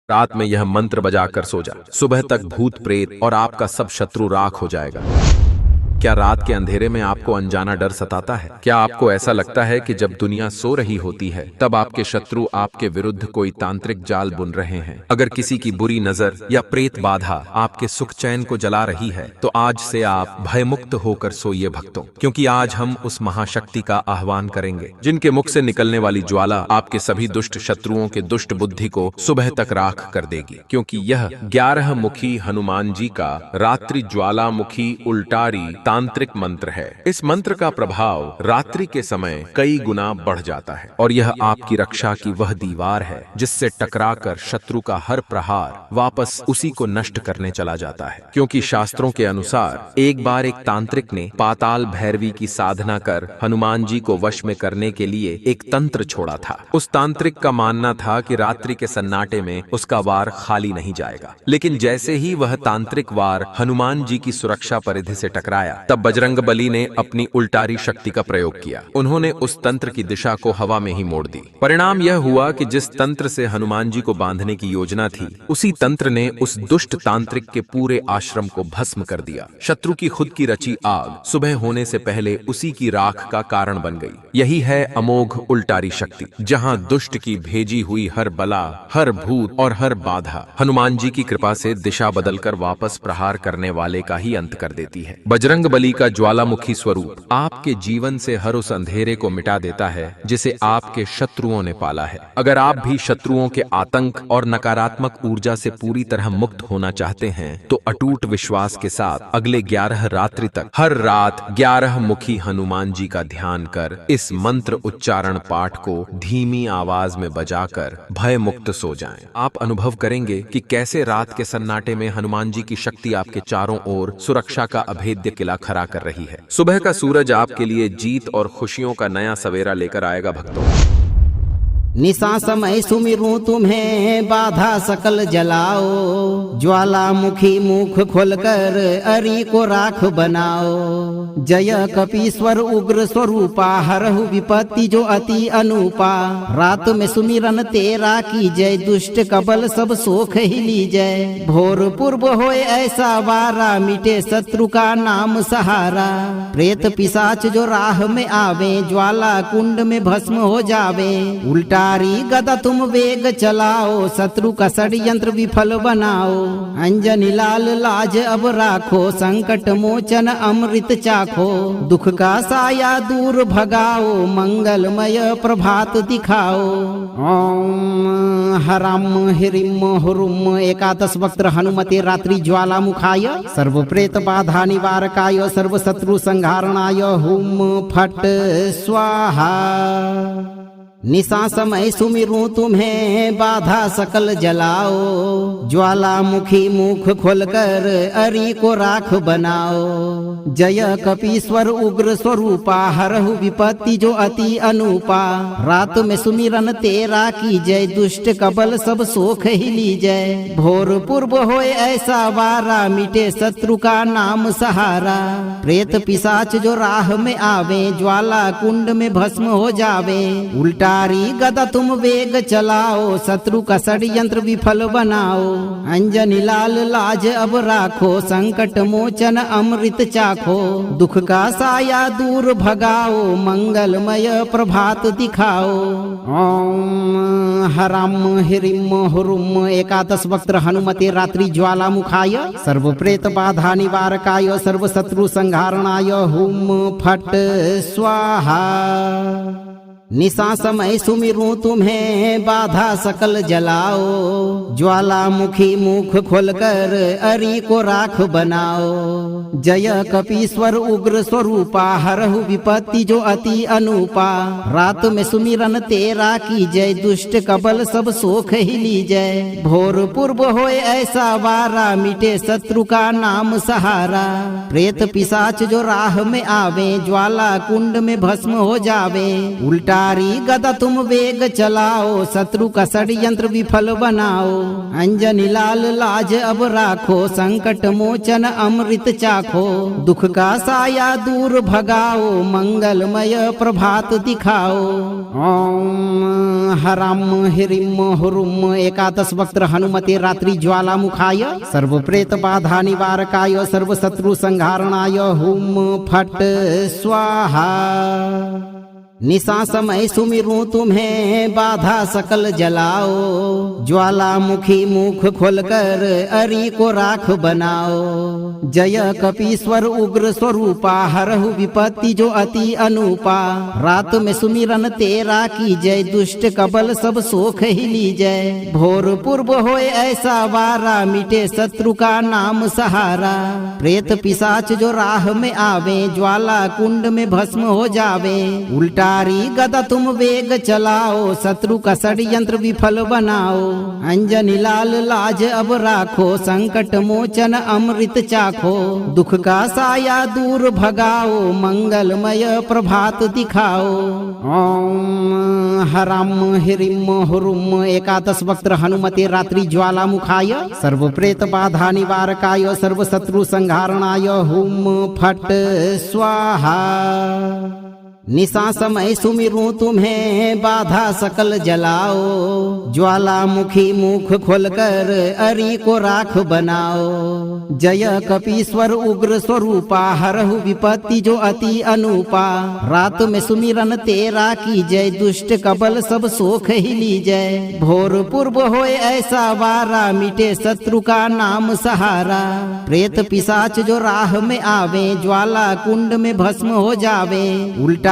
रात में यह मंत्र बजाकर सो जा। सुबह तक भूत प्रेत और आपका सब शत्रु राख हो जाएगा। क्या रात के अंधेरे में आपको अनजाना डर सताता है? क्या आपको ऐसा लगता है कि जब दुनिया सो रही होती है तब आपके शत्रु आपके विरुद्ध कोई तांत्रिक जाल बुन रहे हैं? अगर किसी की बुरी नजर या प्रेत बाधा आपके सुख चैन को जला रही है तो आज से आप भयमुक्त होकर सोइए भक्तों, क्योंकि आज हम उस महाशक्ति का आह्वान करेंगे जिनके मुख से निकलने वाली ज्वाला आपके सभी दुष्ट शत्रुओं के दुष्ट बुद्धि को सुबह तक राख कर देगी। क्योंकि यह 11 मुखी हनुमान जी का रात्रि ज्वालामुखी उल्टारी तांत्रिक मंत्र है। इस मंत्र का प्रभाव रात्रि के समय कई गुना बढ़ जाता है और यह आपकी रक्षा की वह दीवार है जिससे टकराकर शत्रु का हर प्रहार वापस उसी को नष्ट करने चला जाता है। क्योंकि शास्त्रों के अनुसार एक बार एक तांत्रिक ने पाताल भैरवी की साधना कर हनुमान जी को वश में करने के लिए एक तंत्र छोड़ा था। उस तांत्रिक का मानना था कि रात्रि के सन्नाटे में उसका वार खाली नहीं जाएगा, लेकिन जैसे ही वह तांत्रिक वार हनुमान जी की सुरक्षा परिधि से टकराया तब बजरंग बली ने अपनी उल्टारी शक्ति का प्रयोग किया। उन्होंने उस तंत्र की दिशा को हवा में ही मोड़ दी। परिणाम यह हुआ कि जिस तंत्र से हनुमान जी को बांधने की योजना थी उसी तंत्र ने उस दुष्ट तांत्रिक के पूरे आश्रम को भस्म कर दिया। शत्रु की खुद की रची आग सुबह होने से पहले उसी की राख का कारण बन गई। यही है अमोघ उल्टारी शक्ति, जहां दुष्ट की भेजी हुई हर बला, हर भूत और हर बाधा हनुमान जी की कृपा से दिशा बदलकर वापस प्रहार करने वाले का ही अंत कर देती है। बजरंग बली का ज्वालामुखी स्वरूप आपके जीवन से हर उस अंधेरे को मिटा देता है जिसे आपके शत्रुओं ने पाला है। अगर आप भी शत्रुओं के आतंक और नकारात्मक ऊर्जा से पूरी तरह मुक्त होना चाहते हैं तो अटूट विश्वास के साथ अगले 11 रात्रि तक हर रात 11 मुखी हनुमान जी का ध्यान कर इस मंत्र उच्चारण पाठ को धीमी आवाज में बजाकर भय मुक्त सो जाएं। आप अनुभव करेंगे कि कैसे रात के सन्नाटे में हनुमान जी की शक्ति आपके चारों ओर सुरक्षा का अभेद्य किला खड़ा कर रही है। सुबह का सूरज आपके लिए जीत और खुशियों का नया सवेरा लेकर आएगा भक्तों। निशा समय सुमिरूं तुम्हें बाधा सकल जलाओ, ज्वालामुखी मुख खोलकर अरि को राख बनाओ। जय कपीश्वर उग्र स्वरूपा हरहु विपत्ति जो अति अनुपा। रात में सुमिरन तेरा की जय दुष्ट कबल सब सोख ही लीजय। भोर पूर्व होए ऐसा वारा मिटे शत्रु का नाम सहारा। प्रेत पिशाच जो राह में आवे ज्वाला कुंड में भस्म हो जावे। उल्टा गदा तुम वेग चलाओ शत्रु का षड्यंत्र विफल बनाओ। अंजनी लाल लाज अब राखो संकट मोचन अमृत चाखो। दुख का साया दूर भगाओ मंगलमय प्रभात दिखाओ। ओम हराम हिरिम हुरुम एकादश वक्त्र हनुमते रात्रि ज्वालामुखाय सर्व प्रेत बाधा निवारकाय सर्व शत्रु संहारणाय हुम फट स्वाहा। निशा समय सुमिरूं तुम्हें बाधा सकल जलाओ, ज्वालामुखी मुख खोलकर अरि को राख बनाओ। जय कपीश्वर उग्र स्वरूपा हरहु विपत्ति जो अति अनुपा। रात में सुमिरन तेरा की जय दुष्ट कबल सब सोख ही लीजय। भोर पूर्व होए ऐसा वारा मिटे शत्रु का नाम सहारा। प्रेत पिशाच जो राह में आवे ज्वाला कुंड में भस्म हो जावे। उल्टा गदा तुम वेग चलाओ शत्रु का षड्यंत्र विफल बनाओ। अंजनी लाल लाज अब राखो संकट मोचन अमृत चाखो। दुख का साया दूर भगाओ मंगलमय प्रभात दिखाओ। ओम हराम हिरिम हुरुम एकादश वक्त्र हनुमते रात्रि ज्वालामुखाय सर्व प्रेत बाधा निवारकाय सर्व शत्रु संहारणाय हुम फट स्वाहा। निशा समय सुमिरूं तुम्हें बाधा सकल जलाओ, ज्वालामुखी मुख खोलकर अरि को राख बनाओ। जय कपीश्वर उग्र स्वरूपा हरहु विपत्ति जो अति अनुपा। रात में सुमिरन तेरा की जय दुष्ट कबल सब सोख ही लीजय। भोर पूर्व होए ऐसा वारा मिटे शत्रु का नाम सहारा। प्रेत पिशाच जो राह में आवे ज्वाला कुंड में भस्म हो जावे। उल्टा उल्टारी गदा तुम वेग चलाओ, शत्रु का षड्यंत्र विफल बनाओ। अंजनी लाल लाज अब राखो, संकट मोचन अमृत चाखो। दुख का साया दूर भगाओ, मंगलमय प्रभात दिखाओ। ओम हराम हिरिम हुरुम एकादश वक्त्र हनुमते रात्रि ज्वालामुखाय, सर्व प्रेत बाधा निवारकाय, सर्व शत्रु संहारणाय हुम फट स्वाहा। निशा समय सुमिरूं तुम्हें, बाधा सकल जलाओ। ज्वालामुखी मुख खोलकर अरि को राख बनाओ। जय कपीश्वर उग्र स्वरूपा, हरहु विपत्ति जो अति अनुपा। रात में सुमिरन तेरा की जय, दुष्ट कबल सब सोख ही लीजय। भोर पूर्व होए ऐसा वारा, मिटे शत्रु का नाम सहारा। प्रेत पिशाच जो राह में आवे, ज्वाला कुंड में भस्म हो जावे। उल्टा गदा तुम वेग चलाओ, शत्रु का षड्यंत्र विफल बनाओ। अंजनी लाल लाज अब राखो, संकट मोचन अमृत चाखो। दुख का साया दूर भगाओ, मंगलमय प्रभात दिखाओ। ओम हराम हिरिम हुरुम एकादश वक्त्र हनुमते रात्रि ज्वालामुखाय, सर्व प्रेत बाधा निवारकाय, सर्व शत्रु संहारणाय हुम फट स्वाहा। निशा समय सुमिरूं तुम्हें, बाधा सकल जलाओ। ज्वालामुखी मुख खोलकर अरि को राख बनाओ। जय कपीश्वर उग्र स्वरूपा, हरहु विपत्ति जो अति अनुपा। रात में सुमिरन तेरा की जय, दुष्ट कबल सब सोख ही लीजय। भोर पूर्व होए ऐसा वारा, मिटे शत्रु का नाम सहारा। प्रेत पिशाच जो राह में आवे, ज्वाला कुंड में भस्म हो जावे। उल्टा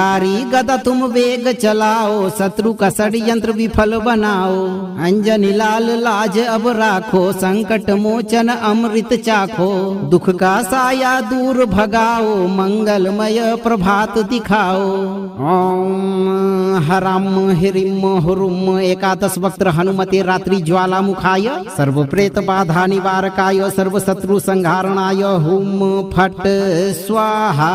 गदा तुम वेग चलाओ, शत्रु का षड्यंत्र विफल बनाओ। अंजनी लाल लाज अब राखो, संकट मोचन अमृत चाखो। दुख का साया दूर भगाओ, मंगलमय प्रभात दिखाओ। ओम हराम हिरिम हुरुम एकादश वक्त्र हनुमते रात्रि ज्वालामुखाय, सर्व प्रेत बाधा निवारकाय, सर्व शत्रु संहारणाय हुम फट स्वाहा।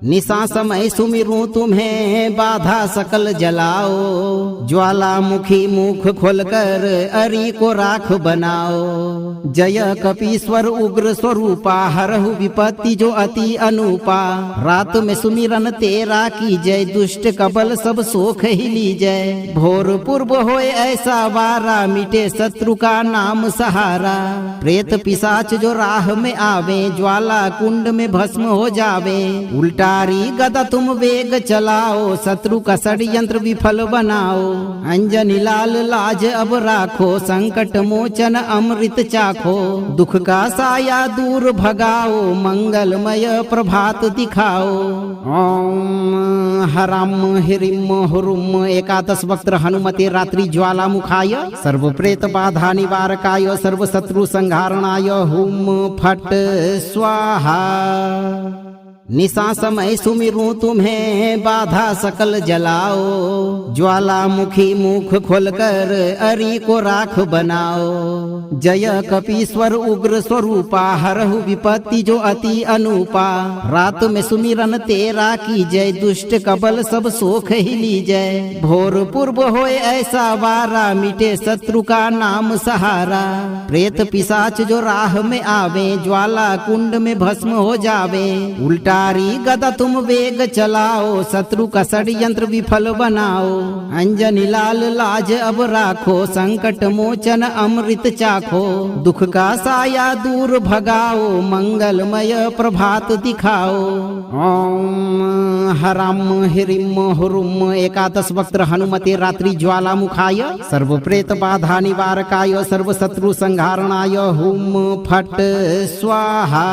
निशा समय सुमिरूं तुम्हें, बाधा सकल जलाओ। ज्वालामुखी मुख खोलकर अरि को राख बनाओ। जय कपीश्वर उग्र स्वरूपा, हरहु विपत्ति जो अति अनुपा। रात में सुमिरन तेरा की जय, दुष्ट कबल सब सोख ही लीजय। भोर पूर्व होए ऐसा वारा, मिटे शत्रु का नाम सहारा। प्रेत पिशाच जो राह में आवे, ज्वाला कुंड में भस्म हो जावे। उल्टा गदा तुम वेग चलाओ, शत्रु का षड्यंत्र विफल बनाओ। अंजनी लाल लाज अब राखो, संकट मोचन अमृत चाखो। दुख का साया दूर भगाओ, मंगलमय प्रभात दिखाओ। ओम हराम हिरिम हुरुम एकादश वक्त्र हनुमते रात्रि ज्वालामुखाय, सर्व प्रेत बाधा निवारकाय, सर्व शत्रु संहारणाय हुम फट स्वाहा। निशा समय सुमिरूं तुम्हें, बाधा सकल जलाओ। ज्वालामुखी मुख खोलकर अरि को राख बनाओ। जय कपीश्वर उग्र स्वरूपा, हरहु विपत्ति जो अति अनुपा। रात में सुमिरन तेरा की जय, दुष्ट कबल सब सोख ही लीजय। भोर पूर्व होए ऐसा वारा, मिटे शत्रु का नाम सहारा। प्रेत पिशाच जो राह में आवे, ज्वाला कुंड में भस्म हो जावे। उल्टा गदा तुम वेग चलाओ, शत्रु का षड्यंत्र विफल बनाओ। अंजनी लाल लाज अब राखो, संकट मोचन अमृत चाखो। दुख का साया दूर भगाओ, मंगलमय प्रभात दिखाओ। ओम हराम हिरिम हुरुम एकादश वक्त्र हनुमते रात्रि ज्वालामुखाय, सर्व प्रेत बाधा निवारकाय, सर्व शत्रु संहारणाय हुम फट स्वाहा।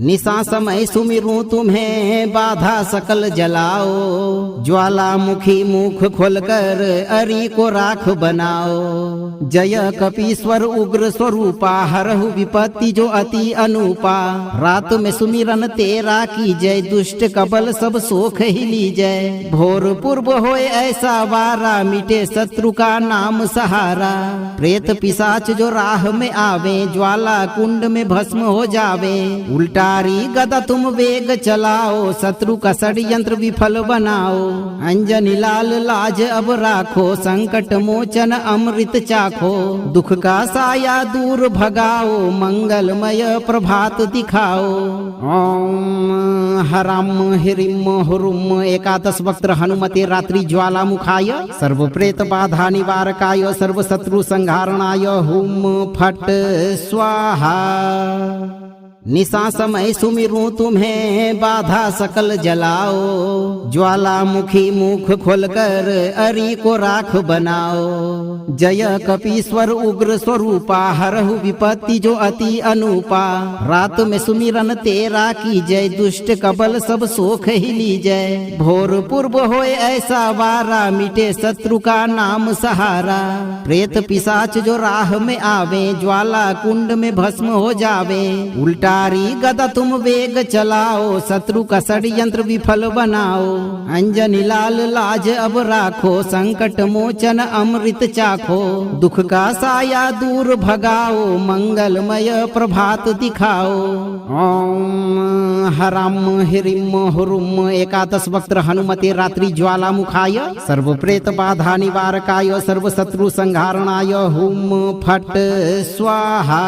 निशा समय सुमिरूं तुम्हें, बाधा सकल जलाओ। ज्वालामुखी मुख खोलकर अरि को राख बनाओ। जय कपीश्वर उग्र स्वरूपा, हरहु विपत्ति जो अति अनुपा। रात में सुमिरन तेरा की जय, दुष्ट कबल सब सोख ही लीजय। भोर पूर्व होए ऐसा वारा, मिटे शत्रु का नाम सहारा। प्रेत पिशाच जो राह में आवे, ज्वाला कुंड में भस्म हो जावे। उल्टा उल्टारी गदा तुम वेग चलाओ, शत्रु का षड्यंत्र विफल बनाओ। अंजनी लाल लाज अब राखो, संकट मोचन अमृत चाखो। दुख का साया दूर भगाओ, मंगलमय प्रभात दिखाओ। ओम हराम हिरिम हुरुम एकादश वक्त्र हनुमते रात्रि ज्वालामुखाय, सर्व प्रेत बाधा निवारकाय, सर्व शत्रु संहारणाय हुम फट स्वाहा। निशा समय सुमिरूं तुम्हें, बाधा सकल जलाओ। ज्वालामुखी मुख खोलकर अरि को राख बनाओ। जय कपीश्वर उग्र स्वरूपा, हरहु विपत्ति जो अति अनुपा। रात में सुमिरन तेरा की जय, दुष्ट कबल सब सोख ही लीजय। भोर पूर्व होए ऐसा वारा, मिटे शत्रु का नाम सहारा। प्रेत पिशाच जो राह में आवे, ज्वाला कुंड में भस्म हो जावे। उल्टा गदा तुम वेग चलाओ, शत्रु का षड्यंत्र विफल बनाओ। अंजनी लाल लाज अब राखो, संकट मोचन अमृत चाखो। दुख का साया दूर भगाओ, मंगलमय प्रभात दिखाओ। ओम हराम हिरिम हुरुम एकादश वक्त्र हनुमते रात्रि ज्वालामुखाय, सर्व प्रेत बाधा निवारकाय, सर्व शत्रु संहारणाय हुम फट स्वाहा।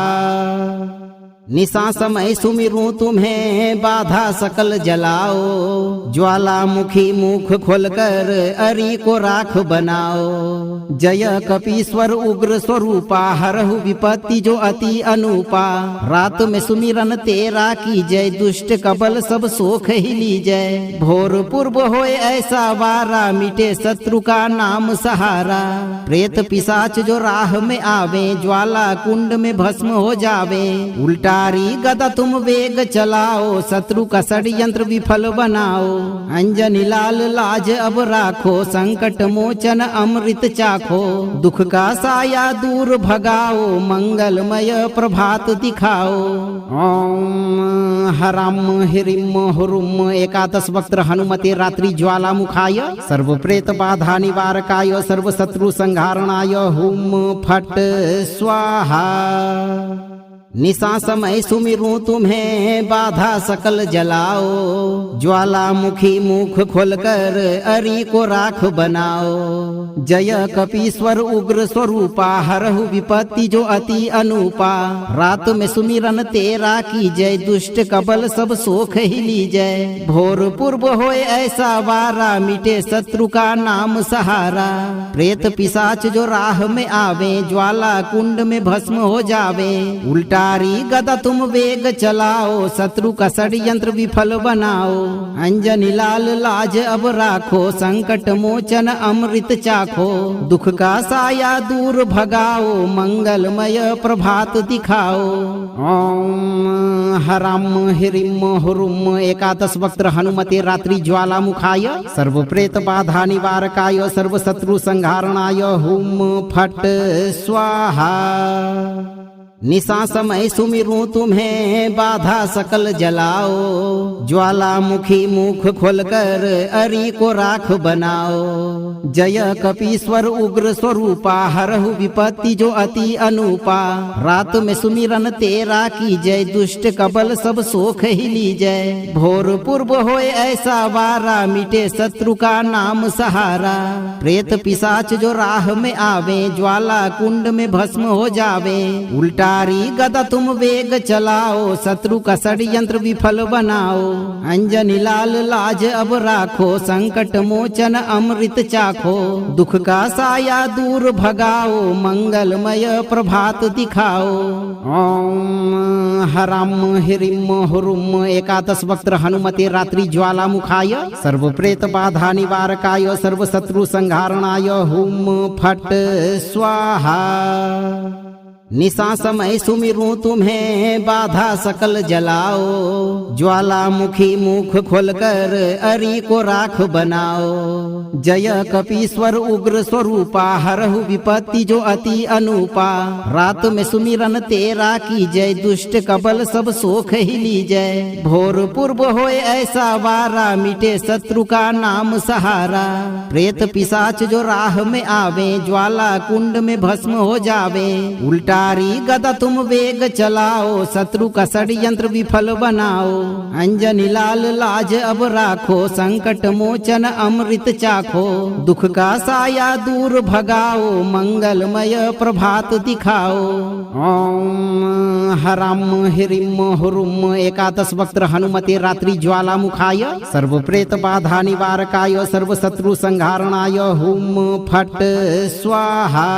निशा समय सुमिरूं तुम्हें, बाधा सकल जलाओ। ज्वालामुखी मुख खोलकर अरि को राख बनाओ। जय कपीश्वर उग्र स्वरूपा, हरहु विपत्ति जो अति अनुपा। रात में सुमिरन तेरा की जय, दुष्ट कबल सब सोख ही लीजय। भोर पूर्व होए ऐसा वारा, मिटे शत्रु का नाम सहारा। प्रेत पिशाच जो राह में आवे, ज्वाला कुंड में भस्म हो जावे। उल्टा गदा तुम वेग चलाओ, शत्रु का षड्यंत्र विफल बनाओ। अंजनी लाल लाज अब राखो, संकट मोचन अमृत चाखो। दुख का साया दूर भगाओ, मंगलमय प्रभात दिखाओ। ओम हराम हिरिम हुरुम एकादश वक्त्र हनुमते रात्रि ज्वालामुखाय, सर्व प्रेत बाधा निवारकाय, सर्व शत्रु संहारणाय हुम फट स्वाहा। निशा समय सुमिरूं तुम्हें, बाधा सकल जलाओ। ज्वालामुखी मुख खोलकर अरि को राख बनाओ। जय कपीश्वर उग्र स्वरूपा, हरहु विपत्ति जो अति अनुपा। रात में सुमिरन तेरा की जय, दुष्ट कबल सब सोख ही लीजय। भोर पूर्व होए ऐसा वारा, मिटे शत्रु का नाम सहारा। प्रेत पिशाच जो राह में आवे, ज्वाला कुंड में भस्म हो जावे। उल्टा गदा तुम वेग चलाओ, शत्रु का षड्यंत्र विफल बनाओ। अंजनी लाल लाज अब राखो, संकट मोचन अमृत चाखो। दुख का साया दूर भगाओ, मंगलमय प्रभात दिखाओ। ओम हराम हिरिम हुरुम एकादश वक्त्र हनुमते रात्रि ज्वालामुखाय, सर्व प्रेत बाधा निवारकाय, सर्व शत्रु संहारणाय हुम फट स्वाहा। निशा समय सुमिरूं तुम्हें, बाधा सकल जलाओ। ज्वालामुखी मुख खोलकर अरि को राख बनाओ। जय कपीश्वर उग्र स्वरूपा, हरहु विपत्ति जो अति अनुपा। रात में सुमिरन तेरा की जय, दुष्ट कबल सब सोख ही लीजय। भोर पूर्व होए ऐसा वारा, मिटे शत्रु का नाम सहारा। प्रेत पिशाच जो राह में आवे, ज्वाला कुंड में भस्म हो जावे। उल्टा गदा तुम वेग चलाओ, शत्रु का षड्यंत्र विफल बनाओ। अंजनी लाल लाज अब राखो, संकट मोचन अमृत चाखो। दुख का साया दूर भगाओ, मंगलमय प्रभात दिखाओ। ओम हराम हिरिम हुरुम एकादश वक्त्र हनुमते रात्रि ज्वालामुखाय, सर्व प्रेत बाधा निवारकाय, सर्व शत्रु संहारणाय हुम फट स्वाहा। निशा समय सुमिरूं तुम्हें, बाधा सकल जलाओ। ज्वालामुखी मुख खोलकर अरि को राख बनाओ। जय कपीश्वर उग्र स्वरूपा, हरहु विपत्ति जो अति अनुपा। रात में सुमिरन तेरा की जय, दुष्ट कबल सब सोख ही लीजय। भोर पूर्व होए ऐसा वारा, मिटे शत्रु का नाम सहारा। प्रेत पिशाच जो राह में आवे, ज्वाला कुंड में भस्म हो जावे। उल्टा उल्टारी गदा तुम वेग चलाओ, शत्रु का षड्यंत्र विफल बनाओ। अंजनी लाल लाज अब राखो, संकट मोचन अमृत चाखो। दुख का साया दूर भगाओ, मंगलमय प्रभात दिखाओ। ओम हराम हिरिम हुरुम एकादश वक्त्र हनुमते रात्रि ज्वालामुखाय, सर्व प्रेत बाधा निवारकाय, सर्व शत्रु संहारणाय हुम फट स्वाहा।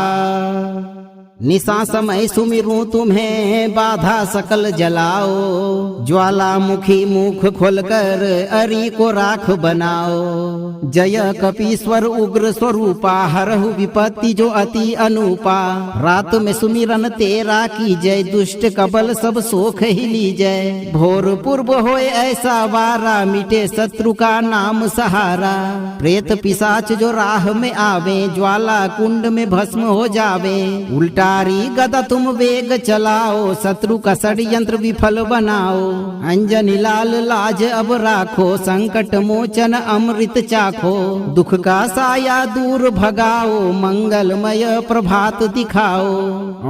निशा समय सुमिरूं तुम्हें, बाधा सकल जलाओ। ज्वालामुखी मुख खोलकर अरि को राख बनाओ। जय कपीश्वर उग्र स्वरूपा, हरहु विपत्ति जो अति अनुपा। रात में सुमिरन तेरा की जय, दुष्ट कबल सब सोख ही लीजय। भोर पूर्व होए ऐसा वारा, मिटे शत्रु का नाम सहारा। प्रेत पिशाच जो राह में आवे, ज्वाला कुंड में भस्म हो जावे। उल्टा गदा तुम वेग चलाओ, शत्रु का षड्यंत्र विफल बनाओ। अंजनी लाल लाज अब राखो, संकट मोचन अमृत चाखो। दुख का साया दूर भगाओ, मंगलमय प्रभात दिखाओ।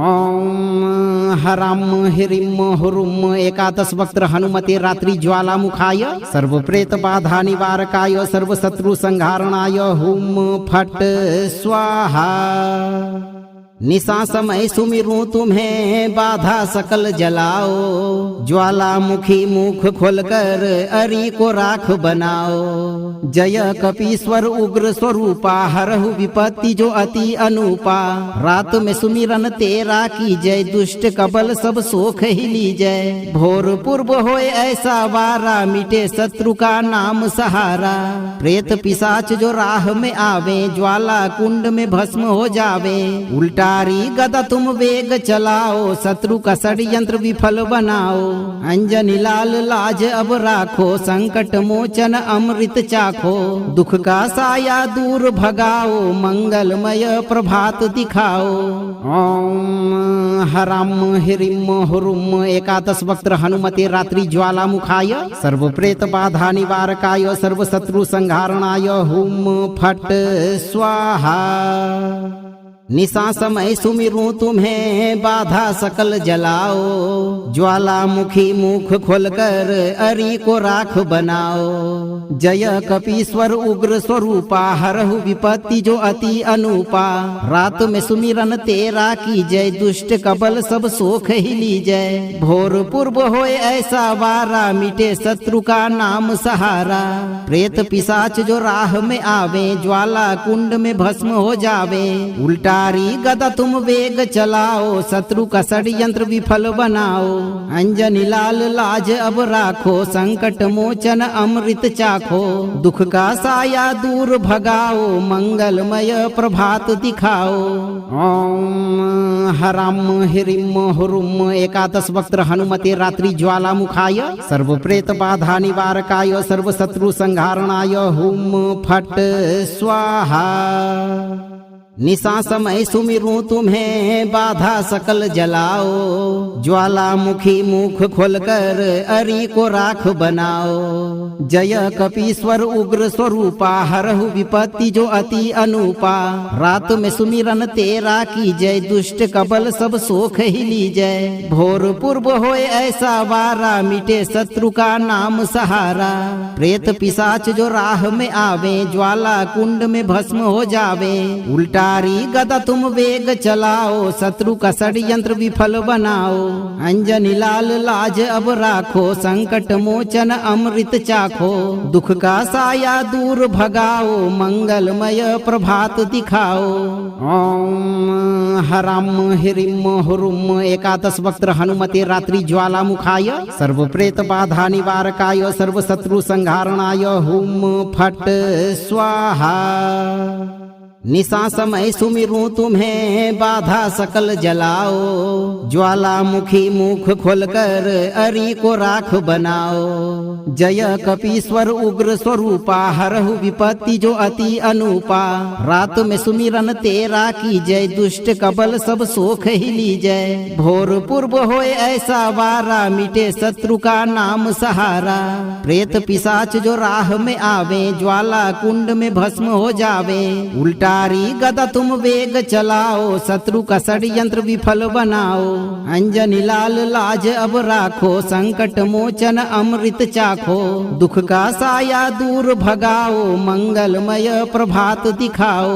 ओम हराम हिरिम हुरुम एकादश वक्त्र हनुमते रात्रि ज्वालामुखाय, सर्व प्रेत बाधा निवारकाय, सर्व शत्रु संहारणाय हुम फट स्वाहा। निशा समय सुमिरूं तुम्हें, बाधा सकल जलाओ। ज्वालामुखी मुख खोलकर अरि को राख बनाओ। जय कपीश्वर उग्र स्वरूपा, हरहु विपत्ति जो अति अनुपा। रात में सुमिरन तेरा की जय, दुष्ट कबल सब सोख ही लीजय। भोर पूर्व होए ऐसा वारा, मिटे शत्रु का नाम सहारा। प्रेत पिशाच जो राह में आवे, ज्वाला कुंड में भस्म हो जावे। उल्टा गदा तुम वेग चलाओ, शत्रु का षड्यंत्र विफल बनाओ। अंजनी लाल लाज अब राखो, संकट मोचन अमृत चाखो। दुख का साया दूर भगाओ, मंगलमय प्रभात दिखाओ। ओम हराम हिरिम हुरुम एकादश वक्त्र हनुमते रात्रि ज्वालामुखाय, सर्व प्रेत बाधा निवारकाय, सर्व शत्रु संहारणाय हुम फट स्वाहा। निशा समय सुमिरूं तुम्हें, बाधा सकल जलाओ। ज्वालामुखी मुख खोलकर अरि को राख बनाओ। जय कपीश्वर उग्र स्वरूपा, हरहु विपत्ति जो अति अनुपा। रात में सुमिरन तेरा की जय, दुष्ट कबल सब सोख ही लीजय। भोर पूर्व होए ऐसा वारा, मिटे शत्रु का नाम सहारा। प्रेत पिशाच जो राह में आवे, ज्वाला कुंड में भस्म हो जावे। उल्टा गदा तुम वेग चलाओ, शत्रु का षड्यंत्र विफल बनाओ। अंजनी लाल लाज अब राखो, संकट मोचन अमृत चाखो। दुख का साया दूर भगाओ, मंगलमय प्रभात दिखाओ। ओम हराम हिरिम हुरुम एकादश वक्त्र हनुमते रात्रि ज्वालामुखाय, सर्व प्रेत बाधा निवारकाय, सर्व शत्रु संहारणाय हुम फट स्वाहा। निशा समय सुमिरूं तुम्हें, बाधा सकल जलाओ। ज्वालामुखी मुख खोलकर अरि को राख बनाओ। जय कपीश्वर उग्र स्वरूपा, हरहु विपत्ति जो अति अनुपा। रात में सुमिरन तेरा की जय, दुष्ट कबल सब सोख ही लीजय। भोर पूर्व होए ऐसा वारा, मिटे शत्रु का नाम सहारा। प्रेत पिशाच जो राह में आवे, ज्वाला कुंड में भस्म हो जावे। उल्टा गदा तुम वेग चलाओ, शत्रु का षड्यंत्र विफल बनाओ। अंजनी लाल लाज अब राखो, संकट मोचन अमृत चाखो। दुख का साया दूर भगाओ, मंगलमय प्रभात दिखाओ। ओम हराम हिरिम हुरुम एकादश वक्त्र हनुमते रात्रि ज्वालामुखाय, सर्व प्रेत बाधा निवारकाय, सर्व शत्रु संहारणाय हुम फट स्वाहा। निशा समय सुमिरूं तुम्हें, बाधा सकल जलाओ। ज्वालामुखी मुख खोलकर अरि को राख बनाओ। जय कपीश्वर उग्र स्वरूपा, हरहु विपत्ति जो अति अनुपा। रात में सुमिरन तेरा की जय, दुष्ट कबल सब सोख ही लीजय। भोर पूर्व होए ऐसा वारा, मिटे शत्रु का नाम सहारा। प्रेत पिशाच जो राह में आवे, ज्वाला कुंड में भस्म हो जावे। उल्टा उल्टारी गदा तुम वेग चलाओ, शत्रु का षड्यंत्र विफल बनाओ। अंजनी लाल लाज अब राखो, संकट मोचन अमृत चाखो। दुख का साया दूर भगाओ, मंगलमय प्रभात दिखाओ।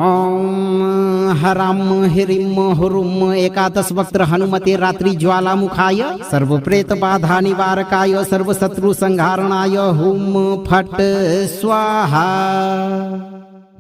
ओम हराम हिरिम हुरुम एकादश वक्त्र हनुमते रात्रि ज्वालामुखाय, सर्व प्रेत बाधा निवारकाय, सर्व शत्रु संहारणाय हुम फट स्वाहा।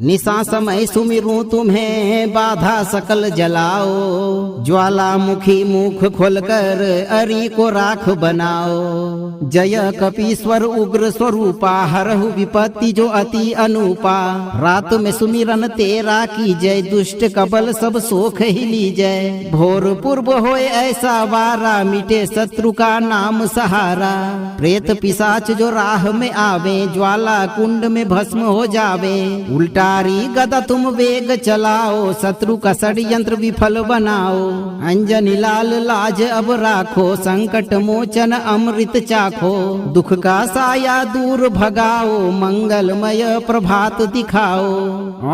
निशा समय सुमिरूं तुम्हें, बाधा सकल जलाओ। ज्वालामुखी मुख खोलकर अरि को राख बनाओ। जय कपीश्वर उग्र स्वरूपा, हरहु विपत्ति जो अति अनुपा। रात में सुमिरन तेरा की जय, दुष्ट कबल सब सोख ही लीजय। भोर पूर्व होए ऐसा वारा, मिटे शत्रु का नाम सहारा। प्रेत पिशाच जो राह में आवे, ज्वाला कुंड में भस्म हो जावे। उल्टा गदा तुम वेग चलाओ, शत्रु का षड्यंत्र विफल बनाओ। अंजनी लाल लाज अब राखो, संकट मोचन अमृत चाखो। दुख का साया दूर भगाओ, मंगलमय प्रभात दिखाओ।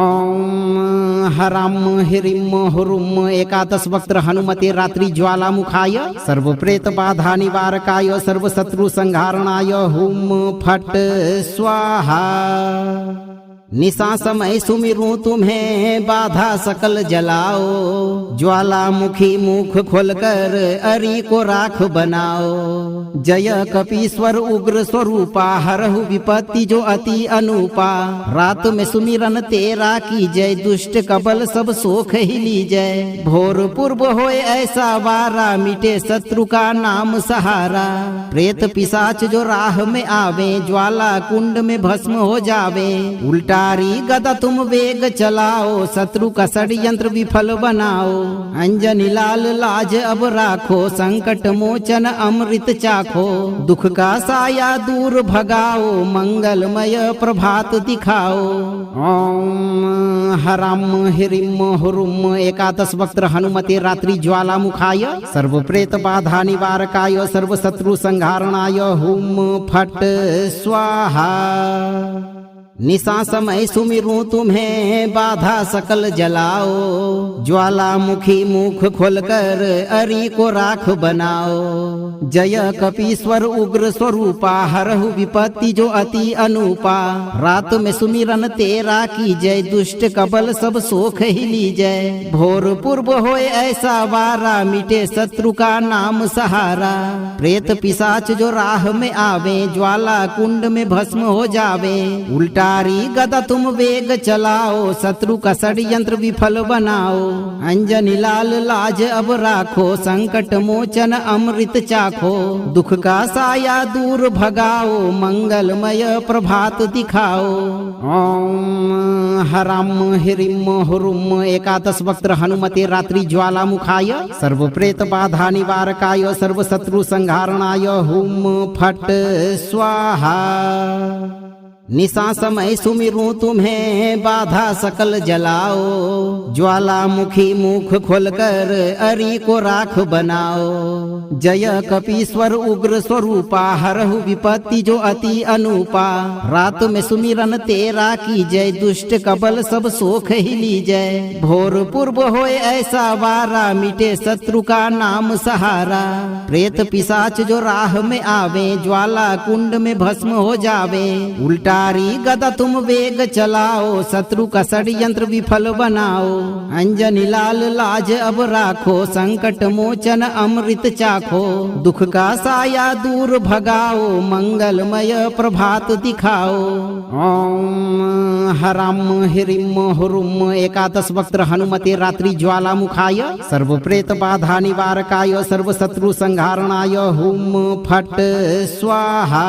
ओम हराम हिरिम हुरुम एकादश वक्त्र हनुमते रात्रि ज्वालामुखाय, सर्व प्रेत बाधा निवारकाय, सर्व शत्रु संहारणाय हुम फट स्वाहा। निशा समय सुमिरूं तुम्हें, बाधा सकल जलाओ। ज्वालामुखी मुख खोलकर अरि को राख बनाओ। जय कपीश्वर उग्र स्वरूपा, हरहु विपत्ति जो अति अनुपा। रात में सुमिरन तेरा की जय, दुष्ट कबल सब सोख ही लीजय। भोर पूर्व होए ऐसा वारा, मिटे शत्रु का नाम सहारा। प्रेत पिशाच जो राह में आवे, ज्वाला कुंड में भस्म हो जावे। उल्टा गदा तुम वेग चलाओ, शत्रु का षड्यंत्र विफल बनाओ। अंजनी लाल लाज अब राखो, संकट मोचन अमृत चाखो। दुख का साया दूर भगाओ, मंगलमय प्रभात दिखाओ। ओम हराम हिरिम हुरुम एकादश वक्त्र हनुमते रात्रि ज्वालामुखाय, सर्व प्रेत बाधा निवारकाय, सर्व शत्रु संहारणाय हुम फट स्वाहा। निशा समय सुमिरूं तुम्हें, बाधा सकल जलाओ। ज्वालामुखी मुख खोलकर अरि को राख बनाओ। जय कपीश्वर उग्र स्वरूपा, हरहु विपत्ति जो अति अनुपा। रात में सुमिरन तेरा की जय, दुष्ट कबल सब सोख ही लीजय। भोर पूर्व होए ऐसा वारा, मिटे शत्रु का नाम सहारा। प्रेत पिशाच जो राह में आवे, ज्वाला कुंड में भस्म हो जावे। उल्टा गदा तुम वेग चलाओ, शत्रु का षड्यंत्र विफल बनाओ। अंजनी लाल लाज अब राखो, संकट मोचन अमृत चाखो। दुख का साया दूर भगाओ, मंगलमय प्रभात दिखाओ। ओम हराम हिरिम हुरुम एकादश वक्त्र हनुमते रात्रि ज्वालामुखाय, सर्व प्रेत बाधा निवारकाय, सर्व शत्रु संहारणाय हुम फट स्वाहा। निशा समय सुमिरूं तुम्हें, बाधा सकल जलाओ। ज्वालामुखी मुख खोलकर अरि को राख बनाओ। जय कपीश्वर उग्र स्वरूपा, हरहु विपत्ति जो अति अनुपा। रात में सुमिरन तेरा की जय, दुष्ट कबल सब सोख ही लीजय। भोर पूर्व होए ऐसा वारा, मिटे शत्रु का नाम सहारा। प्रेत पिशाच जो राह में आवे, ज्वाला कुंड में भस्म हो जावे। उल्टा गदा तुम वेग चलाओ, शत्रु का षड्यंत्र विफल बनाओ। अंजनी लाल लाज अब राखो, संकट मोचन अमृत चाखो। दुख का साया दूर भगाओ, मंगलमय प्रभात दिखाओ। ओम हराम हिरिम हुरुम एकादश वक्त्र हनुमते रात्रि ज्वालामुखाय, सर्व प्रेत बाधा निवारकाय, सर्व शत्रु संहारणाय हुम फट स्वाहा।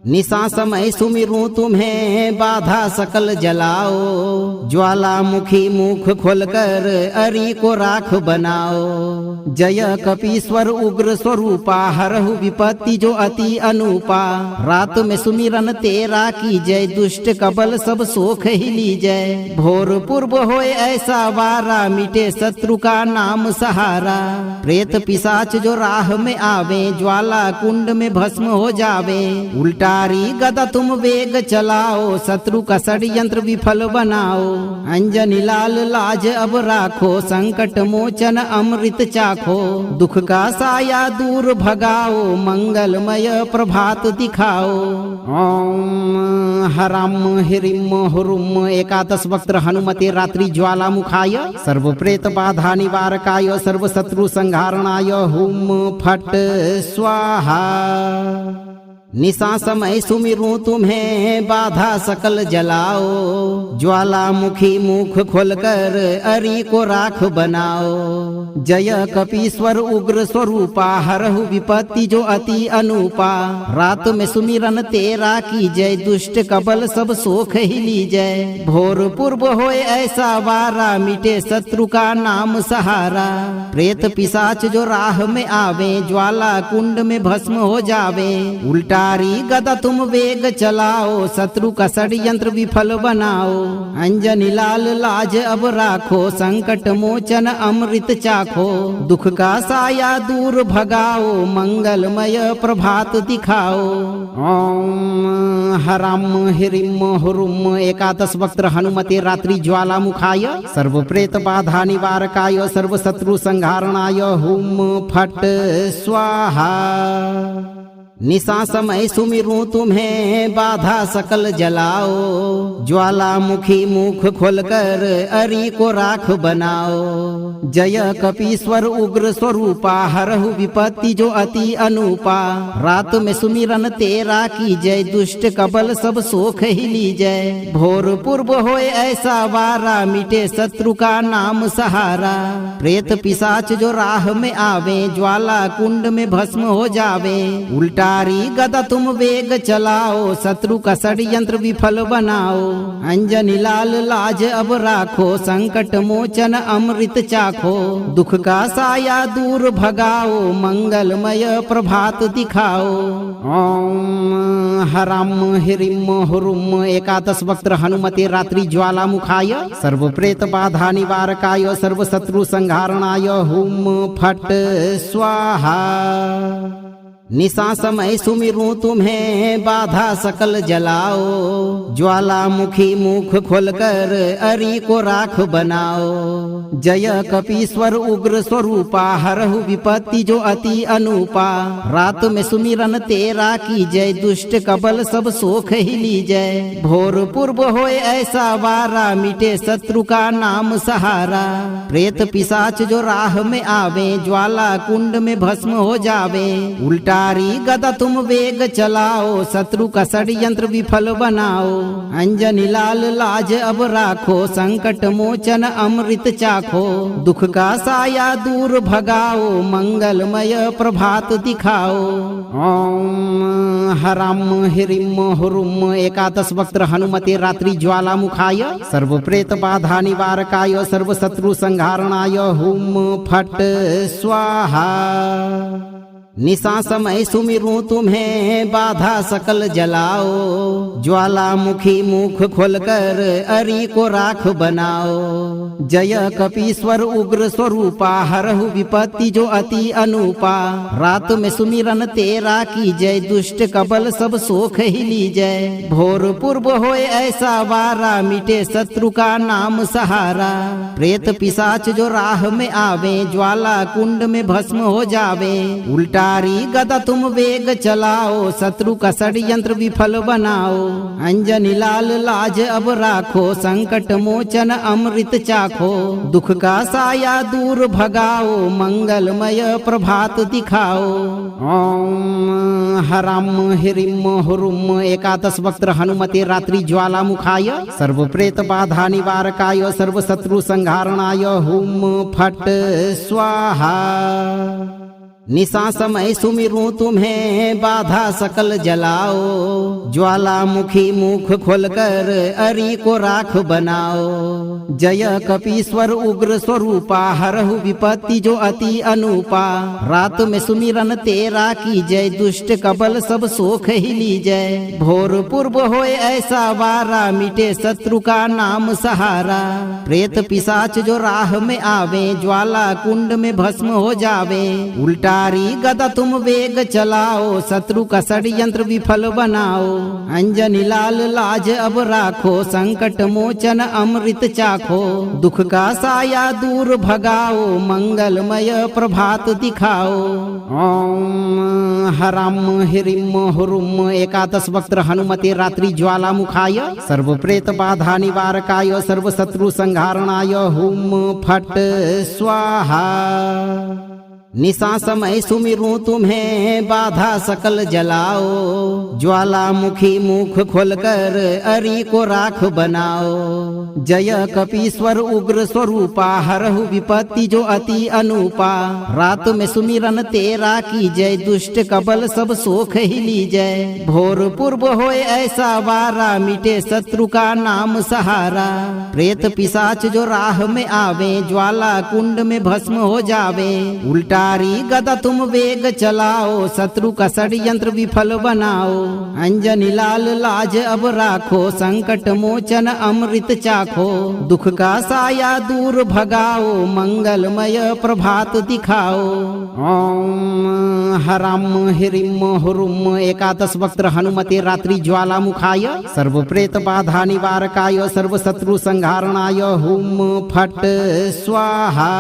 निशा समय सुमिरूं तुम्हें, बाधा सकल जलाओ। ज्वालामुखी मुख खोलकर अरि को राख बनाओ। जय कपीश्वर उग्र स्वरूपा, हरहु विपत्ति जो अति अनुपा। रात में सुमिरन तेरा की जय, दुष्ट कबल सब सोख ही लीजय। भोर पूर्व होए ऐसा वारा, मिटे शत्रु का नाम सहारा। प्रेत पिशाच जो राह में आवे, ज्वाला कुंड में भस्म हो जावे। उल्टा उल्टारी गदा तुम वेग चलाओ, शत्रु का षड्यंत्र विफल बनाओ। अंजनी लाल लाज अब राखो, संकट मोचन अमृत चाखो। दुख का साया दूर भगाओ, मंगलमय प्रभात दिखाओ। ओम हराम हिरिम हुरुम एकादश वक्त्र हनुमते रात्रि ज्वालामुखाय, सर्व प्रेत बाधा निवारकाय, सर्व शत्रु संहारणाय हुम फट स्वाहा। निशा समय सुमिरूं तुम्हें, बाधा सकल जलाओ। ज्वालामुखी मुख खोलकर अरि को राख बनाओ। जय कपीश्वर उग्र स्वरूपा, हरहु विपत्ति जो अति अनुपा। रात में सुमिरन तेरा की जय, दुष्ट कबल सब सोख ही लीजय। भोर पूर्व होए ऐसा वारा, मिटे शत्रु का नाम सहारा। प्रेत पिशाच जो राह में आवे, ज्वाला कुंड में भस्म हो जावे। उल्टा गदा तुम वेग चलाओ, शत्रु का षड्यंत्र विफल बनाओ। अंजनी लाल लाज अब राखो, संकट मोचन अमृत चाखो। दुख का साया दूर भगाओ, मंगलमय प्रभात दिखाओ। ओम हराम हिरिम हुरुम एकादश वक्त्र हनुमते रात्रि ज्वालामुखाय, सर्व प्रेत बाधा निवारकाय, सर्व शत्रु संहारणाय हुम फट स्वाहा। निशा समय सुमिरूं तुम्हें, बाधा सकल जलाओ। ज्वालामुखी मुख खोलकर अरि को राख बनाओ। जय कपीश्वर उग्र स्वरूपा, हरहु विपत्ति जो अति अनुपा। रात में सुमिरन तेरा की जय, दुष्ट कबल सब सोख ही लीजय। भोर पूर्व होए ऐसा वारा, मिटे शत्रु का नाम सहारा। प्रेत पिशाच जो राह में आवे, ज्वाला कुंड में भस्म हो जावे। उल्टा गदा तुम वेग चलाओ, शत्रु का षड्यंत्र विफल बनाओ। अंजनी लाल लाज अब राखो, संकट मोचन अमृत चाखो। दुख का साया दूर भगाओ, मंगलमय प्रभात दिखाओ। ओम हराम हिरिम हुरुम एकादश वक्त्र हनुमते रात्रि ज्वालामुखाय, सर्व प्रेत बाधा निवारकाय, सर्व शत्रु संहारणाय हुम फट स्वाहा। निशा समय सुमिरूं तुम्हें, बाधा सकल जलाओ। ज्वालामुखी मुख खोलकर अरि को राख बनाओ। जय कपीश्वर उग्र स्वरूपा, हरहु विपत्ति जो अति अनुपा। रात में सुमिरन तेरा की जय, दुष्ट कबल सब सोख ही लीजय। भोर पूर्व होए ऐसा वारा, मिटे शत्रु का नाम सहारा। प्रेत पिशाच जो राह में आवे, ज्वाला कुंड में भस्म हो जावे। उल्टा गदा तुम वेग चलाओ, शत्रु का षड्यंत्र विफल बनाओ। अंजनी लाल लाज अब राखो, संकट मोचन अमृत चाखो। दुख का साया दूर भगाओ, मंगलमय प्रभात दिखाओ। ओम हराम हिरिम हुरुम एकादश वक्त्र हनुमते रात्रि ज्वालामुखाय, सर्व प्रेत बाधा निवारकाय, सर्व शत्रु संहारणाय हुम फट स्वाहा। निशा समय सुमिरूं तुम्हें, बाधा सकल जलाओ। ज्वालामुखी मुख खोलकर अरि को राख बनाओ। जय कपीश्वर उग्र स्वरूपा, हरहु विपत्ति जो अति अनुपा। रात में सुमिरन तेरा की जय, दुष्ट कबल सब सोख ही लीजय। भोर पूर्व होए ऐसा वारा, मिटे शत्रु का नाम सहारा। प्रेत पिशाच जो राह में आवे, ज्वाला कुंड में भस्म हो जावे। उल्टा गदा तुम वेग चलाओ, शत्रु का षड्यंत्र विफल बनाओ। अंजनी लाल लाज अब राखो, संकट मोचन अमृत चाखो। दुख का साया दूर भगाओ, मंगलमय प्रभात दिखाओ। ओम हराम हिरिम हुरुम एकादश वक्त्र हनुमते रात्रि ज्वालामुखाय, सर्व प्रेत बाधा निवारकाय, सर्व शत्रु संहारणाय हुम फट स्वाहा। निशा समय सुमिरूं तुम्हें, बाधा सकल जलाओ। ज्वालामुखी मुख खोलकर अरि को राख बनाओ। जय कपीश्वर उग्र स्वरूपा, हरहु विपत्ति जो अति अनुपा। रात में सुमिरन तेरा की जय, दुष्ट कबल सब सोख ही लीजय। भोर पूर्व होए ऐसा वारा, मिटे शत्रु का नाम सहारा। प्रेत पिशाच जो राह में आवे, ज्वाला कुंड में भस्म हो जावे। उल्टा उल्टारी गदा तुम वेग चलाओ, शत्रु का षड्यंत्र विफल बनाओ। अंजनी लाल लाज अब राखो, संकट मोचन अमृत चाखो। दुख का साया दूर भगाओ, मंगलमय प्रभात दिखाओ। ओम हराम हिरिम हुरुम एकादश वक्त्र हनुमते रात्रि ज्वालामुखाय, सर्व प्रेत बाधा निवारकाय, सर्व शत्रु संहारणाय हुम फट स्वाहा। निशा समय सुमिरूं तुम्हें, बाधा सकल जलाओ। ज्वालामुखी मुख खोलकर अरि को राख बनाओ। जय कपीश्वर उग्र स्वरूपा, हरहु विपत्ति जो अति अनुपा। रात में सुमिरन तेरा की जय, दुष्ट कबल सब सोख ही लीजय। भोर पूर्व होए ऐसा वारा, मिटे शत्रु का नाम सहारा। प्रेत पिशाच जो राह में आवे, ज्वाला कुंड में भस्म हो जावे। उल्टा गदा तुम वेग चलाओ, शत्रु का षड्यंत्र विफल बनाओ। अंजनी लाल लाज अब राखो, संकट मोचन अमृत चाखो। दुख का साया दूर भगाओ, मंगलमय प्रभात दिखाओ। ओम हराम हिरिम हुरुम एकादश वक्त्र हनुमते रात्रि ज्वालामुखाय, सर्व प्रेत बाधा निवारकाय, सर्व शत्रु संहारणाय हुम फट स्वाहा।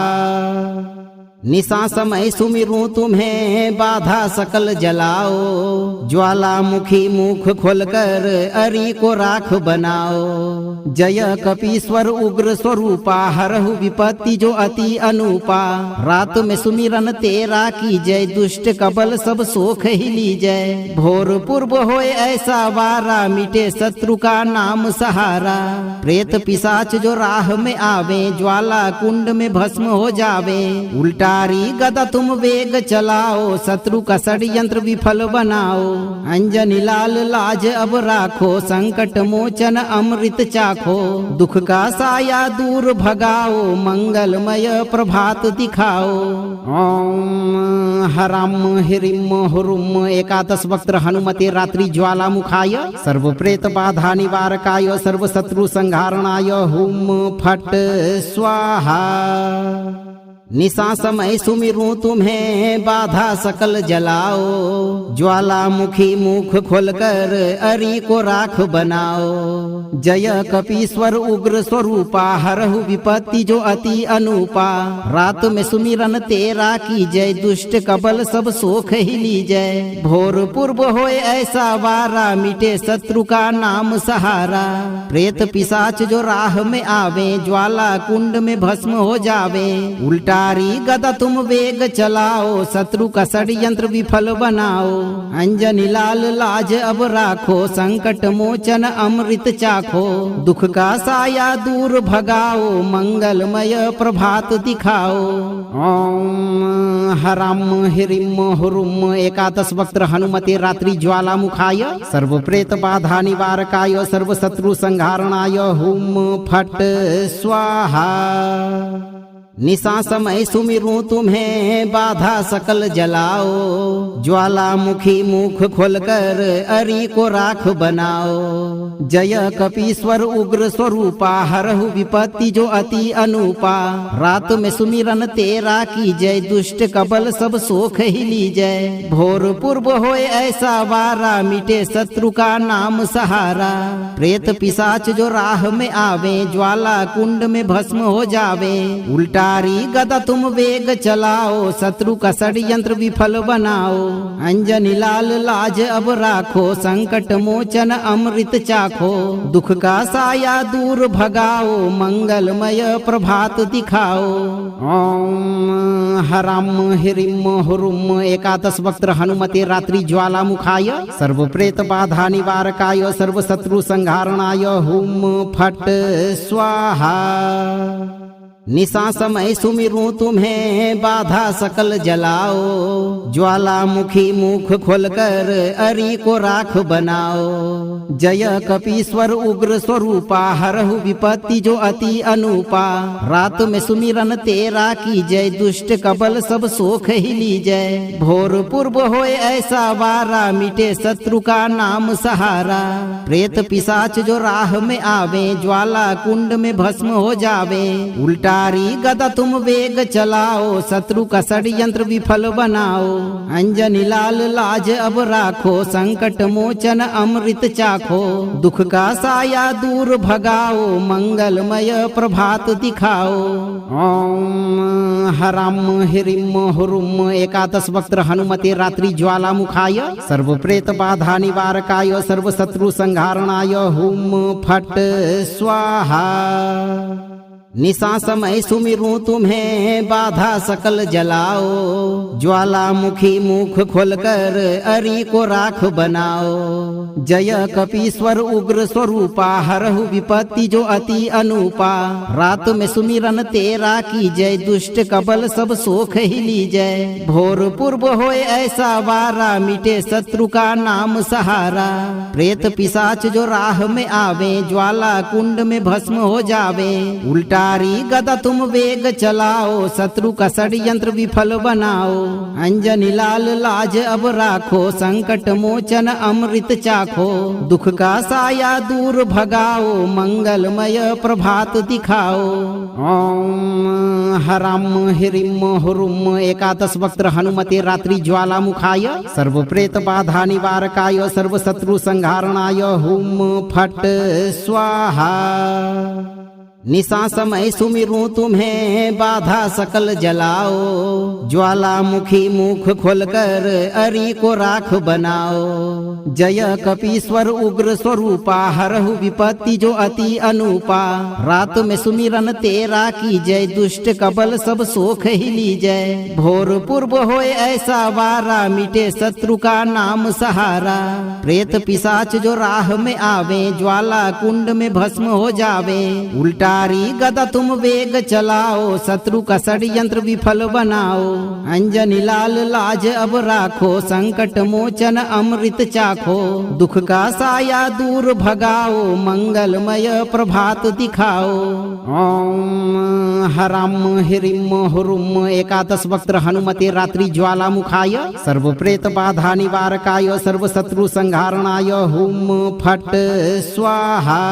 निशा समय सुमिरूं तुम्हें, बाधा सकल जलाओ। ज्वालामुखी मुख खोलकर अरि को राख बनाओ। जय कपीश्वर उग्र स्वरूपा, हरहु विपत्ति जो अति अनुपा। रात में सुमिरन तेरा की जय, दुष्ट कबल सब सोख ही लीजय। भोर पूर्व होए ऐसा वारा, मिटे शत्रु का नाम सहारा। प्रेत पिशाच जो राह में आवे, ज्वाला कुंड में भस्म हो जावे। उल्टा गदा तुम वेग चलाओ, शत्रु का षड्यंत्र विफल बनाओ। अंजनी लाल लाज अब राखो, संकट मोचन अमृत चाखो। दुख का साया दूर भगाओ, मंगलमय प्रभात दिखाओ। ओम हराम हिरिम हुरुम एकादश वक्त्र हनुमते रात्रि ज्वालामुखाय, सर्व प्रेत बाधा निवारकाय, सर्व शत्रु संहारणाय हुम फट स्वाहा। निशा समय सुमिरूं तुम्हें, बाधा सकल जलाओ। ज्वालामुखी मुख खोलकर अरि को राख बनाओ। जय कपीश्वर उग्र स्वरूपा, हरहु विपत्ति जो अति अनुपा। रात में सुमिरन तेरा की जय, दुष्ट कबल सब सोख ही लीजय। भोर पूर्व होए ऐसा वारा, मिटे शत्रु का नाम सहारा। प्रेत पिशाच जो राह में आवे, ज्वाला कुंड में भस्म हो जावे। उल्टा गदा तुम वेग चलाओ, शत्रु का षड्यंत्र विफल बनाओ। अंजनी लाल लाज अब राखो, संकट मोचन अमृत चाखो। दुख का साया दूर भगाओ, मंगलमय प्रभात दिखाओ। ओम हराम हिरिम हुरुम एकादश वक्त्र हनुमते रात्रि ज्वालामुखाय, सर्व प्रेत बाधा निवारकाय, सर्व शत्रु संहारणाय हुम फट स्वाहा। निशा समय सुमिरूं तुम्हें, बाधा सकल जलाओ। ज्वालामुखी मुख खोलकर अरि को राख बनाओ। जय कपीश्वर उग्र स्वरूपा, हरहु विपत्ति जो अति अनुपा। रात में सुमिरन तेरा की जय, दुष्ट कबल सब सोख ही लीजय। भोर पूर्व होए ऐसा वारा, मिटे शत्रु का नाम सहारा। प्रेत पिशाच जो राह में आवे, ज्वाला कुंड में भस्म हो जावे। उल्टा गदा तुम वेग चलाओ, शत्रु का षड्यंत्र विफल बनाओ। अंजनी लाल लाज अब राखो, संकट मोचन अमृत चाखो। दुख का साया दूर भगाओ, मंगलमय प्रभात दिखाओ। ओम हराम हिरिम हुरुम एकादश वक्त्र हनुमते रात्रि ज्वालामुखाय, सर्व प्रेत बाधा निवारकाय, सर्व शत्रु संहारणाय हुम फट स्वाहा। निशा समय सुमिरूं तुम्हें, बाधा सकल जलाओ। ज्वालामुखी मुख खोलकर अरि को राख बनाओ। जय कपीश्वर उग्र स्वरूपा, हरहु विपत्ति जो अति अनुपा। रात में सुमिरन तेरा की जय, दुष्ट कबल सब सोख ही लीजय। भोर पूर्व होए ऐसा वारा, मिटे शत्रु का नाम सहारा। प्रेत पिशाच जो राह में आवे, ज्वाला कुंड में भस्म हो जावे। उल्टा उल्टारी गदा तुम वेग चलाओ, शत्रु का षड्यंत्र विफल बनाओ। अंजनी लाल लाज अब राखो, संकट मोचन अमृत चाखो। दुख का साया दूर भगाओ, मंगलमय प्रभात दिखाओ। ओम हराम हिरिम हुरुम एकादश वक्त्र हनुमते रात्रि ज्वालामुखाय, सर्व प्रेत बाधा निवारकाय, सर्व शत्रु संहारणाय। हुम फट स्वाहा। निशा समय सुमिरूं तुम्हें, बाधा सकल जलाओ। ज्वालामुखी मुख खोलकर अरि को राख बनाओ। जय कपीश्वर उग्र स्वरूपा, हरहु विपत्ति जो अति अनुपा। रात में सुमिरन तेरा की जय, दुष्ट कबल सब सोख ही लीजय। भोर पूर्व होए ऐसा वारा, मिटे शत्रु का नाम सहारा। प्रेत पिशाच जो राह में आवे, ज्वाला कुंड में भस्म हो जावे। उल्टा गदा तुम वेग चलाओ, शत्रु का षड्यंत्र विफल बनाओ। अंजनी लाल लाज अब राखो, संकट मोचन अमृत चाखो। दुख का साया दूर भगाओ, मंगलमय प्रभात दिखाओ। ओम हराम हिरिम हुरुम एकादश वक्त्र हनुमते रात्रि ज्वालामुखाय, सर्व प्रेत बाधा निवारकाय, सर्व शत्रु संहारणाय। हुम फट स्वाहा। निशा समय सुमिरूं तुम्हें, बाधा सकल जलाओ। ज्वालामुखी मुख खोलकर अरि को राख बनाओ। जय कपीश्वर उग्र स्वरूपा, हरहु विपत्ति जो अति अनुपा। रात में सुमिरन तेरा की जय, दुष्ट कबल सब सोख ही लीजय। भोर पूर्व होए ऐसा वारा, मिटे शत्रु का नाम सहारा। प्रेत पिशाच जो राह में आवे, ज्वाला कुंड में भस्म हो जावे। उल्टा गदा तुम वेग चलाओ, शत्रु का षड्यंत्र विफल बनाओ। अंजनी लाल लाज अब राखो, संकट मोचन अमृत चाखो। दुख का साया दूर भगाओ, मंगलमय प्रभात दिखाओ। ओम हराम हिरिम हुरुम एकादश वक्त्र हनुमते रात्रि ज्वालामुखाय, सर्व प्रेत बाधा निवारकाय, सर्व शत्रु संहारणाय। हुम फट स्वाहा।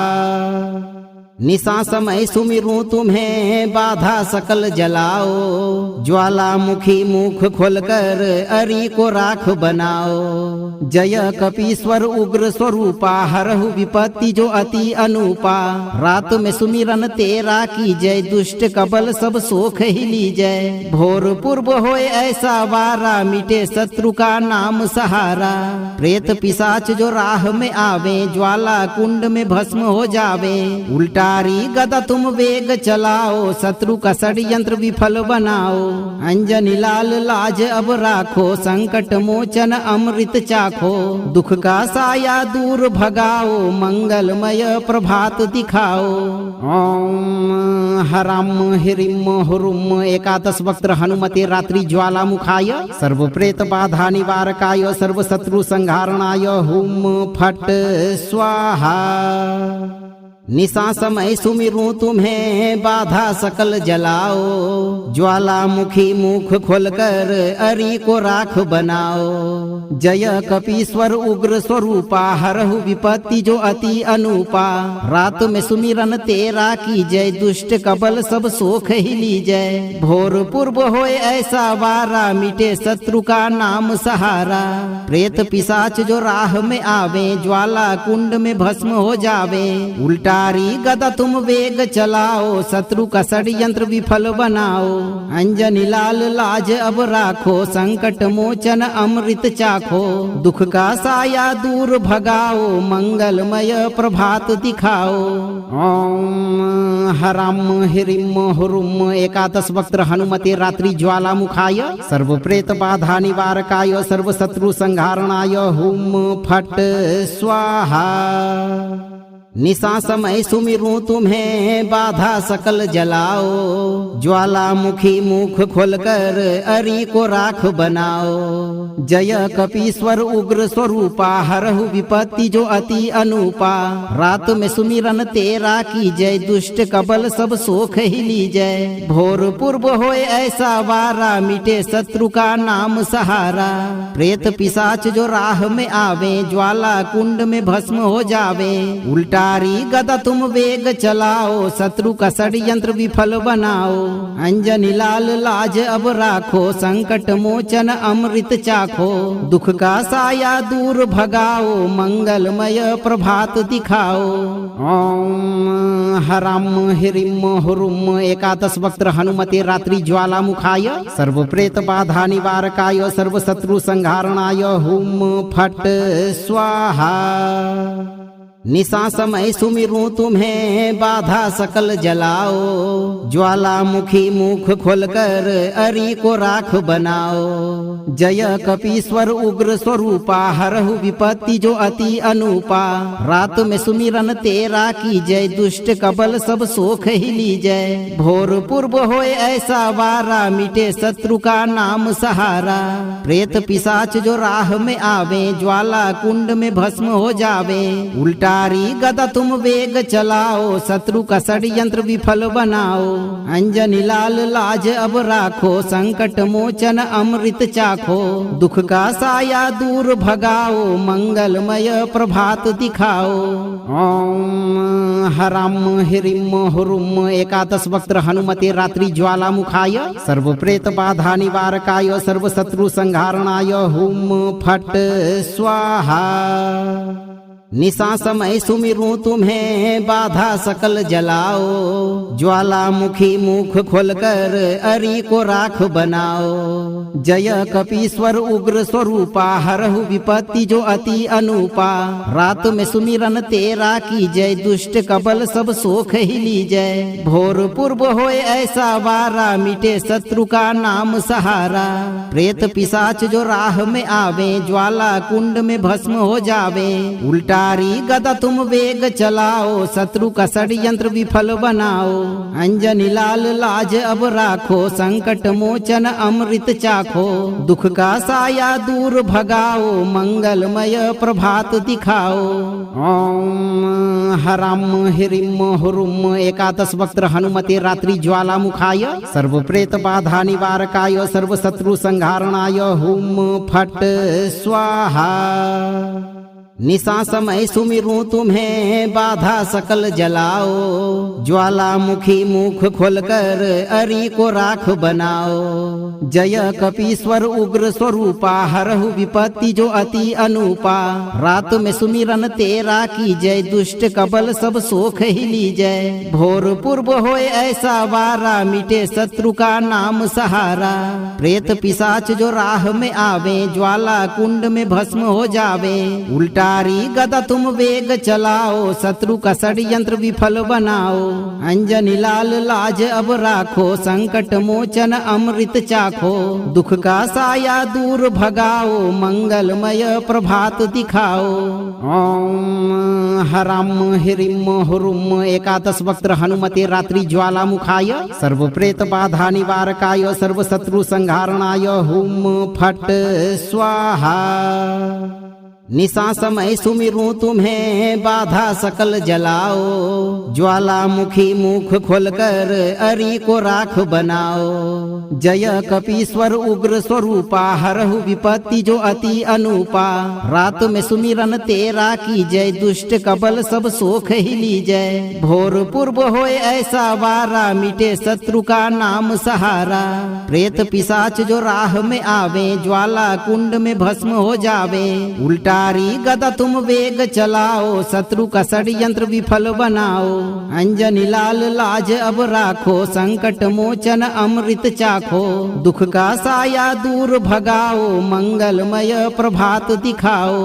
निशा समय सुमिरूं तुम्हें, बाधा सकल जलाओ। ज्वालामुखी मुख खोलकर अरि को राख बनाओ। जय कपीश्वर उग्र स्वरूपा, हरहु विपत्ति जो अति अनुपा। रात में सुमिरन तेरा की जय, दुष्ट कबल सब सोख ही लीजय। भोर पूर्व होए ऐसा वारा, मिटे शत्रु का नाम सहारा। प्रेत पिशाच जो राह में आवे, ज्वाला कुंड में भस्म हो जावे। उल्टा गदा तुम वेग चलाओ, शत्रु का षड्यंत्र विफल बनाओ। अंजनी लाल लाज अब राखो, संकट मोचन अमृत चाखो। दुख का साया दूर भगाओ, मंगलमय प्रभात दिखाओ। ओम हराम हिरिम हुरुम एकादश वक्त्र हनुमते रात्रि ज्वालामुखाय, सर्व प्रेत बाधा निवारकाय, सर्व शत्रु संहारणाय। हुम फट स्वाहा। निशा समय सुमिरूं तुम्हें, बाधा सकल जलाओ। ज्वालामुखी मुख खोलकर अरि को राख बनाओ। जय कपीश्वर उग्र स्वरूपा, हरहु विपत्ति जो अति अनुपा। रात में सुमिरन तेरा की जय, दुष्ट कबल सब सोख ही लीजय। भोर पूर्व होए ऐसा वारा, मिटे शत्रु का नाम सहारा। प्रेत पिशाच जो राह में आवे, ज्वाला कुंड में भस्म हो जावे। उल्टा गदा तुम वेग चलाओ, शत्रु का षड्यंत्र विफल बनाओ। अंजनी लाल लाज अब राखो, संकट मोचन अमृत चाखो। दुख का साया दूर भगाओ, मंगलमय प्रभात दिखाओ। ओम हराम हिरिम हुरुम एकादश वक्त्र हनुमते रात्रि ज्वालामुखाय, सर्व प्रेत बाधा निवारकाय, सर्व शत्रु संहारणाय। हुम फट स्वाहा। निशा समय सुमिरूं तुम्हें, बाधा सकल जलाओ। ज्वालामुखी मुख खोलकर अरि को राख बनाओ। जय कपीश्वर उग्र स्वरूपा, हरहु विपत्ति जो अति अनुपा। रात में सुमिरन तेरा की जय, दुष्ट कबल सब सोख ही लीजय। भोर पूर्व होए ऐसा वारा, मिटे शत्रु का नाम सहारा। प्रेत पिशाच जो राह में आवे, ज्वाला कुंड में भस्म हो जावे। उल्टा उल्टारी गदा तुम वेग चलाओ, शत्रु का षड्यंत्र विफल बनाओ। अंजनी लाल लाज अब राखो, संकट मोचन अमृत चाखो। दुख का साया दूर भगाओ, मंगलमय प्रभात दिखाओ। ओम हराम हिरिम हुरुम एकादश वक्त्र हनुमते रात्रि ज्वालामुखाय, सर्व प्रेत बाधा निवारकाय, सर्व शत्रु संहारणाय हुम फट स्वाहा। निशा समय सुमिरूं तुम्हें, बाधा सकल जलाओ। ज्वालामुखी मुख खोलकर अरि को राख बनाओ। जय कपीश्वर उग्र स्वरूपा, हरहु विपत्ति जो अति अनुपा। रात में सुमिरन तेरा की जय, दुष्ट कबल सब सोख ही लीजय। भोर पूर्व होए ऐसा वारा, मिटे शत्रु का नाम सहारा। प्रेत पिशाच जो राह में आवे, ज्वाला कुंड में भस्म हो जावे। उल्टा गदा तुम वेग चलाओ, शत्रु का षड्यंत्र विफल बनाओ। अंजनी लाल लाज अब राखो, संकट मोचन अमृत चाखो। दुख का साया दूर भगाओ, मंगलमय प्रभात दिखाओ। ओम हराम हिरिम हुरुम एकादश वक्त्र हनुमते रात्रि ज्वालामुखाय, सर्व प्रेत बाधा निवारकाय, सर्व शत्रु संहारणाय हुम फट स्वाहा। निशा समय सुमिरूं तुम्हें, बाधा सकल जलाओ। ज्वालामुखी मुख खोलकर अरि को राख बनाओ। जय कपीश्वर उग्र स्वरूपा, हरहु विपत्ति जो अति अनुपा। रात में सुमिरन तेरा की जय, दुष्ट कबल सब सोख ही लीजय। भोर पूर्व होए ऐसा वारा, मिटे शत्रु का नाम सहारा। प्रेत पिशाच जो राह में आवे, ज्वाला कुंड में भस्म हो जावे। उल्टा गदा तुम वेग चलाओ, शत्रु का षड्यंत्र विफल बनाओ। अंजनी लाल लाज अब राखो, संकट मोचन अमृत चाखो। दुख का साया दूर भगाओ, मंगलमय प्रभात दिखाओ। ओम हराम हिरिम हुरुम एकादश वक्त्र हनुमते रात्रि ज्वालामुखाय, सर्व प्रेत बाधा निवारकाय, सर्व शत्रु संहारणाय हुम फट स्वाहा। निशा समय सुमिरूं तुम्हें, बाधा सकल जलाओ। ज्वालामुखी मुख खोलकर अरि को राख बनाओ। जय कपीश्वर उग्र स्वरूपा, हरहु विपत्ति जो अति अनुपा। रात में सुमिरन तेरा की जय, दुष्ट कबल सब सोख ही लीजय। भोर पूर्व होए ऐसा वारा, मिटे शत्रु का नाम सहारा। प्रेत पिशाच जो राह में आवे, ज्वाला कुंड में भस्म हो जावे। उल्टा गदा तुम वेग चलाओ, शत्रु का षड्यंत्र विफल बनाओ। अंजनी लाल लाज अब राखो, संकट मोचन अमृत चाखो। दुख का साया दूर भगाओ, मंगलमय प्रभात दिखाओ। ओम हराम हिरिम हुरुम एकादश वक्त्र हनुमते रात्रि ज्वालामुखाय, सर्व प्रेत बाधा निवारकाय, सर्व शत्रु संहारणाय हुम फट स्वाहा। निशा समय सुमिरूं तुम्हें, बाधा सकल जलाओ। ज्वालामुखी मुख खोलकर अरि को राख बनाओ। जय कपीश्वर उग्र स्वरूपा, हरहु विपत्ति जो अति अनुपा। रात में सुमिरन तेरा की जय, दुष्ट कबल सब सोख ही लीजय। भोर पूर्व होए ऐसा वारा, मिटे शत्रु का नाम सहारा। प्रेत पिशाच जो राह में आवे, ज्वाला कुंड में भस्म हो जावे। उल्टा गदा तुम वेग चलाओ, शत्रु का षड्यंत्र विफल बनाओ। अंजनी लाल लाज अब राखो, संकट मोचन अमृत चाखो। दुख का साया दूर भगाओ, मंगलमय प्रभात दिखाओ।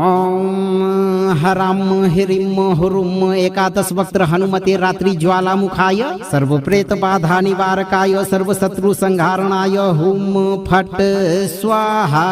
ओम हराम हिरिम हुरुम एकादश वक्त्र हनुमते रात्रि ज्वालामुखाय, सर्व प्रेत बाधा निवारकाय, सर्व शत्रु संहारणाय हुम फट स्वाहा।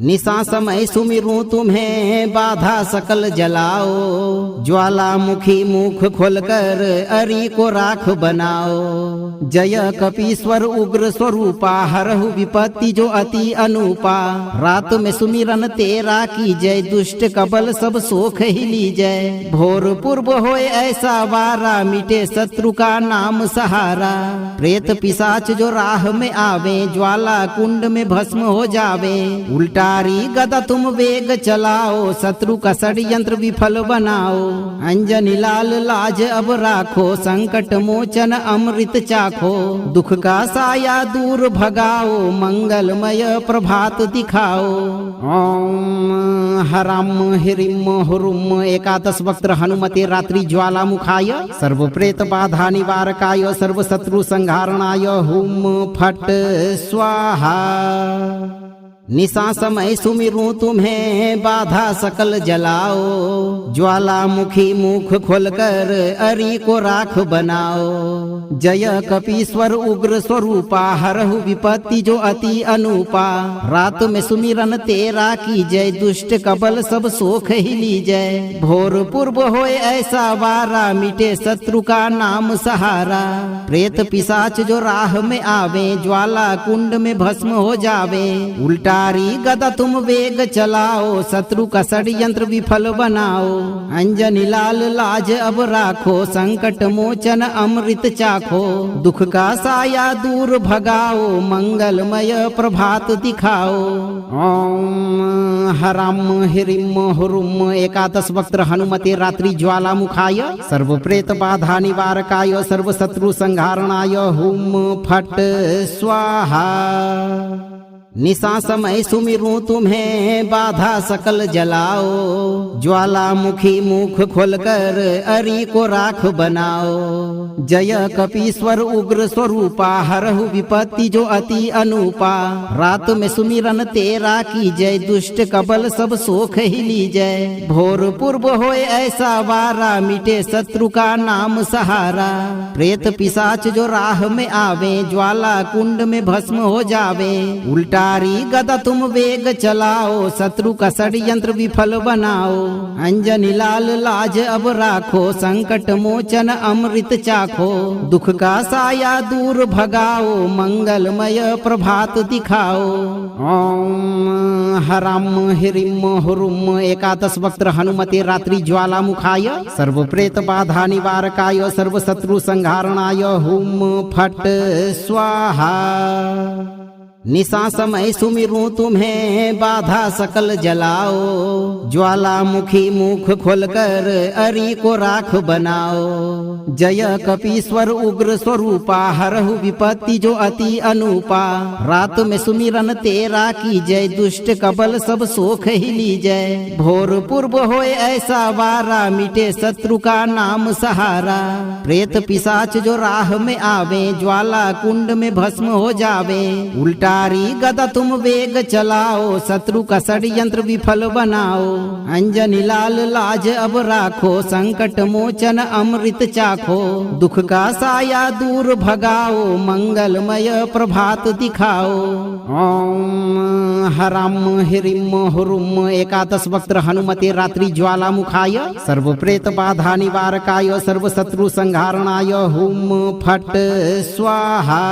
निशा समय सुमिरूं तुम्हें, बाधा सकल जलाओ। ज्वालामुखी मुख खोलकर अरि को राख बनाओ। जय कपीश्वर उग्र स्वरूपा, हरहु विपत्ति जो अति अनुपा। रात में सुमिरन तेरा की जय, दुष्ट कबल सब सोख ही लीजय। भोर पूर्व होए ऐसा वारा, मिटे शत्रु का नाम सहारा। प्रेत पिशाच जो राह में आवे, ज्वाला कुंड में भस्म हो जावे। उल्टा उल्टारी गदा तुम वेग चलाओ, शत्रु का षड्यंत्र विफल बनाओ। अंजनी लाल लाज अब राखो, संकट मोचन अमृत चाखो। दुख का साया दूर भगाओ, मंगलमय प्रभात दिखाओ। ओम हराम हिरिम हुरुम एकादश वक्त्र हनुमते रात्रि ज्वालामुखाय, सर्व प्रेत बाधा निवारकाय, सर्व शत्रु संहारणाय हुम फट स्वाहा। निशा समय सुमिरूं तुम्हें, बाधा सकल जलाओ। ज्वालामुखी मुख खोलकर अरि को राख बनाओ। जय कपीश्वर उग्र स्वरूपा, हरहु विपत्ति जो अति अनुपा। रात में सुमिरन तेरा की जय, दुष्ट कबल सब सोख ही लीजय। भोर पूर्व होए ऐसा वारा, मिटे शत्रु का नाम सहारा। प्रेत पिशाच जो राह में आवे, ज्वाला कुंड में भस्म हो जावे। उल्टा गदा तुम वेग चलाओ, शत्रु का षड्यंत्र विफल बनाओ। अंजनी लाल लाज अब राखो, संकट मोचन अमृत चाखो। दुख का साया दूर भगाओ, मंगलमय प्रभात दिखाओ। ओम हराम हिरिम हुरुम एकादश वक्त्र हनुमते रात्रि ज्वालामुखाय, सर्व प्रेत बाधा निवारकाय, सर्व शत्रु संहारणाय हुम फट स्वाहा। निशा समय सुमिरूं तुम्हें, बाधा सकल जलाओ। ज्वालामुखी मुख खोलकर अरि को राख बनाओ। जय कपीश्वर उग्र स्वरूपा, हरहु विपत्ति जो अति अनुपा। रात में सुमिरन तेरा की जय, दुष्ट कबल सब सोख ही लीजय। भोर पूर्व होए ऐसा वारा, मिटे शत्रु का नाम सहारा। प्रेत पिशाच जो राह में आवे, ज्वाला कुंड में भस्म हो जावे। उल्टा गदा तुम वेग चलाओ, शत्रु का षड्यंत्र विफल बनाओ। अंजनी लाल लाज अब राखो, संकट मोचन अमृत चाखो। दुख का साया दूर भगाओ, मंगलमय प्रभात दिखाओ। ओम हराम हिरिम हुरुम एकादश वक्त्र हनुमते रात्रि ज्वालामुखाय, सर्व प्रेत बाधा निवारकाय, सर्व शत्रु संहारणाय हुम फट स्वाहा। निशा समय सुमिरूं तुम्हें, बाधा सकल जलाओ। ज्वालामुखी मुख खोलकर अरि को राख बनाओ। जय कपीश्वर उग्र स्वरूपा, हरहु विपत्ति जो अति अनुपा। रात में सुमिरन तेरा की जय, दुष्ट कबल सब सोख ही लीजय। भोर पूर्व होए ऐसा वारा, मिटे शत्रु का नाम सहारा। प्रेत पिशाच जो राह में आवे, ज्वाला कुंड में भस्म हो जावे। उल्टा गदा तुम वेग चलाओ, शत्रु का षड्यंत्र विफल बनाओ। अंजनी लाल लाज अब राखो, संकट मोचन अमृत चाखो। दुख का साया दूर भगाओ, मंगलमय प्रभात दिखाओ। ओम हराम हिरिम हुरुम एकादश वक्त्र हनुमते रात्रि ज्वालामुखाय, सर्व प्रेत बाधा निवारकाय, सर्व शत्रु संहारणाय हुम फट स्वाहा।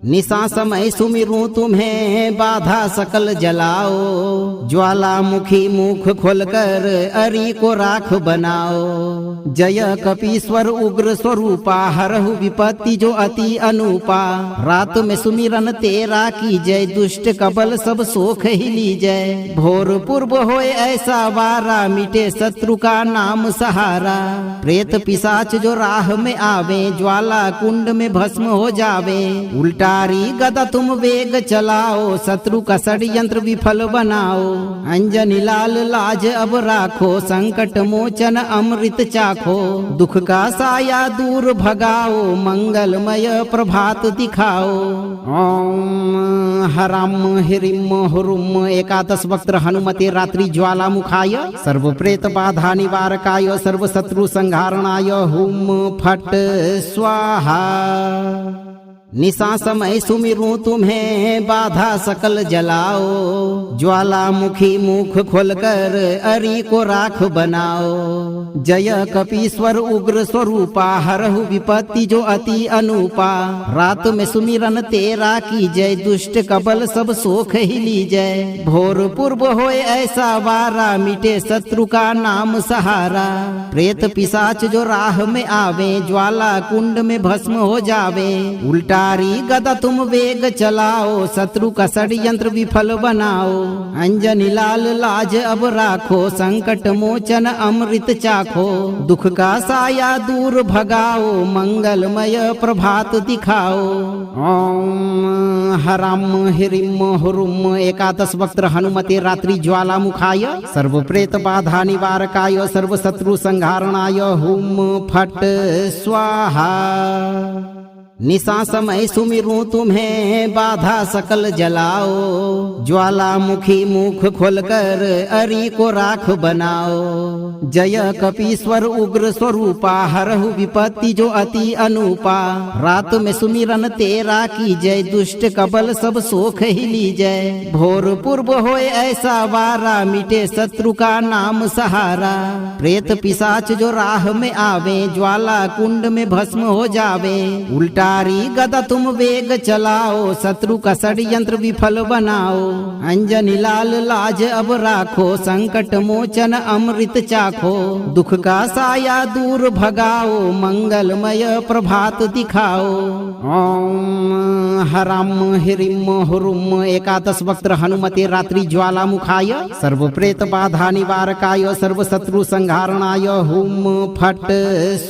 निशा समय सुमिरूं तुम्हें, बाधा सकल जलाओ। ज्वालामुखी मुख खोलकर अरि को राख बनाओ। जय कपीश्वर उग्र स्वरूपा, हरहु विपत्ति जो अति अनुपा। रात में सुमिरन तेरा की जय, दुष्ट कबल सब सोख ही लीजय। भोर पूर्व होए ऐसा वारा, मिटे शत्रु का नाम सहारा। प्रेत पिशाच जो राह में आवे, ज्वाला कुंड में भस्म हो जावे। उल्टा गदा तुम वेग चलाओ, शत्रु का षड्यंत्र विफल बनाओ। अंजनी लाल लाज अब राखो, संकट मोचन अमृत चाखो। दुख का साया दूर भगाओ, मंगलमय प्रभात दिखाओ। ओम हराम हिरिम हुरुम एकादश वक्त्र हनुमते रात्रि ज्वालामुखाय, सर्व प्रेत बाधा निवारकाय, सर्व शत्रु संहारणाय हुम फट स्वाहा। निशा समय सुमिरूं तुम्हें, बाधा सकल जलाओ। ज्वालामुखी मुख खोलकर अरि को राख बनाओ। जय कपीश्वर उग्र स्वरूपा, हरहु विपत्ति जो अति अनुपा। रात में सुमिरन तेरा की जय, दुष्ट कबल सब सोख ही लीजय। भोर पूर्व होए ऐसा वारा, मिटे शत्रु का नाम सहारा। प्रेत पिशाच जो राह में आवे, ज्वाला कुंड में भस्म हो जावे। उल्टा उल्टारी गदा तुम वेग चलाओ, शत्रु का षड्यंत्र विफल बनाओ। अंजनी लाल लाज अब राखो, संकट मोचन अमृत चाखो। दुख का साया दूर भगाओ, मंगलमय प्रभात दिखाओ। ओम हराम हिरिम हुरुम एकादश वक्त्र हनुमते रात्रि ज्वालामुखाय, सर्व प्रेत बाधा निवारकाय, सर्व शत्रु संहारणाय हुम फट स्वाहा। निशा समय सुमिरूं तुम्हें, बाधा सकल जलाओ। ज्वालामुखी मुख खोलकर अरि को राख बनाओ। जय कपीश्वर उग्र स्वरूपा, हरहु विपत्ति जो अति अनुपा। रात में सुमिरन तेरा की जय, दुष्ट कबल सब सोख ही लीजय। भोर पूर्व होए ऐसा वारा, मिटे शत्रु का नाम सहारा। प्रेत पिशाच जो राह में आवे, ज्वाला कुंड में भस्म हो जावे। उल्टा गदा तुम वेग चलाओ, शत्रु का षड्यंत्र विफल बनाओ। अंजनी लाल लाज अब राखो, संकट मोचन अमृत चाखो। दुख का साया दूर भगाओ, मंगलमय प्रभात दिखाओ। ओम हराम हिरिम हुरुम एकादश वक्त्र हनुमते रात्रि ज्वालामुखाय, सर्व प्रेत बाधा निवारकाय, सर्व शत्रु संहारणाय हुम फट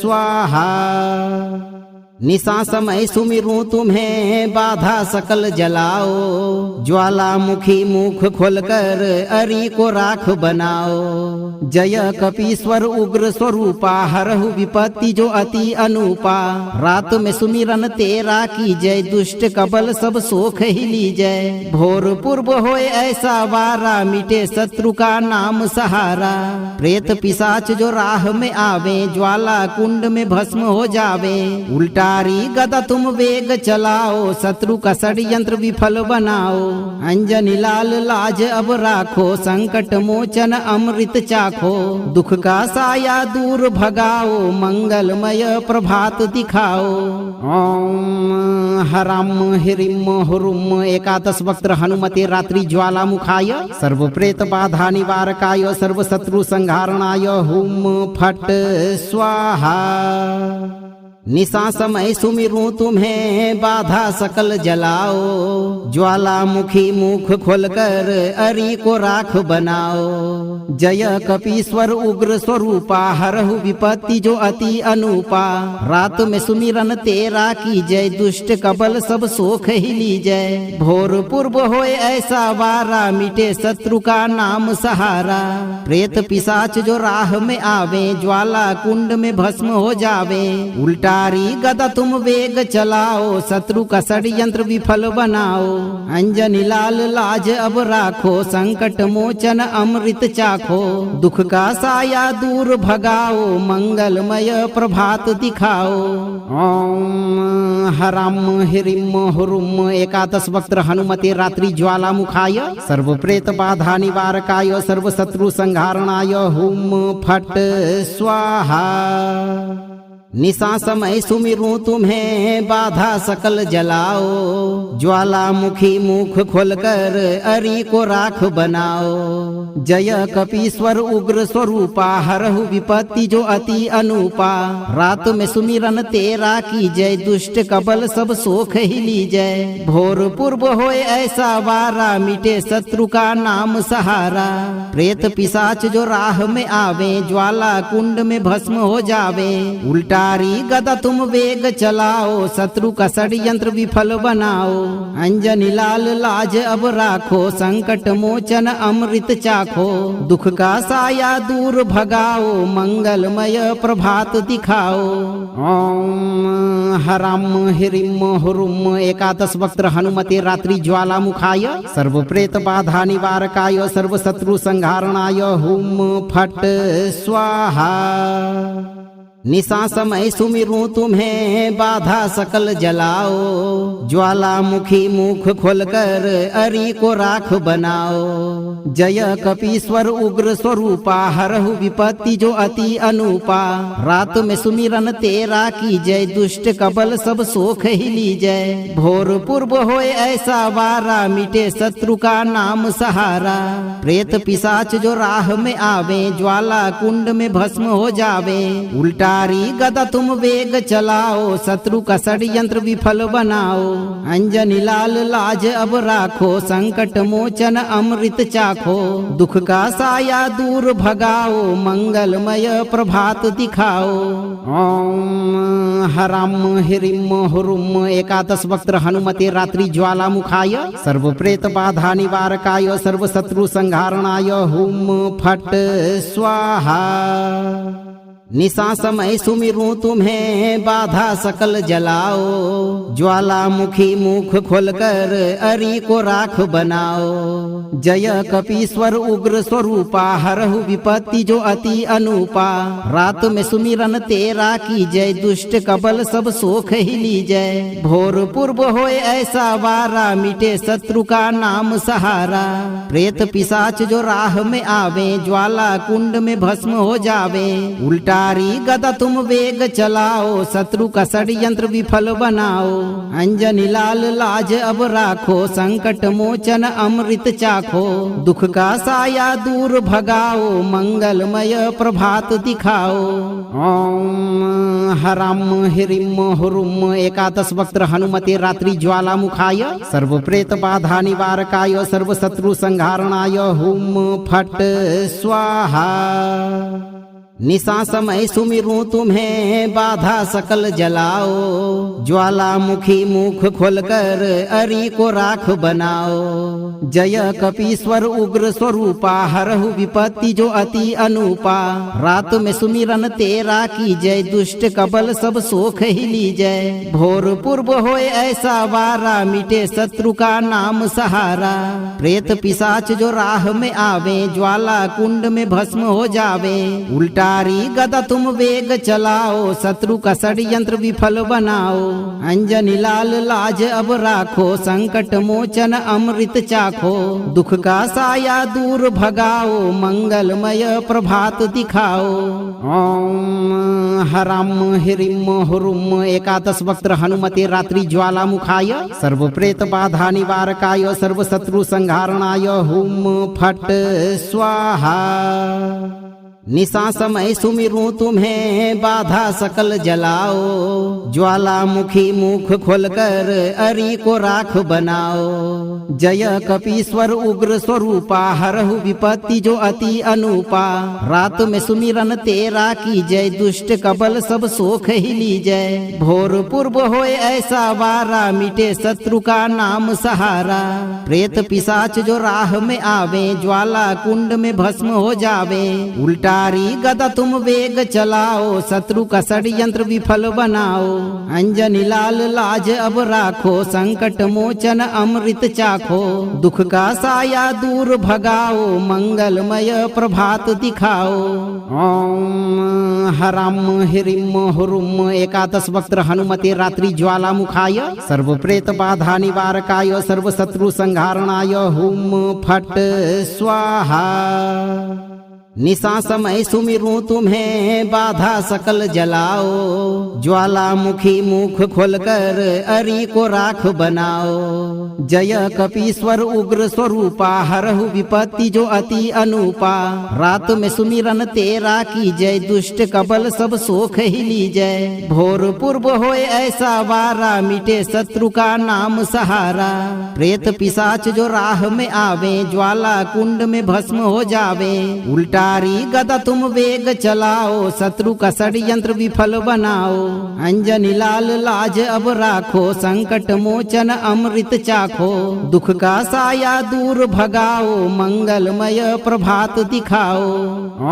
स्वाहा। निशा समय सुमिरूं तुम्हें, बाधा सकल जलाओ। ज्वालामुखी मुख खोलकर अरि को राख बनाओ। जय कपीश्वर उग्र स्वरूपा, हरहु विपत्ति जो अति अनुपा। रात में सुमिरन तेरा की जय, दुष्ट कबल सब सोख ही लीजय। भोर पूर्व होए ऐसा वारा, मिटे शत्रु का नाम सहारा। प्रेत पिशाच जो राह में आवे, ज्वाला कुंड में भस्म हो जावे। उल्टा गदा तुम वेग चलाओ, शत्रु का षड्यंत्र विफल बनाओ। अंजनी लाल लाज अब राखो, संकट मोचन अमृत चाखो। दुख का साया दूर भगाओ, मंगलमय प्रभात दिखाओ। ओम हराम हिरिम हुरुम एकादश वक्त्र हनुमते रात्रि ज्वालामुखाय, सर्व प्रेत बाधा निवारकाय, सर्व शत्रु संहारणाय हुम फट स्वाहा। निशा समय सुमिरूं तुम्हें, बाधा सकल जलाओ। ज्वालामुखी मुख खोलकर अरि को राख बनाओ। जय कपीश्वर उग्र स्वरूपा, हरहु विपत्ति जो अति अनुपा। रात में सुमिरन तेरा की जय, दुष्ट कबल सब सोख ही लीजय। भोर पूर्व होए ऐसा वारा, मिटे शत्रु का नाम सहारा। प्रेत पिशाच जो राह में आवे, ज्वाला कुंड में भस्म हो जावे। उल्टा गदा तुम वेग चलाओ, शत्रु का षड्यंत्र विफल बनाओ। अंजनी लाल लाज अब राखो, संकट मोचन अमृत चाखो। दुख का साया दूर भगाओ, मंगलमय प्रभात दिखाओ। ओम हराम हिरिम हुरुम एकादश वक्त्र हनुमते रात्रि ज्वालामुखाय, सर्व प्रेत बाधा निवारकाय, सर्व शत्रु संहारणाय हुम फट स्वाहा। निशा समय सुमिरूं तुम्हें, बाधा सकल जलाओ। ज्वालामुखी मुख खोलकर अरि को राख बनाओ। जय कपीश्वर उग्र स्वरूपा, हरहु विपत्ति जो अति अनुपा। रात में सुमिरन तेरा की जय, दुष्ट कबल सब सोख ही लीजय। भोर पूर्व होए ऐसा वारा, मिटे शत्रु का नाम सहारा। प्रेत पिशाच जो राह में आवे, ज्वाला कुंड में भस्म हो जावे। उल्टा गदा तुम वेग चलाओ, शत्रु का षड्यंत्र विफल बनाओ। अंजनी लाल लाज अब राखो, संकट मोचन अमृत चाखो। दुख का साया दूर भगाओ, मंगलमय प्रभात दिखाओ। ओम हराम हिरिम हुरुम एकादश वक्त्र हनुमते रात्रि ज्वालामुखाय, सर्व प्रेत बाधा निवारकाय, सर्व शत्रु संहारणाय हुम फट स्वाहा। निशा समय सुमिरूं तुम्हें, बाधा सकल जलाओ। ज्वालामुखी मुख खोलकर अरि को राख बनाओ। जय कपीश्वर उग्र स्वरूपा, हरहु विपत्ति जो अति अनुपा। रात में सुमिरन तेरा की जय, दुष्ट कबल सब सोख ही लीजय। भोर पूर्व होए ऐसा वारा, मिटे शत्रु का नाम सहारा। प्रेत पिशाच जो राह में आवे, ज्वाला कुंड में भस्म हो जावे। उल्टा उल्टारी गदा तुम वेग चलाओ, शत्रु का षड्यंत्र विफल बनाओ। अंजनी लाल लाज अब राखो, संकट मोचन अमृत चाखो। दुख का साया दूर भगाओ, मंगलमय प्रभात दिखाओ। ओम हराम हिरिम हुरुम एकादश वक्त्र हनुमते रात्रि ज्वालामुखाय, सर्व प्रेत बाधा निवारकाय, सर्व शत्रु संहारणाय हुम फट स्वाहा। निशा समय सुमिरूं तुम्हें, बाधा सकल जलाओ। ज्वालामुखी मुख खोलकर अरि को राख बनाओ। जय कपीश्वर उग्र स्वरूपा, हरहु विपत्ति जो अति अनुपा। रात में सुमिरन तेरा की जय, दुष्ट कबल सब सोख ही लीजय। भोर पूर्व होए ऐसा वारा, मिटे शत्रु का नाम सहारा। प्रेत पिशाच जो राह में आवे, ज्वाला कुंड में भस्म हो जावे। उल्टा गदा तुम वेग चलाओ, शत्रु का षड्यंत्र विफल बनाओ। अंजनी लाल लाज अब राखो, संकट मोचन अमृत चाखो। दुख का साया दूर भगाओ, मंगलमय प्रभात दिखाओ। ओम हराम हिरिम हुरुम एकादश वक्त्र हनुमते रात्रि ज्वालामुखाय, सर्व प्रेत बाधा निवारकाय, सर्व शत्रु संहारणाय हुम फट स्वाहा। निशा समय सुमिरूं तुम्हें, बाधा सकल जलाओ। ज्वालामुखी मुख खोलकर अरि को राख बनाओ। जय कपीश्वर उग्र स्वरूपा, हरहु विपत्ति जो अति अनुपा। रात में सुमिरन तेरा की जय, दुष्ट कबल सब सोख ही लीजय। भोर पूर्व होए ऐसा वारा, मिटे शत्रु का नाम सहारा। प्रेत पिशाच जो राह में आवे, ज्वाला कुंड में भस्म हो जावे। उल्टा गदा तुम वेग चलाओ, शत्रु का षड्यंत्र विफल बनाओ। अंजनी लाल लाज अब राखो, संकट मोचन अमृत चाखो। दुख का साया दूर भगाओ, मंगलमय प्रभात दिखाओ। ओम हराम हिरिम हुरुम एकादश वक्त्र हनुमते रात्रि ज्वालामुखाय, सर्व प्रेत बाधा निवारकाय, सर्व शत्रु संहारणाय हुम फट स्वाहा। निशा समय सुमिरूं तुम्हें, बाधा सकल जलाओ। ज्वालामुखी मुख खोलकर अरि को राख बनाओ। जय कपीश्वर उग्र स्वरूपा, हरहु विपत्ति जो अति अनुपा। रात में सुमिरन तेरा की जय, दुष्ट कबल सब सोख ही लीजय। भोर पूर्व होए ऐसा वारा, मिटे शत्रु का नाम सहारा। प्रेत पिशाच जो राह में आवे, ज्वाला कुंड में भस्म हो जावे। उल्टा गदा तुम वेग चलाओ, शत्रु का षड्यंत्र विफल बनाओ। अंजनी लाल लाज अब राखो, संकट मोचन अमृत चाखो। दुख का साया दूर भगाओ, मंगलमय प्रभात दिखाओ। ओम हराम हिरिम हुरुम एकादश वक्त्र हनुमते रात्रि ज्वालामुखाय, सर्व प्रेत बाधा निवारकाय, सर्व शत्रु संहारणाय हुम फट स्वाहा। निशा समय सुमिरूं तुम्हें, बाधा सकल जलाओ। ज्वालामुखी मुख खोलकर अरि को राख बनाओ। जय कपीश्वर उग्र स्वरूपा, हरहु विपत्ति जो अति अनुपा। रात में सुमिरन तेरा की जय, दुष्ट कबल सब सोख ही लीजय। भोर पूर्व होए ऐसा वारा, मिटे शत्रु का नाम सहारा। प्रेत पिशाच जो राह में आवे, ज्वाला कुंड में भस्म हो जावे। उल्टा गदा तुम वेग चलाओ, शत्रु का षड्यंत्र विफल बनाओ। अंजनी लाल लाज अब राखो, संकट मोचन अमृत चाखो। दुख का साया दूर भगाओ, मंगलमय प्रभात दिखाओ।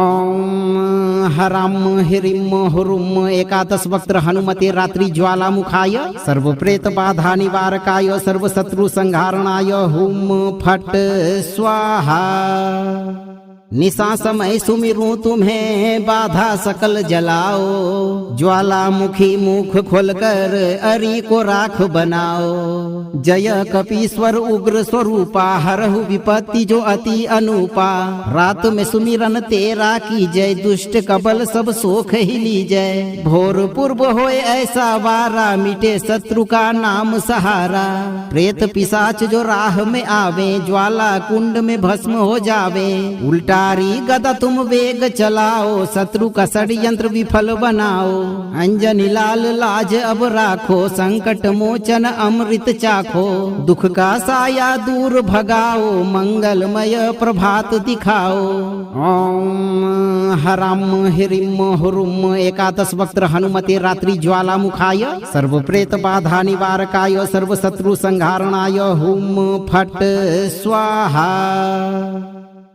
ओम हराम हिरिम हुरुम एकादश वक्त्र हनुमते रात्रि ज्वालामुखाय, सर्व प्रेत बाधा निवारकाय, सर्व शत्रु संहारणाय हुम फट स्वाहा। निशा समय सुमिरूं तुम्हें, बाधा सकल जलाओ। ज्वालामुखी मुख खोलकर अरि को राख बनाओ। जय कपीश्वर उग्र स्वरूपा, हरहु विपत्ति जो अति अनुपा। रात में सुमिरन तेरा की जय, दुष्ट कबल सब सोख ही लीजय। भोर पूर्व होए ऐसा वारा, मिटे शत्रु का नाम सहारा। प्रेत पिशाच जो राह में आवे, ज्वाला कुंड में भस्म हो जावे। उल्टा उल्टारी गदा तुम वेग चलाओ, शत्रु का षड्यंत्र विफल बनाओ। अंजनी लाल लाज अब राखो, संकट मोचन अमृत चाखो। दुख का साया दूर भगाओ, मंगलमय प्रभात दिखाओ। ओम हराम हिरिम हुरुम एकादश वक्त्र हनुमते रात्रि ज्वालामुखाय, सर्व प्रेत बाधा निवारकाय, सर्व शत्रु संहारणाय हुम फट स्वाहा।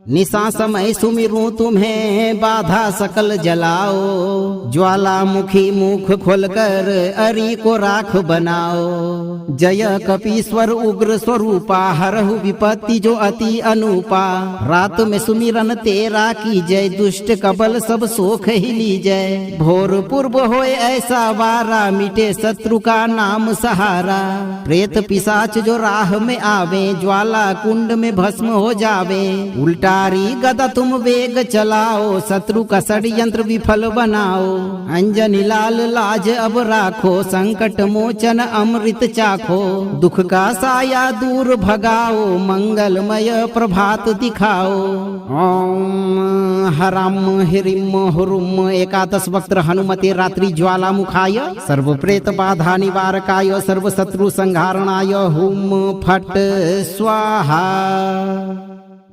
निशा समय सुमिरूं तुम्हें, बाधा सकल जलाओ। ज्वालामुखी मुख खोलकर अरि को राख बनाओ। जय कपीश्वर उग्र स्वरूपा, हरहु विपत्ति जो अति अनुपा। रात में सुमिरन तेरा की जय, दुष्ट कबल सब सोख ही लीजय। भोर पूर्व होए ऐसा वारा, मिटे शत्रु का नाम सहारा। प्रेत पिशाच जो राह में आवे, ज्वाला कुंड में भस्म हो जावे। उल्टा गदा तुम वेग चलाओ, शत्रु का षड्यंत्र विफल बनाओ। अंजनी लाल लाज अब राखो, संकट मोचन अमृत चाखो। दुख का साया दूर भगाओ, मंगलमय प्रभात दिखाओ। ओम हराम हिरिम हुरुम एकादश वक्त्र हनुमते रात्रि ज्वालामुखाय, सर्व प्रेत बाधा निवारकाय, सर्व शत्रु संहारणाय हुम फट स्वाहा।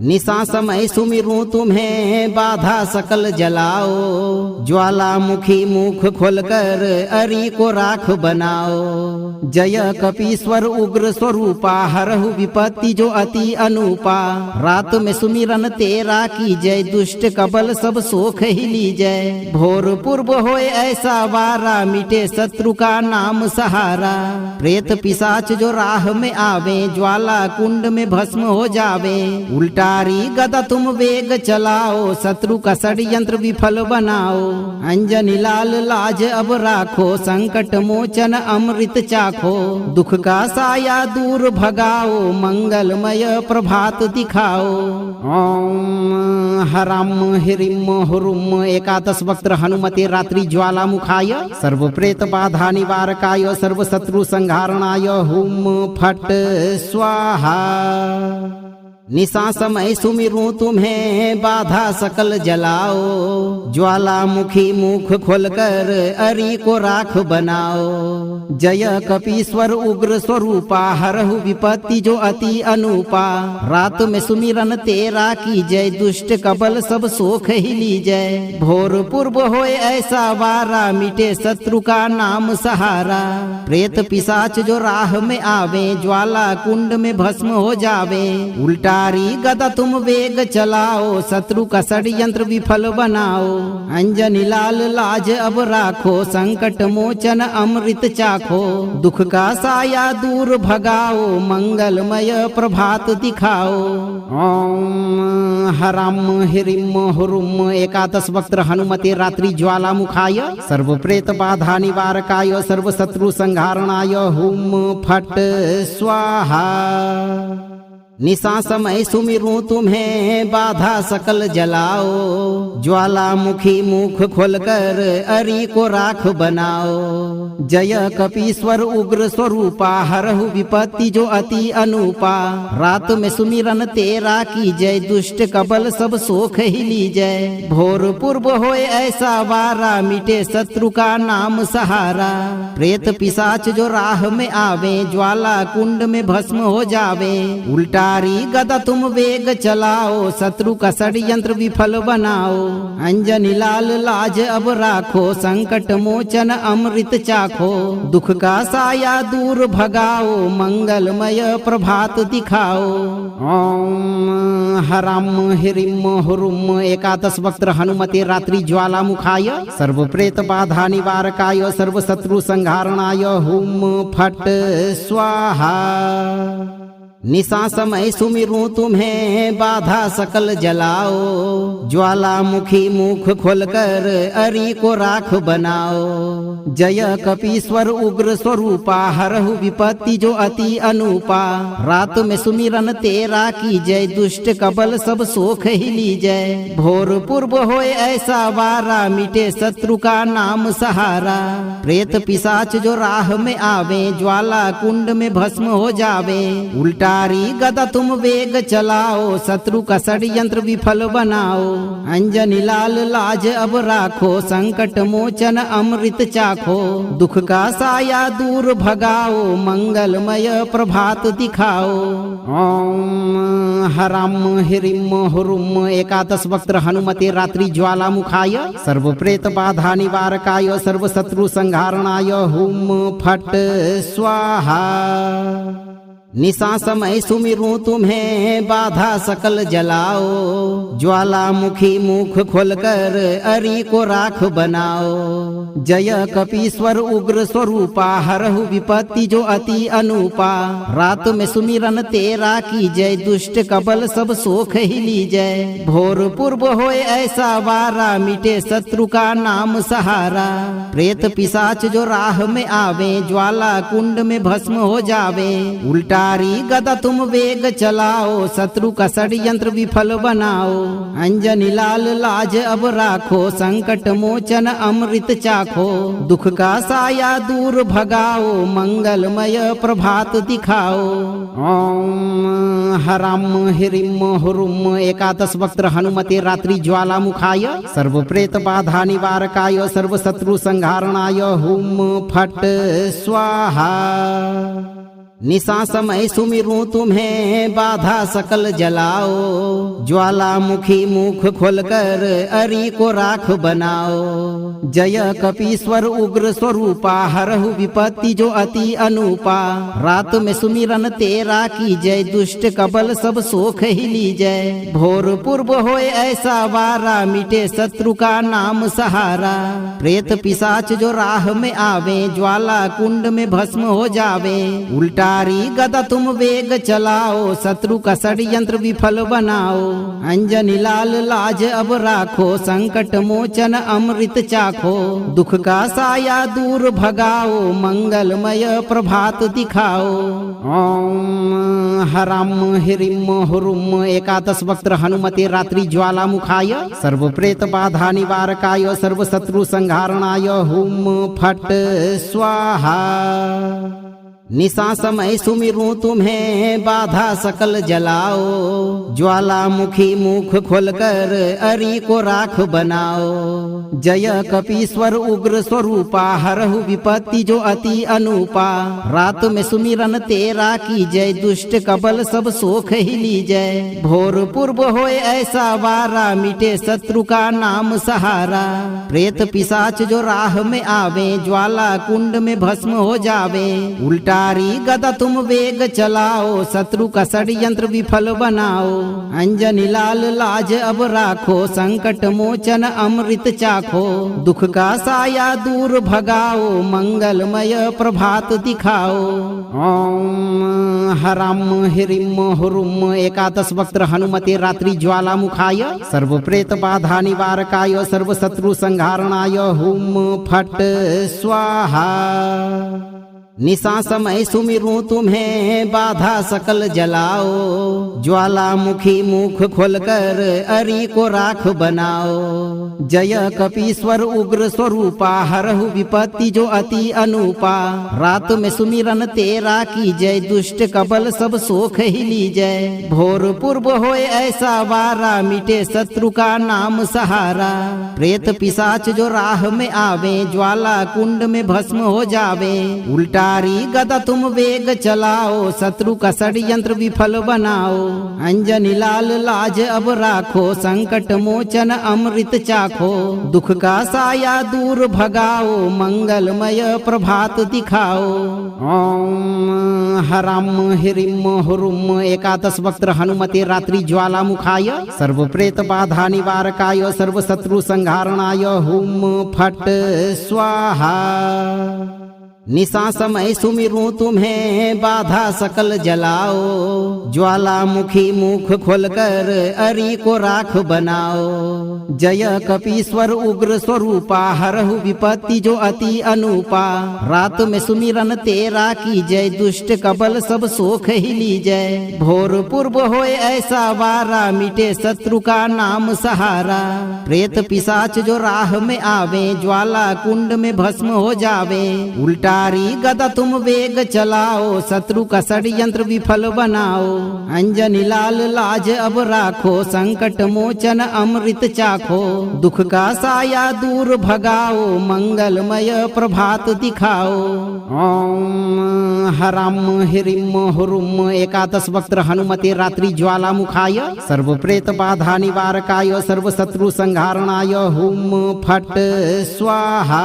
निशा समय सुमिरूं तुम्हें, बाधा सकल जलाओ। ज्वालामुखी मुख खोलकर अरि को राख बनाओ। जय कपीश्वर उग्र स्वरूपा, हरहु विपत्ति जो अति अनुपा। रात में सुमिरन तेरा की जय, दुष्ट कबल सब सोख ही लीजय। भोर पूर्व होए ऐसा वारा, मिटे शत्रु का नाम सहारा। प्रेत पिशाच जो राह में आवे, ज्वाला कुंड में भस्म हो जावे। उल्टा गदा तुम वेग चलाओ, शत्रु का षड्यंत्र विफल बनाओ। अंजनी लाल लाज अब राखो, संकट मोचन अमृत चाखो। दुख का साया दूर भगाओ, मंगलमय प्रभात दिखाओ। ओम हराम हिरिम हुरुम एकादश वक्त्र हनुमते रात्रि ज्वालामुखाय, सर्व प्रेत बाधा निवारकाय, सर्व शत्रु संहारणाय हुम फट स्वाहा। निशा समय सुमिरूं तुम्हें, बाधा सकल जलाओ। ज्वालामुखी मुख खोलकर अरि को राख बनाओ। जय कपीश्वर उग्र स्वरूपा, हरहु विपत्ति जो अति अनुपा। रात में सुमिरन तेरा की जय, दुष्ट कबल सब सोख ही लीजय। भोर पूर्व होए ऐसा वारा, मिटे शत्रु का नाम सहारा। प्रेत पिशाच जो राह में आवे, ज्वाला कुंड में भस्म हो जावे। उल्टा गदा तुम वेग चलाओ, शत्रु का षड्यंत्र विफल बनाओ। अंजनी लाल लाज अब राखो, संकट मोचन अमृत चाखो। दुख का साया दूर भगाओ, मंगलमय प्रभात दिखाओ। ओम हराम हिरिम हुरुम एकादश वक्त्र हनुमते रात्रि ज्वालामुखाय, सर्व प्रेत बाधा निवारकाय, सर्व शत्रु संहारणाय हुम फट स्वाहा। निशा समय सुमिरूं तुम्हें, बाधा सकल जलाओ। ज्वालामुखी मुख खोलकर अरि को राख बनाओ। जय कपीश्वर उग्र स्वरूपा, हरहु विपत्ति जो अति अनुपा। रात में सुमिरन तेरा की जय, दुष्ट कबल सब सोख ही लीजय। भोर पूर्व होए ऐसा वारा, मिटे शत्रु का नाम सहारा। प्रेत पिशाच जो राह में आवे, ज्वाला कुंड में भस्म हो जावे। उल्टा गदा तुम वेग चलाओ, शत्रु का षड्यंत्र विफल बनाओ। अंजनी लाल लाज अब राखो, संकट मोचन अमृत चाखो। दुख का साया दूर भगाओ, मंगलमय प्रभात दिखाओ। ओम हराम हिरिम हुरुम एकादश वक्त्र हनुमते रात्रि ज्वालामुखाय, सर्व प्रेत बाधा निवारकाय, सर्व शत्रु संहारणाय हुम फट स्वाहा। निशा समय सुमिरूं तुम्हें, बाधा सकल जलाओ। ज्वालामुखी मुख खोलकर अरि को राख बनाओ। जय कपीश्वर उग्र स्वरूपा, हरहु विपत्ति जो अति अनुपा। रात में सुमिरन तेरा की जय, दुष्ट कबल सब सोख ही लीजय। भोर पूर्व होए ऐसा वारा, मिटे शत्रु का नाम सहारा। प्रेत पिशाच जो राह में आवे, ज्वाला कुंड में भस्म हो जावे। उल्टा उल्टारी गदा तुम वेग चलाओ, शत्रु का षड्यंत्र विफल बनाओ। अंजनी लाल लाज अब राखो, संकट मोचन अमृत चाखो। दुख का साया दूर भगाओ, मंगलमय प्रभात दिखाओ। ओम हराम हिरिम हुरुम एकादश वक्त्र हनुमते रात्रि ज्वालामुखाय, सर्व प्रेत बाधा निवारकाय, सर्व शत्रु संहारणाय हुम फट स्वाहा। निशा समय सुमिरूं तुम्हें, बाधा सकल जलाओ। ज्वालामुखी मुख खोलकर अरि को राख बनाओ। जय कपीश्वर उग्र स्वरूपा, हरहु विपत्ति जो अति अनुपा। रात में सुमिरन तेरा की जय, दुष्ट कबल सब सोख ही लीजय। भोर पूर्व होए ऐसा वारा, मिटे शत्रु का नाम सहारा। प्रेत पिशाच जो राह में आवे, ज्वाला कुंड में भस्म हो जावे। उल्टा गदा तुम वेग चलाओ, शत्रु का षड्यंत्र विफल बनाओ। अंजनी लाल लाज अब राखो, संकट मोचन अमृत चाखो। दुख का साया दूर भगाओ, मंगलमय प्रभात दिखाओ। ओम हराम हिरिम हुरुम एकादश वक्त्र हनुमते रात्रि ज्वालामुखाय, सर्व प्रेत बाधा निवारकाय, सर्व शत्रु संहारणाय हुम फट स्वाहा। निशा समय सुमिरूं तुम्हें, बाधा सकल जलाओ। ज्वालामुखी मुख खोलकर अरि को राख बनाओ। जय कपीश्वर उग्र स्वरूपा, हरहु विपत्ति जो अति अनुपा। रात में सुमिरन तेरा की जय, दुष्ट कबल सब सोख ही लीजय। भोर पूर्व होए ऐसा वारा, मिटे शत्रु का नाम सहारा। प्रेत पिशाच जो राह में आवे, ज्वाला कुंड में भस्म हो जावे। उल्टा गदा तुम वेग चलाओ, शत्रु का षड्यंत्र विफल बनाओ। अंजनी लाल लाज अब राखो, संकट मोचन अमृत चाखो। दुख का साया दूर भगाओ, मंगलमय प्रभात दिखाओ। ओम हराम हिरिम हुरुम एकादश वक्त्र हनुमते रात्रि ज्वालामुखाय, सर्व प्रेत बाधा निवारकाय, सर्व शत्रु संहारणाय हुम फट स्वाहा। निशा समय सुमिरूं तुम्हें, बाधा सकल जलाओ। ज्वालामुखी मुख खोलकर अरि को राख बनाओ। जय कपीश्वर उग्र स्वरूपा, हरहु विपत्ति जो अति अनुपा। रात में सुमिरन तेरा की जय, दुष्ट कबल सब सोख ही लीजय। भोर पूर्व होए ऐसा वारा, मिटे शत्रु का नाम सहारा। प्रेत पिशाच जो राह में आवे, ज्वाला कुंड में भस्म हो जावे। उल्टा गदा तुम वेग चलाओ, शत्रु का षड्यंत्र विफल बनाओ। अंजनी लाल लाज अब राखो, संकट मोचन अमृत चाखो। दुख का साया दूर भगाओ, मंगलमय प्रभात दिखाओ। ओम हराम हिरिम हुरुम एकादश वक्त्र हनुमते रात्रि ज्वालामुखाय, सर्व प्रेत बाधा निवारकाय, सर्व शत्रु संहारणाय हुम फट स्वाहा। निशा समय सुमिरूं तुम्हें, बाधा सकल जलाओ। ज्वालामुखी मुख खोलकर अरि को राख बनाओ। जय कपीश्वर उग्र स्वरूपा, हरहु विपत्ति जो अति अनुपा। रात में सुमिरन तेरा की जय, दुष्ट कबल सब सोख ही लीजय। भोर पूर्व होए ऐसा वारा, मिटे शत्रु का नाम सहारा। प्रेत पिशाच जो राह में आवे, ज्वाला कुंड में भस्म हो जावे। उल्टा गदा तुम वेग चलाओ, शत्रु का षड्यंत्र विफल बनाओ। अंजनी लाल लाज अब राखो, संकट मोचन अमृत चाखो। दुख का साया दूर भगाओ, मंगलमय प्रभात दिखाओ। ओम हराम हिरिम हुरुम एकादश वक्त्र हनुमते रात्रि ज्वालामुखाय, सर्व प्रेत बाधा निवारकाय, सर्व शत्रु संहारणाय हुम फट स्वाहा। निशा समय सुमिरूं तुम्हें, बाधा सकल जलाओ। ज्वालामुखी मुख खोलकर अरि को राख बनाओ। जय कपीश्वर उग्र स्वरूपा, हरहु विपत्ति जो अति अनुपा। रात में सुमिरन तेरा की जय, दुष्ट कबल सब सोख ही लीजय। भोर पूर्व होए ऐसा वारा, मिटे शत्रु का नाम सहारा। प्रेत पिशाच जो राह में आवे, ज्वाला कुंड में भस्म हो जावे। उल्टा उल्टारी गदा तुम वेग चलाओ, शत्रु का षड्यंत्र विफल बनाओ। अंजनी लाल लाज अब राखो, संकट मोचन अमृत चाखो। दुख का साया दूर भगाओ, मंगलमय प्रभात दिखाओ। ओम हराम हिरिम हुरुम एकादश वक्त्र हनुमते रात्रि ज्वालामुखाय, सर्व प्रेत बाधा निवारकाय, सर्व शत्रु संहारणाय हुम फट स्वाहा।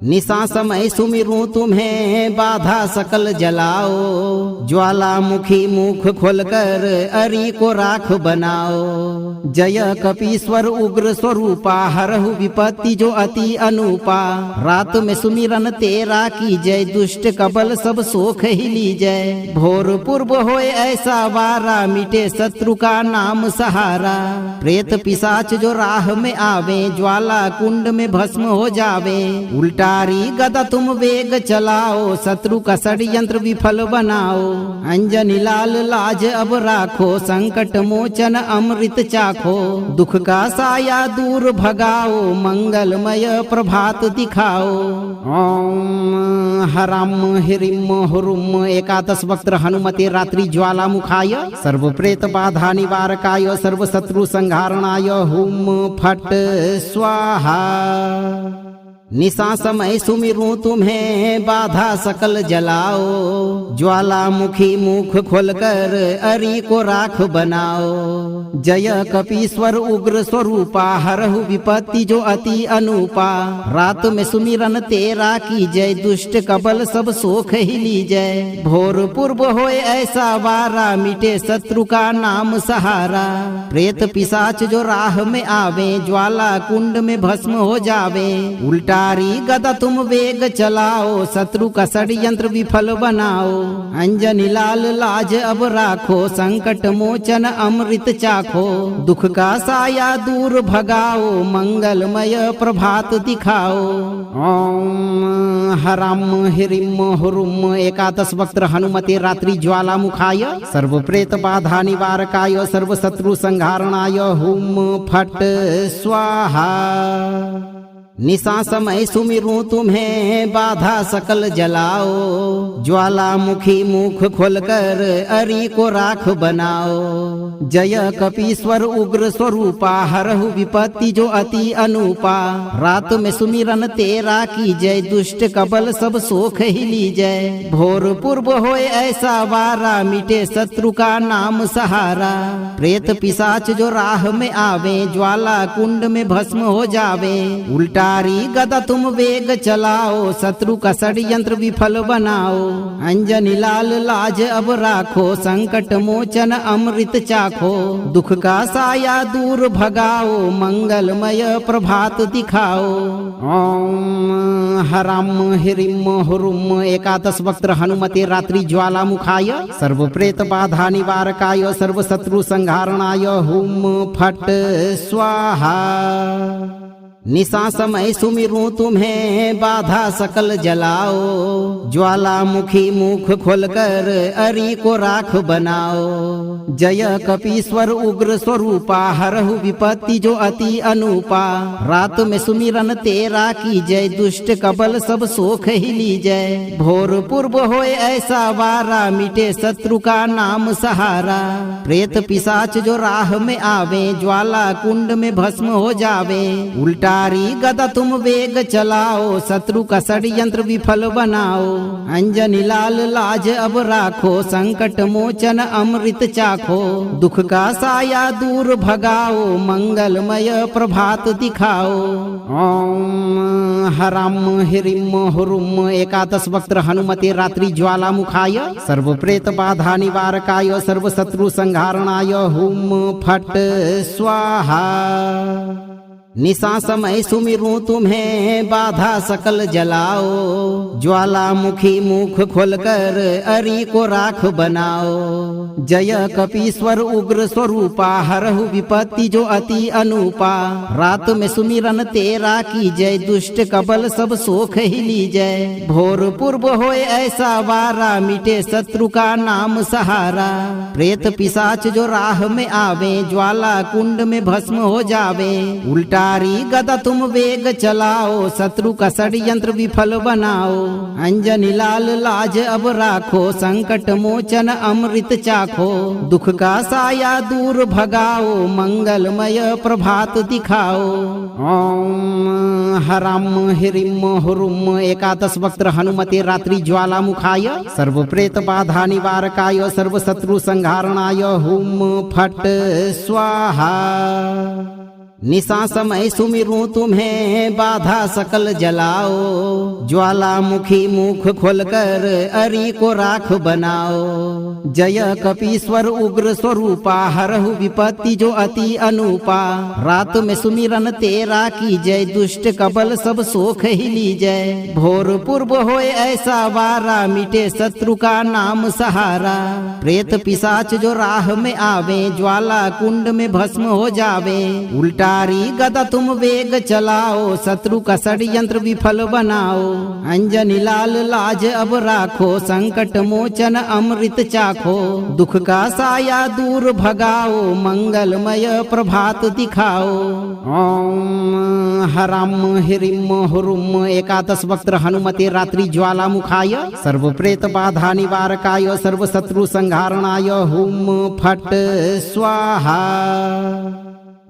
निशा समय सुमिरूं तुम्हें, बाधा सकल जलाओ। ज्वालामुखी मुख खोलकर अरि को राख बनाओ। जय कपीश्वर उग्र स्वरूपा, हरहु विपत्ति जो अति अनुपा। रात में सुमिरन तेरा की जय, दुष्ट कबल सब सोख ही लीजय। भोर पूर्व होए ऐसा वारा, मिटे शत्रु का नाम सहारा। प्रेत पिशाच जो राह में आवे, ज्वाला कुंड में भस्म हो जावे। उल्टा गदा तुम वेग चलाओ, शत्रु का षड्यंत्र विफल बनाओ। अंजनी लाल लाज अब राखो, संकट मोचन अमृत चाखो। दुख का साया दूर भगाओ, मंगलमय प्रभात दिखाओ। ओम हराम हिरिम हुरुम एकादश वक्त्र हनुमते रात्रि ज्वालामुखाय, सर्व प्रेत बाधा निवारकाय, सर्व शत्रु संहारणाय हुम फट स्वाहा। निशा समय सुमिरूं तुम्हें, बाधा सकल जलाओ। ज्वालामुखी मुख खोलकर अरि को राख बनाओ। जय कपीश्वर उग्र स्वरूपा, हरहु विपत्ति जो अति अनुपा। रात में सुमिरन तेरा की जय, दुष्ट कबल सब सोख ही लीजय। भोर पूर्व होए ऐसा वारा, मिटे शत्रु का नाम सहारा। प्रेत पिशाच जो राह में आवे, ज्वाला कुंड में भस्म हो जावे। उल्टा गदा तुम वेग चलाओ, शत्रु का षड्यंत्र विफल बनाओ। अंजनी लाल लाज अब राखो, संकट मोचन अमृत चाखो। दुख का साया दूर भगाओ, मंगलमय प्रभात दिखाओ। ओम हराम हिरिम हुरुम एकादश वक्त्र हनुमते रात्रि ज्वालामुखाय, सर्व प्रेत बाधा निवारकाय, सर्व शत्रु संहारणाय हुम फट स्वाहा। निशा समय सुमिरूं तुम्हें, बाधा सकल जलाओ। ज्वालामुखी मुख खोलकर अरि को राख बनाओ। जय कपीश्वर उग्र स्वरूपा, हरहु विपत्ति जो अति अनुपा। रात में सुमिरन तेरा की जय, दुष्ट कबल सब सोख ही लीजय। भोर पूर्व होए ऐसा वारा, मिटे शत्रु का नाम सहारा। प्रेत पिशाच जो राह में आवे, ज्वाला कुंड में भस्म हो जावे। उल्टा गदा तुम वेग चलाओ, शत्रु का षड्यंत्र विफल बनाओ। अंजनी लाल लाज अब राखो, संकट मोचन अमृत चाखो। दुख का साया दूर भगाओ, मंगलमय प्रभात दिखाओ। ओम हराम हिरिम हुरुम एकादश वक्त्र हनुमते रात्रि ज्वालामुखाय, सर्व प्रेत बाधा निवारकाय, सर्व शत्रु संहारणाय हुम फट स्वाहा। निशा समय सुमिरूं तुम्हें, बाधा सकल जलाओ। ज्वालामुखी मुख खोलकर अरि को राख बनाओ। जय कपीश्वर उग्र स्वरूपा, हरहु विपत्ति जो अति अनुपा। रात में सुमिरन तेरा की जय, दुष्ट कबल सब सोख ही लीजय। भोर पूर्व होए ऐसा वारा, मिटे शत्रु का नाम सहारा। प्रेत पिशाच जो राह में आवे, ज्वाला कुंड में भस्म हो जावे। उल्टा गदा तुम वेग चलाओ, शत्रु का षड्यंत्र विफल बनाओ। अंजनी लाल लाज अब राखो, संकट मोचन अमृत चाखो। दुख का साया दूर भगाओ, मंगलमय प्रभात दिखाओ। ओम हराम हिरिम हुरुम एकादश वक्त्र हनुमते रात्रि ज्वालामुखाय, सर्व प्रेत बाधा निवारकाय, सर्व शत्रु संहारणाय हुम फट स्वाहा। निशा समय सुमिरूं तुम्हें, बाधा सकल जलाओ। ज्वालामुखी मुख खोलकर अरि को राख बनाओ। जय कपीश्वर उग्र स्वरूपा, हरहु विपत्ति जो अति अनुपा। रात में सुमिरन तेरा की जय, दुष्ट कबल सब सोख ही लीजय। भोर पूर्व होए ऐसा वारा, मिटे शत्रु का नाम सहारा। प्रेत पिशाच जो राह में आवे, ज्वाला कुंड में भस्म हो जावे। उल्टा उल्टारी गदा तुम वेग चलाओ, शत्रु का षड्यंत्र विफल बनाओ। अंजनी लाल लाज अब राखो, संकट मोचन अमृत चाखो। दुख का साया दूर भगाओ, मंगलमय प्रभात दिखाओ। ओम हराम हिरिम हुरुम एकादश वक्त्र हनुमते रात्रि ज्वालामुखाय, सर्व प्रेत बाधा निवारकाय, सर्व शत्रु संहारणाय हुम फट स्वाहा। निशा समय सुमिरूं तुम्हें, बाधा सकल जलाओ। ज्वालामुखी मुख खोलकर अरि को राख बनाओ। जय कपीश्वर उग्र स्वरूपा, हरहु विपत्ति जो अति अनुपा। रात में सुमिरन तेरा की जय, दुष्ट कबल सब सोख ही लीजय। भोर पूर्व होए ऐसा वारा, मिटे शत्रु का नाम सहारा। प्रेत पिशाच जो राह में आवे, ज्वाला कुंड में भस्म हो जावे। उल्टा गदा तुम वेग चलाओ, शत्रु का षड्यंत्र विफल बनाओ। अंजनी लाल लाज अब राखो, संकट मोचन अमृत चाखो। दुख का साया दूर भगाओ, मंगलमय प्रभात दिखाओ। ओम हराम हिरिम हुरुम एकादश वक्त्र हनुमते रात्रि ज्वालामुखाय, सर्व प्रेत बाधा निवारकाय, सर्व शत्रु संहारणाय हुम फट स्वाहा।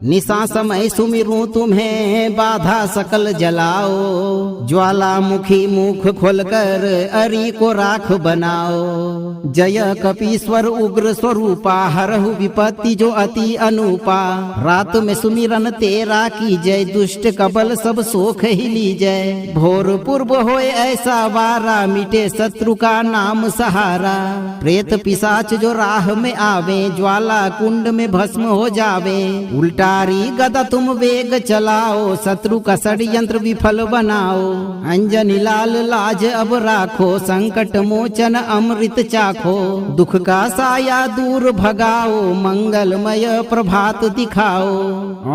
निशा समय सुमिरूं तुम्हें, बाधा सकल जलाओ। ज्वालामुखी मुख खोलकर अरि को राख बनाओ। जय कपीश्वर उग्र स्वरूपा, हरहु विपत्ति जो अति अनुपा। रात में सुमिरन तेरा की जय, दुष्ट कबल सब सोख ही लीजय। भोर पूर्व होए ऐसा वारा, मिटे शत्रु का नाम सहारा। प्रेत पिशाच जो राह में आवे, ज्वाला कुंड में भस्म हो जावे। उल्टा गदा तुम वेग चलाओ, शत्रु का षड्यंत्र विफल बनाओ। अंजनी लाल लाज अब राखो, संकट मोचन अमृत चाखो। दुख का साया दूर भगाओ, मंगलमय प्रभात दिखाओ।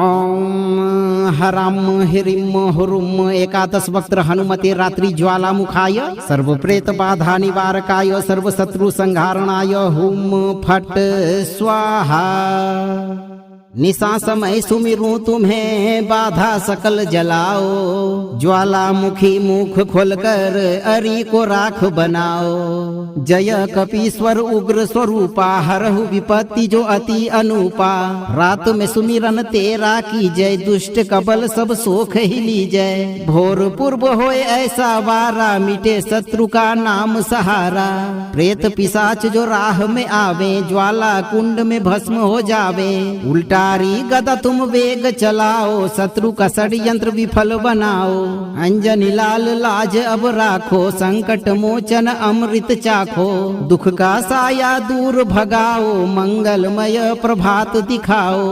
ओम हराम हिरिम हुरुम एकादश वक्त्र हनुमते रात्रि ज्वालामुखाय, सर्व प्रेत बाधा निवारकाय, सर्व शत्रु संहारणाय हुम फट स्वाहा। निशा समय सुमिरूं तुम्हें, बाधा सकल जलाओ। ज्वालामुखी मुख खोलकर अरि को राख बनाओ। जय कपीश्वर उग्र स्वरूपा, हरहु विपत्ति जो अति अनुपा। रात में सुमिरन तेरा की जय, दुष्ट कबल सब सोख ही लीजय। भोर पूर्व होए ऐसा वारा, मिटे शत्रु का नाम सहारा। प्रेत पिशाच जो राह में आवे, ज्वाला कुंड में भस्म हो जावे। उल्टा गदा तुम वेग चलाओ, शत्रु का षड्यंत्र विफल बनाओ। अंजनी लाल लाज अब राखो, संकट मोचन अमृत चाखो। दुख का साया दूर भगाओ, मंगलमय प्रभात दिखाओ।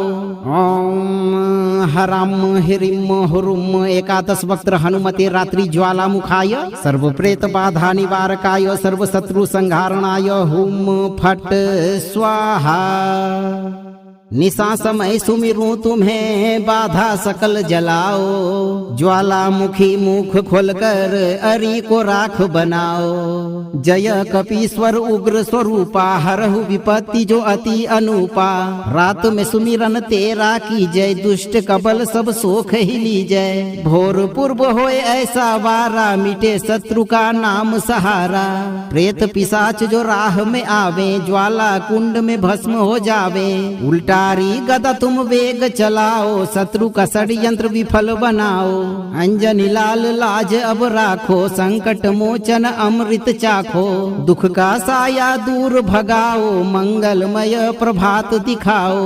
ओम हराम हिरिम हुरुम एकादश वक्त्र हनुमते रात्रि ज्वालामुखाय, सर्व प्रेत बाधा निवारकाय, सर्व शत्रु संहारणाय हुम फट स्वाहा। निशा समय सुमिरूं तुम्हें, बाधा सकल जलाओ। ज्वालामुखी मुख खोलकर अरि को राख बनाओ। जय कपीश्वर उग्र स्वरूपा, हरहु विपत्ति जो अति अनुपा। रात में सुमिरन तेरा की जय, दुष्ट कबल सब सोख ही लीजय। भोर पूर्व होए ऐसा वारा, मिटे शत्रु का नाम सहारा। प्रेत पिशाच जो राह में आवे, ज्वाला कुंड में भस्म हो जावे। उल्टा गदा तुम वेग चलाओ, शत्रु का षड्यंत्र विफल बनाओ। अंजनी लाल लाज अब राखो, संकट मोचन अमृत चाखो। दुख का साया दूर भगाओ, मंगलमय प्रभात दिखाओ।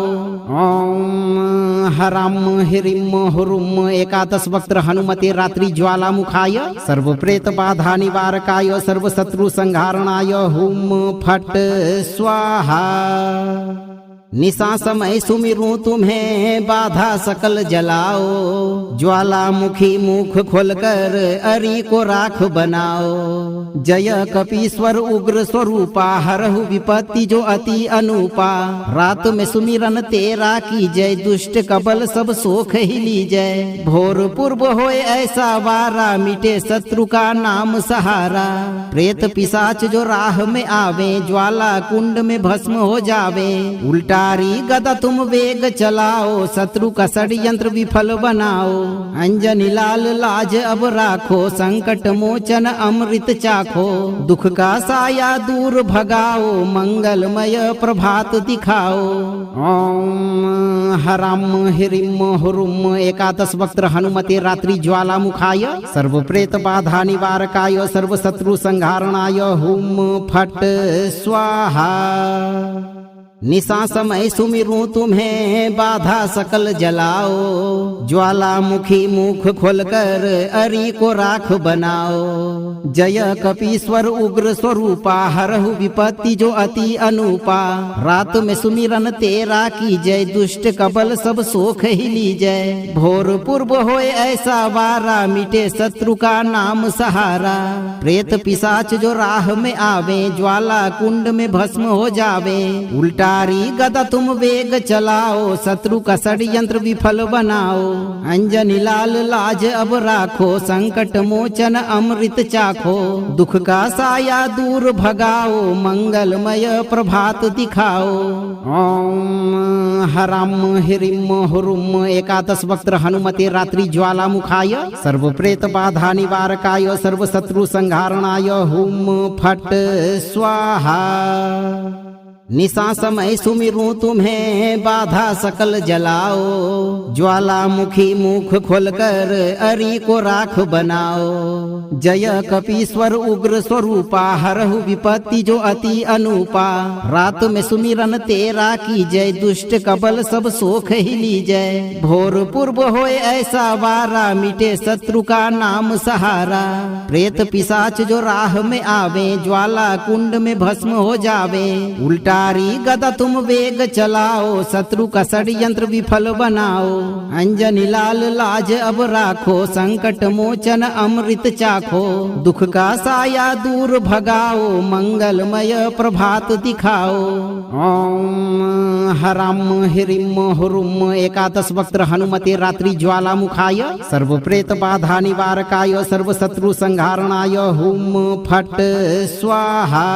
ओम हराम हिरिम हुरुम एकादश वक्त्र हनुमते रात्रि ज्वालामुखाय, सर्व प्रेत बाधा निवारकाय, सर्व शत्रु संहारणाय हुम फट स्वाहा। निशा समय सुमिरूं तुम्हें, बाधा सकल जलाओ। ज्वालामुखी मुख खोलकर अरि को राख बनाओ। जय कपीश्वर उग्र स्वरूपा, हरहु विपत्ति जो अति अनुपा। रात में सुमिरन तेरा की जय, दुष्ट कबल सब सोख ही लीजय। भोर पूर्व होए ऐसा वारा, मिटे शत्रु का नाम सहारा। प्रेत पिशाच जो राह में आवे, ज्वाला कुंड में भस्म हो जावे। उल्टा उल्टारी गदा तुम वेग चलाओ, शत्रु का षड्यंत्र विफल बनाओ। अंजनी लाल लाज अब राखो, संकट मोचन अमृत चाखो। दुख का साया दूर भगाओ, मंगलमय प्रभात दिखाओ। ओम हराम हिरिम हुरुम एकादश वक्त्र हनुमते रात्रि ज्वालामुखाय, सर्व प्रेत बाधा निवारकाय, सर्व शत्रु संहारणाय हुम फट स्वाहा। निशा समय सुमिरूं तुम्हें, बाधा सकल जलाओ। ज्वालामुखी मुख खोलकर अरि को राख बनाओ। जय कपीश्वर उग्र स्वरूपा, हरहु विपत्ति जो अति अनुपा। रात में सुमिरन तेरा की जय, दुष्ट कबल सब सोख ही लीजय। भोर पूर्व होए ऐसा वारा, मिटे शत्रु का नाम सहारा। प्रेत पिशाच जो राह में आवे, ज्वाला कुंड में भस्म हो जावे। उल्टा गदा तुम वेग चलाओ, शत्रु का षड्यंत्र विफल बनाओ। अंजनी लाल लाज अब राखो, संकट मोचन अमृत चाखो। दुख का साया दूर भगाओ, मंगलमय प्रभात दिखाओ। ओम हराम हिरिम हुरुम एकादश वक्त्र हनुमते रात्रि ज्वालामुखाय, सर्व प्रेत बाधा निवारकाय, सर्व शत्रु संहारणाय हुम फट स्वाहा। निशा समय सुमिरूं तुम्हें, बाधा सकल जलाओ। ज्वालामुखी मुख खोलकर अरि को राख बनाओ। जय कपीश्वर उग्र स्वरूपा, हरहु विपत्ति जो अति अनुपा। रात में सुमिरन तेरा की जय, दुष्ट कबल सब सोख ही लीजय। भोर पूर्व होए ऐसा वारा, मिटे शत्रु का नाम सहारा। प्रेत पिशाच जो राह में आवे, ज्वाला कुंड में भस्म हो जावे। उल्टा गदा तुम वेग चलाओ, शत्रु का षड्यंत्र विफल बनाओ। अंजनी लाल लाज अब राखो, संकट मोचन अमृत चाखो। दुख का साया दूर भगाओ, मंगलमय प्रभात दिखाओ। ओम हराम हिरिम हुरुम एकादश वक्त्र हनुमते रात्रि ज्वालामुखाय, सर्व प्रेत बाधा निवारकाय, सर्व शत्रु संहारणाय हुम फट स्वाहा।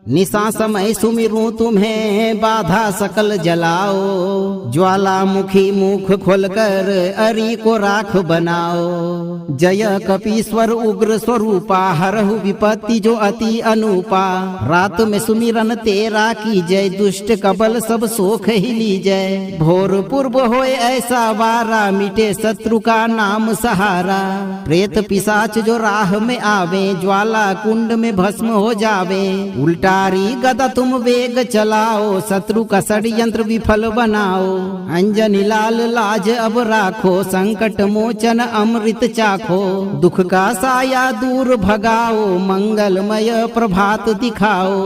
निशा समय सुमिरूं तुम्हें, बाधा सकल जलाओ। ज्वालामुखी मुख खोलकर अरि को राख बनाओ। जय कपीश्वर उग्र स्वरूपा, हरहु विपत्ति जो अति अनुपा। रात में सुमिरन तेरा की जय, दुष्ट कबल सब सोख ही लीजय। भोर पूर्व होए ऐसा वारा, मिटे शत्रु का नाम सहारा। प्रेत पिशाच जो राह में आवे, ज्वाला कुंड में भस्म हो जावे। उल्टा गदा तुम वेग चलाओ, शत्रु का षड्यंत्र विफल बनाओ। अंजनी लाल लाज अब राखो, संकट मोचन अमृत चाखो। दुख का साया दूर भगाओ, मंगलमय प्रभात दिखाओ।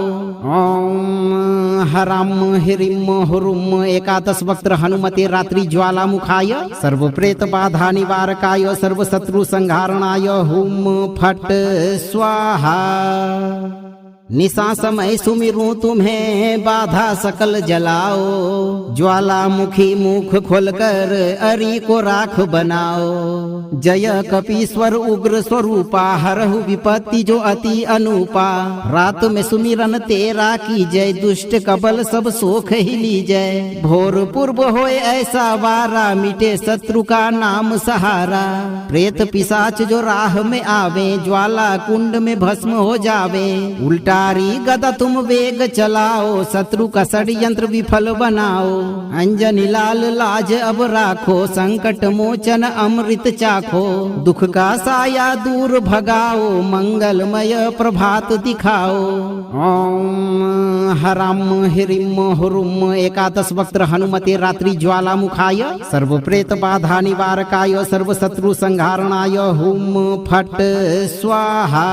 ओम हराम हिरिम हुरुम एकादश वक्त्र हनुमते रात्रि ज्वालामुखाय, सर्व प्रेत बाधा निवारकाय, सर्व शत्रु संहारणाय हुम फट स्वाहा। निशा समय सुमिरूं तुम्हें, बाधा सकल जलाओ। ज्वालामुखी मुख खोलकर अरि को राख बनाओ। जय कपीश्वर उग्र स्वरूपा, हरहु विपत्ति जो अति अनुपा। रात में सुमिरन तेरा की जय, दुष्ट कबल सब सोख ही लीजय। भोर पूर्व होए ऐसा वारा, मिटे शत्रु का नाम सहारा। प्रेत पिशाच जो राह में आवे, ज्वाला कुंड में भस्म हो जावे। उल्टा गदा तुम वेग चलाओ, शत्रु का षड्यंत्र विफल बनाओ। अंजनी लाल लाज अब राखो, संकट मोचन अमृत चाखो। दुख का साया दूर भगाओ, मंगलमय प्रभात दिखाओ। ओम हराम हिरिम हुरुम एकादश वक्त्र हनुमते रात्रि ज्वालामुखाय, सर्व प्रेत बाधा निवारकाय, सर्व शत्रु संहारणाय हुम फट स्वाहा।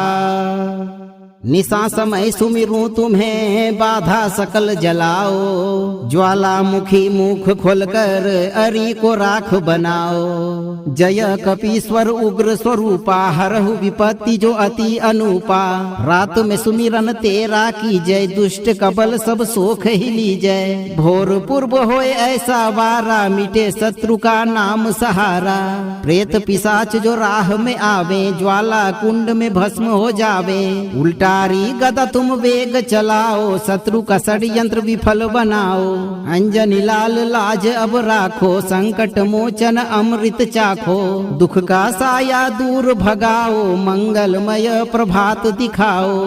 निशा समय सुमिरूं तुम्हें, बाधा सकल जलाओ। ज्वालामुखी मुख खोलकर अरि को राख बनाओ। जय कपीश्वर उग्र स्वरूपा, हरहु विपत्ति जो अति अनुपा। रात में सुमिरन तेरा की जय, दुष्ट कबल सब सोख ही लीजय। भोर पूर्व होए ऐसा वारा, मिटे शत्रु का नाम सहारा। प्रेत पिशाच जो राह में आवे, ज्वाला कुंड में भस्म हो जावे। उल्टा उल्टारी गदा तुम वेग चलाओ, शत्रु का षड्यंत्र विफल बनाओ। अंजनी लाल लाज अब राखो, संकट मोचन अमृत चाखो। दुख का साया दूर भगाओ, मंगलमय प्रभात दिखाओ।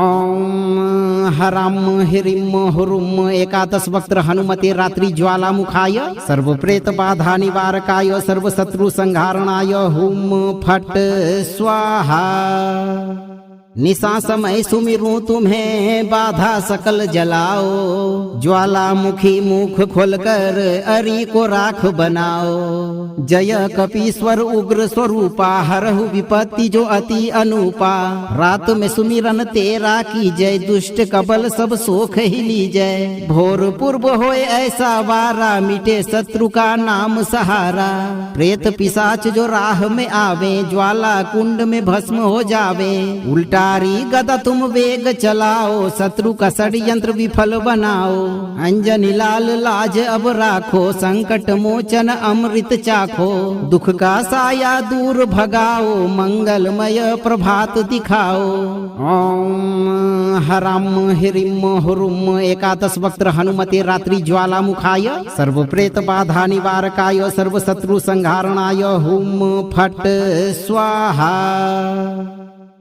ओम हराम हिरिम हुरुम एकादश वक्त्र हनुमते रात्रि ज्वालामुखाय, सर्व प्रेत बाधा निवारकाय, सर्व शत्रु संहारणाय हुम फट स्वाहा। निशा समय सुमिरूं तुम्हें, बाधा सकल जलाओ। ज्वालामुखी मुख खोलकर अरि को राख बनाओ। जय कपीश्वर उग्र स्वरूपा, हरहु विपत्ति जो अति अनुपा। रात में सुमिरन तेरा की जय, दुष्ट कबल सब सोख ही लीजय। भोर पूर्व होए ऐसा वारा, मिटे शत्रु का नाम सहारा। प्रेत पिशाच जो राह में आवे, ज्वाला कुंड में भस्म हो जावे। उल्टा गदा तुम वेग चलाओ, शत्रु का षड्यंत्र विफल बनाओ। अंजनी लाल लाज अब राखो, संकट मोचन अमृत चाखो। दुख का साया दूर भगाओ, मंगलमय प्रभात दिखाओ। ओम हराम हिरिम हुरुम एकादश वक्त्र हनुमते रात्रि ज्वालामुखाय, सर्व प्रेत बाधा निवारकाय, सर्व शत्रु संहारणाय हुम फट स्वाहा।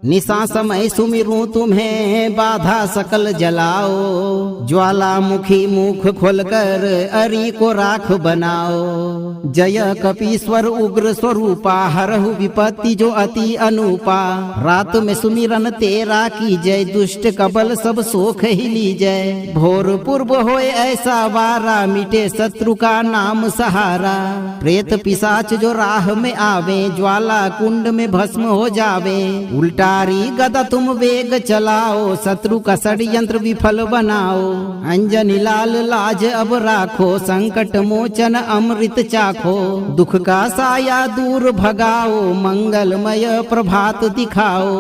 निशा समय सुमिरूं तुम्हें, बाधा सकल जलाओ। ज्वालामुखी मुख खोलकर अरि को राख बनाओ। जय कपीश्वर उग्र स्वरूपा, हरहु विपत्ति जो अति अनुपा। रात में सुमिरन तेरा की जय, दुष्ट कबल सब सोख ही लीजय। भोर पूर्व होए ऐसा वारा, मिटे शत्रु का नाम सहारा। प्रेत पिशाच जो राह में आवे, ज्वाला कुंड में भस्म हो जावे। उल्टा गदा तुम वेग चलाओ, शत्रु का षड्यंत्र विफल बनाओ। अंजनी लाल लाज अब राखो, संकट मोचन अमृत चाखो। दुख का साया दूर भगाओ, मंगलमय प्रभात दिखाओ।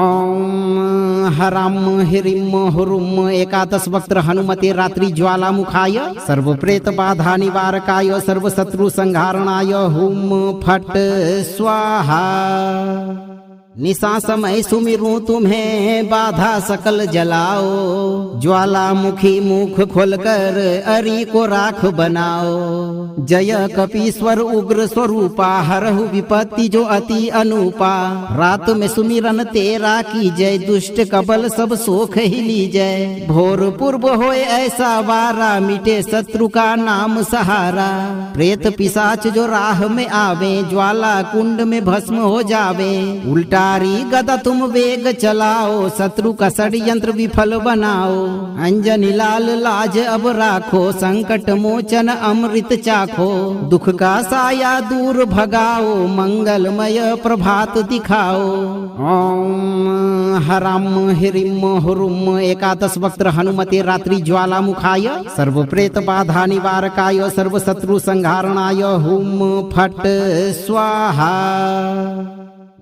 ओम हराम हिरिम हुरुम एकादश वक्त्र हनुमते रात्रि ज्वालामुखाय, सर्व प्रेत बाधा निवारकाय, सर्व शत्रु संहारणाय हुम फट स्वाहा। निशा समय सुमिरूं तुम्हें, बाधा सकल जलाओ। ज्वालामुखी मुख खोलकर अरि को राख बनाओ। जय कपीश्वर उग्र स्वरूपा, हरहु विपत्ति जो अति अनुपा। रात में सुमिरन तेरा की जय, दुष्ट कबल सब सोख ही लीजय। भोर पूर्व होए ऐसा वारा, मिटे शत्रु का नाम सहारा। प्रेत पिशाच जो राह में आवे, ज्वाला कुंड में भस्म हो जावे। उल्टा गदा तुम वेग चलाओ, शत्रु का षड्यंत्र विफल बनाओ। अंजनी लाल लाज अब राखो, संकट मोचन अमृत चाखो। दुख का साया दूर भगाओ, मंगलमय प्रभात दिखाओ। ओम हराम हिरिम हुरुम एकादश वक्त्र हनुमते रात्रि ज्वालामुखाय, सर्व प्रेत बाधा निवारकाय, सर्व शत्रु संहारणाय हुम फट स्वाहा।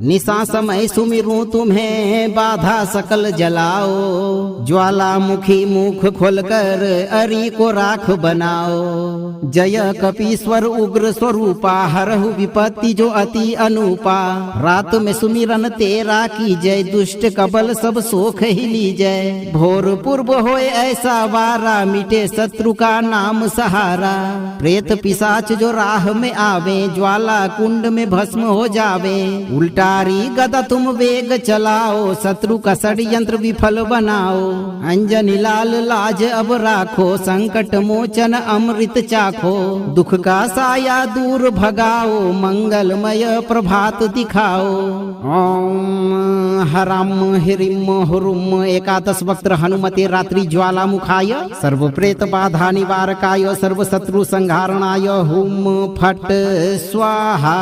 निशा समय सुमिरूं तुम्हें, बाधा सकल जलाओ। ज्वालामुखी मुख खोलकर अरि को राख बनाओ। जय कपीश्वर उग्र स्वरूपा, हरहु विपत्ति जो अति अनुपा। रात में सुमिरन तेरा की जय, दुष्ट कबल सब सोख ही लीजय। भोर पूर्व होए ऐसा वारा, मिटे शत्रु का नाम सहारा। प्रेत पिशाच जो राह में आवे, ज्वाला कुंड में भस्म हो जावे। उल्टा गदा तुम वेग चलाओ, शत्रु का षड्यंत्र विफल बनाओ। अंजनी लाल लाज अब राखो, संकट मोचन अमृत चाखो। दुख का साया दूर भगाओ, मंगलमय प्रभात दिखाओ। ओम हराम हिरिम हुरुम एकादश वक्त्र हनुमते रात्रि ज्वालामुखाय, सर्व प्रेत बाधा निवारकाय, सर्व शत्रु संहारणाय हुम फट स्वाहा।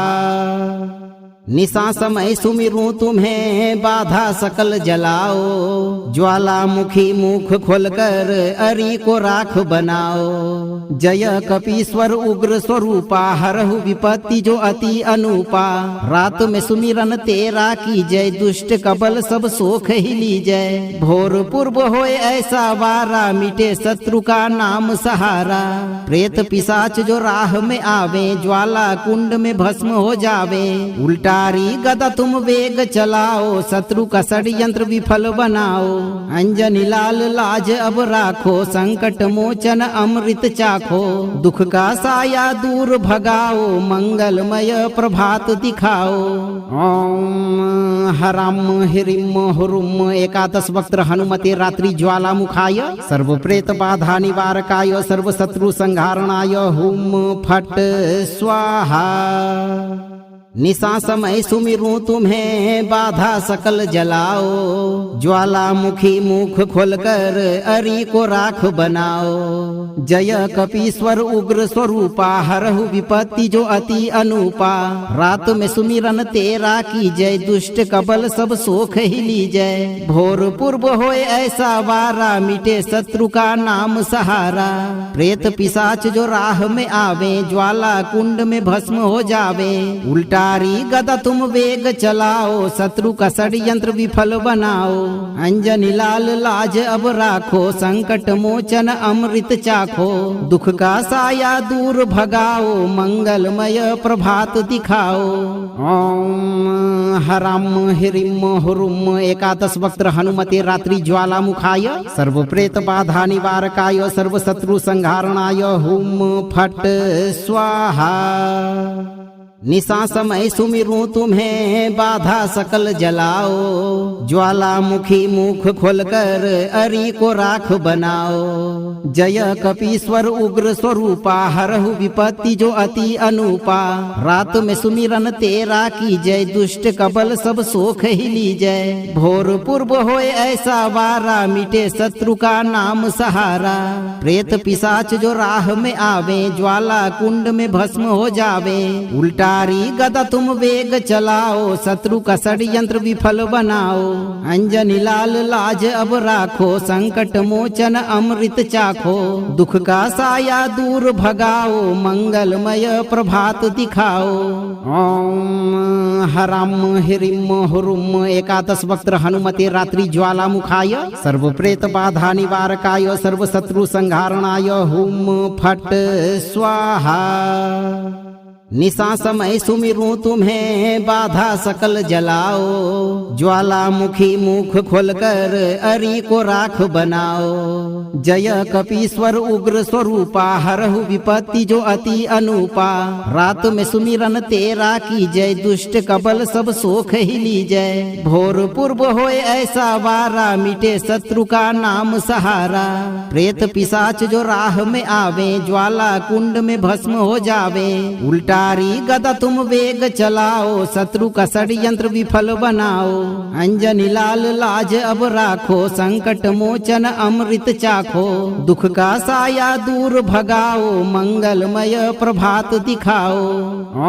निशा समय सुमिरूं तुम्हें, बाधा सकल जलाओ। ज्वालामुखी मुख खोलकर अरि को राख बनाओ। जय कपीश्वर उग्र स्वरूपा, हरहु विपत्ति जो अति अनुपा। रात में सुमिरन तेरा की जय, दुष्ट कबल सब सोख ही लीजय। भोर पूर्व होए ऐसा वारा, मिटे शत्रु का नाम सहारा। प्रेत पिशाच जो राह में आवे, ज्वाला कुंड में भस्म हो जावे। उल्टा उल्टारी गदा तुम वेग चलाओ, शत्रु का षड्यंत्र विफल बनाओ। अंजनी लाल लाज अब राखो, संकट मोचन अमृत चाखो। दुख का साया दूर भगाओ, मंगलमय प्रभात दिखाओ। ओम हराम हिरिम हुरुम एकादश वक्त्र हनुमते रात्रि ज्वालामुखाय, सर्व प्रेत बाधा निवारकाय, सर्व शत्रु संहारणाय हुम फट स्वाहा। निशा समय सुमिरूं तुम्हें, बाधा सकल जलाओ। ज्वालामुखी मुख खोलकर अरि को राख बनाओ। जय कपीश्वर उग्र स्वरूपा, हरहु विपत्ति जो अति अनुपा। रात में सुमिरन तेरा की जय, दुष्ट कबल सब सोख ही लीजय। भोर पूर्व होए ऐसा वारा, मिटे शत्रु का नाम सहारा। प्रेत पिशाच जो राह में आवे, ज्वाला कुंड में भस्म हो जावे। उल्टा गदा तुम वेग चलाओ, शत्रु का षड्यंत्र विफल बनाओ। अंजनी लाल लाज अब राखो, संकट मोचन अमृत चाखो। दुख का साया दूर भगाओ, मंगलमय प्रभात दिखाओ। ओम हराम हिरिम हुरुम एकादश वक्त्र हनुमते रात्रि ज्वालामुखाय, सर्व प्रेत बाधा निवारकाय, सर्व शत्रु संहारणाय हुम फट स्वाहा। निशा समय सुमिरूं तुम्हें, बाधा सकल जलाओ। ज्वालामुखी मुख खोलकर अरि को राख बनाओ। जय कपीश्वर उग्र स्वरूपा, हरहु विपत्ति जो अति अनुपा। रात में सुमिरन तेरा की जय, दुष्ट कबल सब सोख ही लीजय। भोर पूर्व होए ऐसा वारा, मिटे शत्रु का नाम सहारा। प्रेत पिशाच जो राह में आवे, ज्वाला कुंड में भस्म हो जावे। उल्टा गदा तुम वेग चलाओ, शत्रु का षड्यंत्र विफल बनाओ। अंजनी लाल लाज अब राखो, संकट मोचन अमृत चाखो। दुख का साया दूर भगाओ, मंगलमय प्रभात दिखाओ। ओम हराम हिरिम हुरुम एकादश वक्त्र हनुमते रात्रि ज्वालामुखाय, सर्व प्रेत बाधा निवारकाय, सर्व शत्रु संहारणाय हुम फट स्वाहा। निशा समय सुमिरूं तुम्हें, बाधा सकल जलाओ। ज्वालामुखी मुख खोलकर अरि को राख बनाओ। जय कपीश्वर उग्र स्वरूपा, हरहु विपत्ति जो अति अनुपा। रात में सुमिरन तेरा की जय, दुष्ट कबल सब सोख ही लीजय। भोर पूर्व होए ऐसा वारा, मिटे शत्रु का नाम सहारा। प्रेत पिशाच जो राह में आवे, ज्वाला कुंड में भस्म हो जावे। उल्टा गदा तुम वेग चलाओ, शत्रु का षड्यंत्र विफल बनाओ। अंजनी लाल लाज अब राखो, संकट मोचन अमृत चाखो। दुख का साया दूर भगाओ, मंगलमय प्रभात दिखाओ।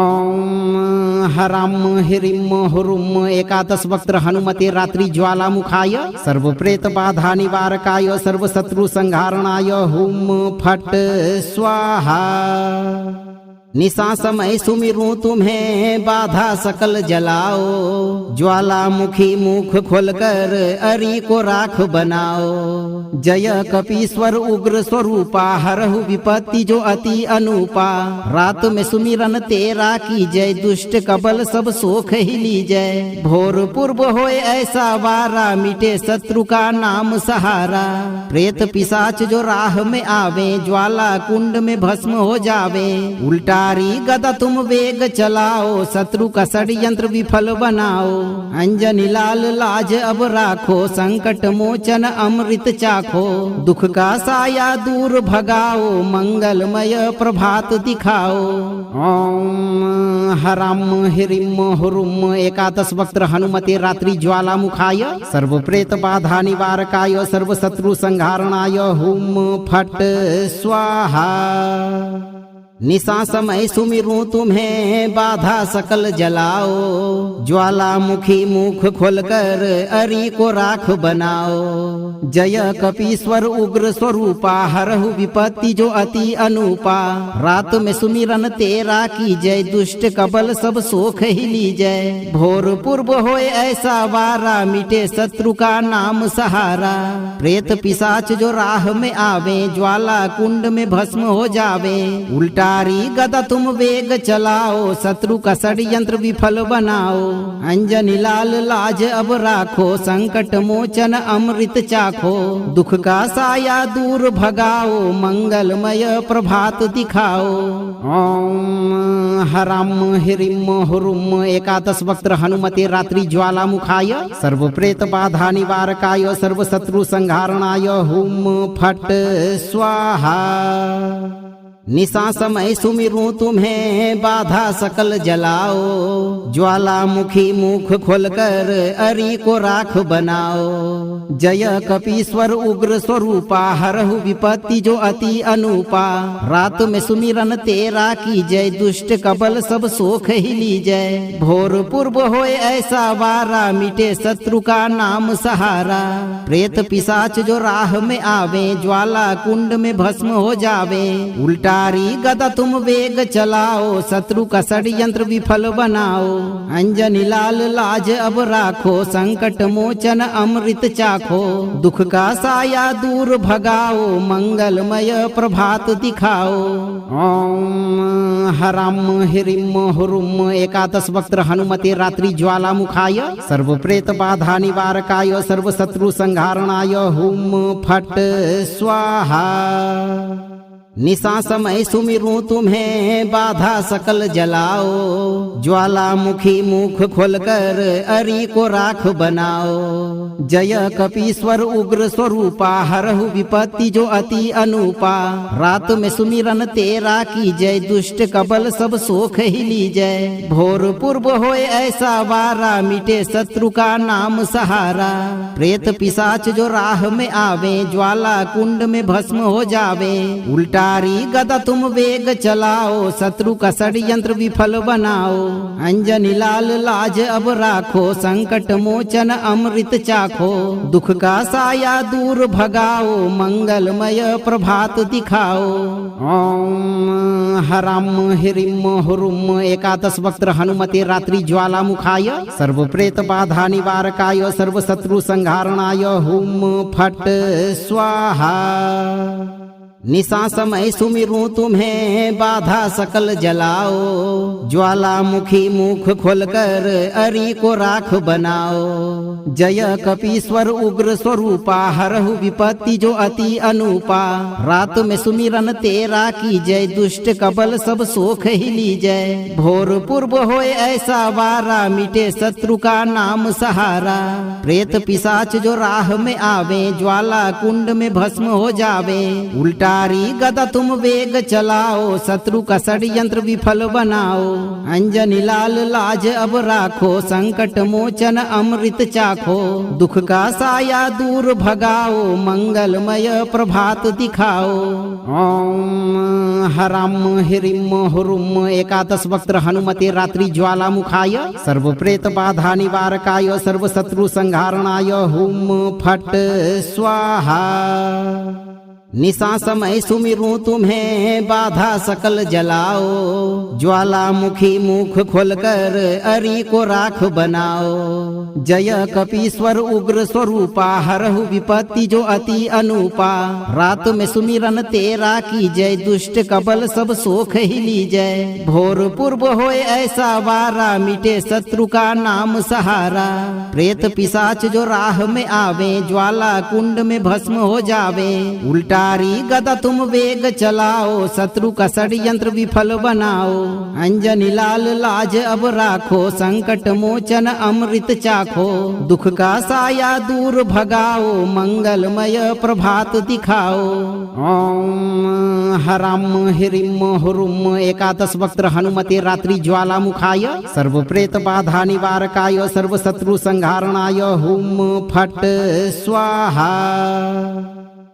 ओम हराम हिरिम हुरुम एकादश वक्त्र हनुमते रात्रि ज्वालामुखाय, सर्व प्रेत बाधा निवारकाय, सर्व शत्रु संहारणाय हुम फट स्वाहा। निशा समय सुमिरूं तुम्हें, बाधा सकल जलाओ। ज्वालामुखी मुख खोलकर अरि को राख बनाओ। जय कपीश्वर उग्र स्वरूपा, हरहु विपत्ति जो अति अनुपा। रात में सुमिरन तेरा की जय, दुष्ट कबल सब सोख ही लीजय। भोर पूर्व होए ऐसा वारा, मिटे शत्रु का नाम सहारा। प्रेत पिशाच जो राह में आवे, ज्वाला कुंड में भस्म हो जावे। उल्टा गदा तुम वेग चलाओ, शत्रु का षड्यंत्र विफल बनाओ। अंजनी लाल लाज अब राखो, संकट मोचन अमृत चाखो। दुख का साया दूर भगाओ, मंगलमय प्रभात दिखाओ। ओम हराम हिरिम हुरुम एकादश वक्त्र हनुमते रात्रि ज्वालामुखाय, सर्व प्रेत बाधा निवारकाय, सर्व शत्रु संहारणाय हुम फट स्वाहा। निशा समय सुमिरूं तुम्हें, बाधा सकल जलाओ। ज्वालामुखी मुख खोलकर अरि को राख बनाओ। जय कपीश्वर उग्र स्वरूपा, हरहु विपत्ति जो अति अनुपा। रात में सुमिरन तेरा की जय, दुष्ट कबल सब सोख ही लीजय। भोर पूर्व होए ऐसा वारा, मिटे शत्रु का नाम सहारा। प्रेत पिशाच जो राह में आवे, ज्वाला कुंड में भस्म हो जावे। उल्टा उल्टारी गदा तुम वेग चलाओ, शत्रु का षड्यंत्र विफल बनाओ। अंजनी लाल लाज अब राखो, संकट मोचन अमृत चाखो। दुख का साया दूर भगाओ, मंगलमय प्रभात दिखाओ। ओम हराम हिरिम हुरुम एकादश वक्त हनुमते रात्रि ज्वालामुखाय, सर्व प्रेत बाधा निवारकाय, सर्व शत्रु संहारणाय हुम फट स्वाहा। निशा समय सुमिरूं तुम्हें, बाधा सकल जलाओ। ज्वालामुखी मुख खोलकर अरि को राख बनाओ। जय कपीश्वर उग्र स्वरूपा, हरहु विपत्ति जो अति अनुपा। रात में सुमिरन तेरा की जय, दुष्ट कबल सब सोख ही लीजय। भोर पूर्व होए ऐसा वारा, मिटे शत्रु का नाम सहारा। प्रेत पिशाच जो राह में आवे, ज्वाला कुंड में भस्म हो जावे। उल्टा गदा तुम वेग चलाओ, शत्रु का षड्यंत्र विफल बनाओ। अंजनी लाल लाज अब राखो, संकट मोचन अमृत चाखो। दुख का साया दूर भगाओ, मंगलमय प्रभात दिखाओ। ओम हराम हिरिम हुरुम एकादश वक्त हनुमते रात्रि ज्वालामुखाय, सर्व प्रेत बाधा निवारकाय, सर्व शत्रु संहारणाय हुम फट स्वाहा। निशा समय सुमिरूं तुम्हें, बाधा सकल जलाओ। ज्वालामुखी मुख खोलकर अरि को राख बनाओ। जय कपीश्वर उग्र स्वरूपा, हरहु विपत्ति जो अति अनुपा। रात में सुमिरन तेरा की जय, दुष्ट कबल सब सोख ही लीजय। भोर पूर्व होए ऐसा वारा, मिटे शत्रु का नाम सहारा। प्रेत पिशाच जो राह में आवे, ज्वाला कुंड में भस्म हो जावे। उल्टा गदा तुम वेग चलाओ, शत्रु का षड्यंत्र विफल बनाओ। अंजनी लाल लाज अब राखो, संकट मोचन अमृत चाखो। दुख का साया दूर भगाओ, मंगलमय प्रभात दिखाओ। ओम हराम हिरिम हुरुम एकादश वक्त हनुमते रात्रि ज्वालामुखाय, सर्व प्रेत बाधा निवारकाय, सर्व शत्रु संहारणाय हुम फट स्वाहा। निशा समय सुमिरूं तुम्हें, बाधा सकल जलाओ। ज्वालामुखी मुख खोलकर अरि को राख बनाओ। जय कपीश्वर उग्र स्वरूपा, हरहु विपत्ति जो अति अनुपा। रात में सुमिरन तेरा की जय, दुष्ट कबल सब सोख ही लीजय। भोर पूर्व होए ऐसा वारा, मिटे शत्रु का नाम सहारा। प्रेत पिशाच जो राह में आवे, ज्वाला कुंड में भस्म हो जावे। उल्टा गदा तुम वेग चलाओ, शत्रु का षड्यंत्र विफल बनाओ। अंजनी लाल लाज अब राखो, संकट मोचन अमृत चाखो। दुख का साया दूर भगाओ, मंगलमय प्रभात दिखाओ। ओम हराम हिरिम हुरुम एकादश वक्त हनुमते रात्रि ज्वालामुखाय, सर्व प्रेत बाधा निवारकाय, सर्व शत्रु संहारणाय हुम फट स्वाहा। निशा समय सुमिरूं तुम्हें, बाधा सकल जलाओ। ज्वालामुखी मुख खोलकर अरि को राख बनाओ। जय कपीश्वर उग्र स्वरूपा, हरहु विपत्ति जो अति अनुपा। रात में सुमिरन तेरा की जय, दुष्ट कबल सब सोख ही लीजय। भोर पूर्व होए ऐसा वारा, मिटे शत्रु का नाम सहारा। प्रेत पिशाच जो राह में आवे, ज्वाला कुंड में भस्म हो जावे। उल्टा गदा तुम वेग चलाओ, शत्रु का षड्यंत्र विफल बनाओ। अंजनी लाल लाज अब राखो, संकट मोचन अमृत चाखो। दुख का साया दूर भगाओ, मंगलमय प्रभात दिखाओ। ओम हराम हिरिम हुरुम एकादश वक्त हनुमते रात्रि ज्वालामुखाय, सर्व प्रेत बाधा निवारकाय, सर्व शत्रु संहारणाय हुम फट स्वाहा।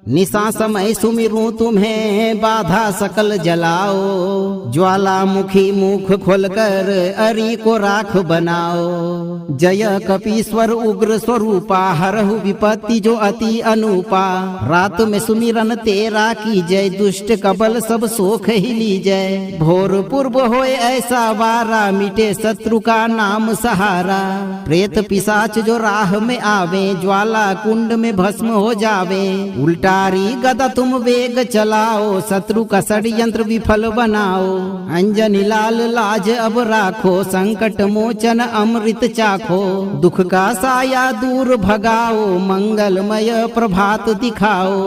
निशा समय सुमिरूं तुम्हें, बाधा सकल जलाओ। ज्वालामुखी मुख खोलकर अरि को राख बनाओ। जय कपीश्वर उग्र स्वरूपा, हरहु विपत्ति जो अति अनुपा। रात में सुमिरन तेरा की जय, दुष्ट कबल सब सोख ही लीजय। भोर पूर्व होए ऐसा वारा, मिटे शत्रु का नाम सहारा। प्रेत पिशाच जो राह में आवे, ज्वाला कुंड में भस्म हो जावे। उल्टा उल्टारी गदा तुम वेग चलाओ, शत्रु का षड्यंत्र विफल बनाओ। अंजनी लाल लाज अब राखो, संकट मोचन अमृत चाखो। दुख का साया दूर भगाओ, मंगलमय प्रभात दिखाओ।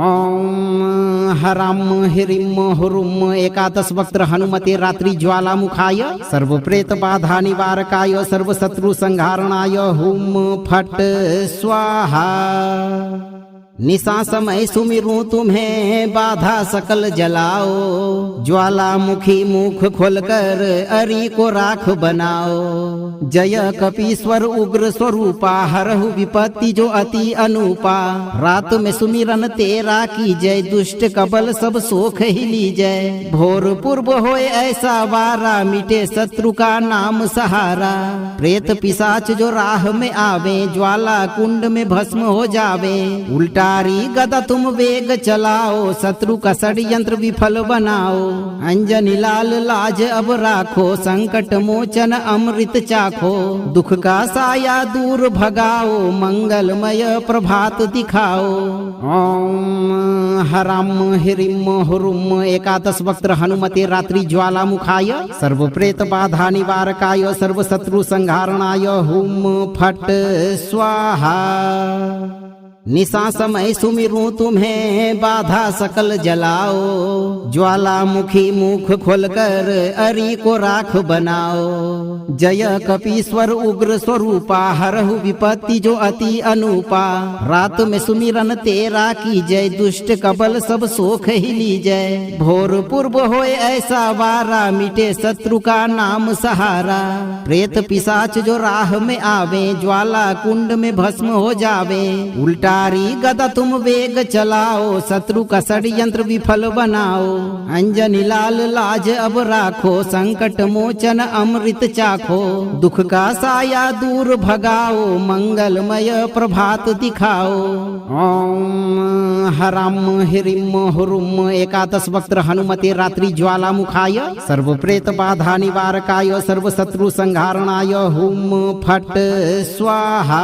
ओम हराम हिरिम हुरुम एकादश वक्त्र हनुमते रात्रि ज्वालामुखाय, सर्व प्रेत बाधा निवारकाय, सर्व शत्रु संहारणाय हुम फट स्वाहा। निशा समय सुमिरूं तुम्हें, बाधा सकल जलाओ। ज्वालामुखी मुख खोलकर अरि को राख बनाओ। जय कपीश्वर उग्र स्वरूपा, हरहु विपत्ति जो अति अनुपा। रात में सुमिरन तेरा की जय, दुष्ट कबल सब सोख ही लीजय। भोर पूर्व होए ऐसा वारा, मिटे शत्रु का नाम सहारा। प्रेत पिशाच जो राह में आवे, ज्वाला कुंड में भस्म हो जावे। उल्टा गदा तुम वेग चलाओ, शत्रु का षड्यंत्र विफल बनाओ। अंजनी लाल लाज अब राखो, संकट मोचन अमृत चाखो। दुख का साया दूर भगाओ, मंगलमय प्रभात दिखाओ। ओम हराम हिरिम हुरुम एकादश वक्त्र हनुमते रात्रि ज्वालामुखाय, सर्व प्रेत बाधा निवारकाय, सर्व शत्रु संहारणाय हुम फट स्वाहा। निशा समय सुमिरूं तुम्हें, बाधा सकल जलाओ। ज्वालामुखी मुख खोलकर अरि को राख बनाओ। जय कपीश्वर उग्र स्वरूपा, हरहु विपत्ति जो अति अनुपा। रात में सुमिरन तेरा की जय, दुष्ट कबल सब सोख ही लीजय। भोर पूर्व होए ऐसा वारा, मिटे शत्रु का नाम सहारा। प्रेत पिशाच जो राह में आवे, ज्वाला कुंड में भस्म हो जावे। उल्टा गदा तुम वेग चलाओ, शत्रु का षड्यंत्र विफल बनाओ। अंजनी लाल लाज अब राखो, संकट मोचन अमृत चाखो। दुख का साया दूर भगाओ, मंगलमय प्रभात दिखाओ। ओम हराम हिरिम हुरुम एकादश वक्त्र हनुमते रात्रि ज्वालामुखाय, सर्व प्रेत बाधा निवारकाय, सर्व शत्रु संहारणाय हुम फट स्वाहा।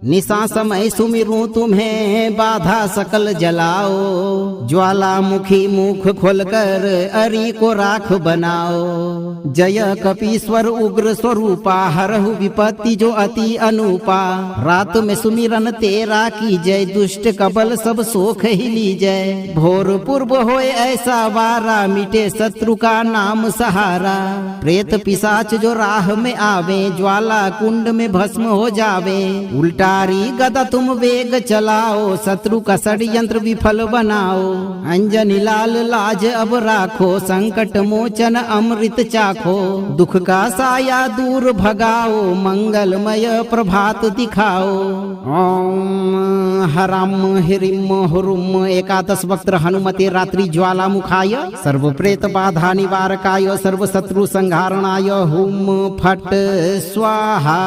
निशा समय सुमिरूं तुम्हें, बाधा सकल जलाओ। ज्वालामुखी मुख खोलकर अरि को राख बनाओ। जय कपीश्वर उग्र स्वरूपा, हरहु विपत्ति जो अति अनुपा। रात में सुमिरन तेरा की जय, दुष्ट कबल सब सोख ही लीजय। भोर पूर्व होए ऐसा वारा, मिटे शत्रु का नाम सहारा। प्रेत पिशाच जो राह में आवे, ज्वाला कुंड में भस्म हो जावे। उल्टा गदा तुम वेग चलाओ, शत्रु का षड्यंत्र विफल बनाओ। अंजनी लाल लाज अब राखो, संकट मोचन अमृत चाखो। दुख का साया दूर भगाओ, मंगलमय प्रभात दिखाओ। ओम हराम हिरिम हुरुम एकादश वक्त्र हनुमते रात्रि ज्वालामुखाय, सर्व प्रेत बाधा निवारकाय, सर्व शत्रु संहारणाय हुम फट स्वाहा।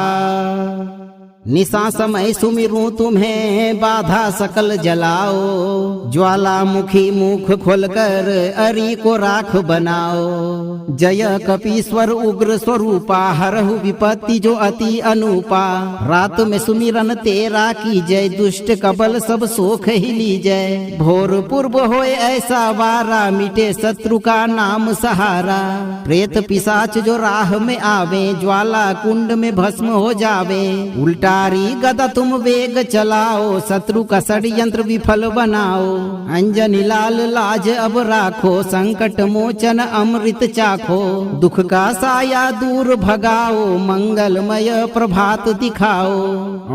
निशा समय सुमिरूं तुम्हें, बाधा सकल जलाओ। ज्वालामुखी मुख खोलकर अरि को राख बनाओ। जय कपीश्वर उग्र स्वरूपा, हरहु विपत्ति जो अति अनुपा। रात में सुमिरन तेरा की जय, दुष्ट कबल सब सोख ही लीजय। भोर पूर्व होए ऐसा वारा, मिटे शत्रु का नाम सहारा। प्रेत पिशाच जो राह में आवे, ज्वाला कुंड में भस्म हो जावे। उल्टा गदा तुम वेग चलाओ, शत्रु का षड्यंत्र विफल बनाओ। अंजनी लाल लाज अब राखो, संकट मोचन अमृत चाखो। दुख का साया दूर भगाओ, मंगलमय प्रभात दिखाओ।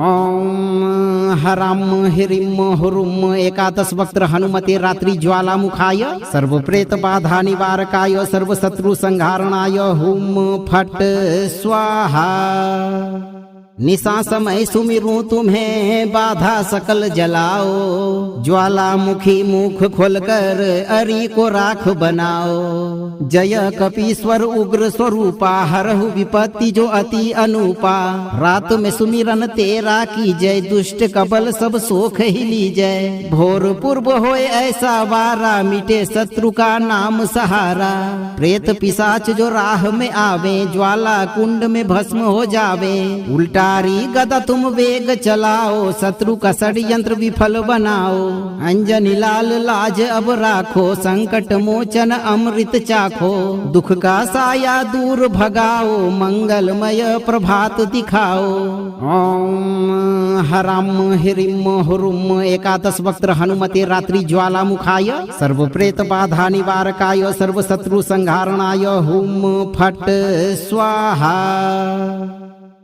ओम हराम हिरिम हुरुम एकादश वक्त्र हनुमते रात्रि ज्वालामुखाय, सर्व प्रेत बाधा निवारकाय, सर्व शत्रु संहारणाय हुम फट स्वाहा। निशा समय सुमिरूं तुम्हें, बाधा सकल जलाओ। ज्वालामुखी मुख खोलकर अरि को राख बनाओ। जय कपीश्वर उग्र स्वरूपा, हरहु विपत्ति जो अति अनुपा। रात में सुमिरन तेरा की जय, दुष्ट कबल सब सोख ही लीजय। भोर पूर्व होए ऐसा वारा, मिटे शत्रु का नाम सहारा। प्रेत पिशाच जो राह में आवे, ज्वाला कुंड में भस्म हो जावे। उल्टा उल्टारी गदा तुम वेग चलाओ, शत्रु का षड्यंत्र विफल बनाओ। अंजनी लाल लाज अब राखो, संकट मोचन अमृत चाखो। दुख का साया दूर भगाओ, मंगलमय प्रभात दिखाओ। ओम हराम हिरिम हुरुम एकादश वक्त्र हनुमते रात्रि ज्वालामुखाय, सर्व प्रेत बाधा निवारकाय, सर्व शत्रु संहारणाय हुम फट स्वाहा।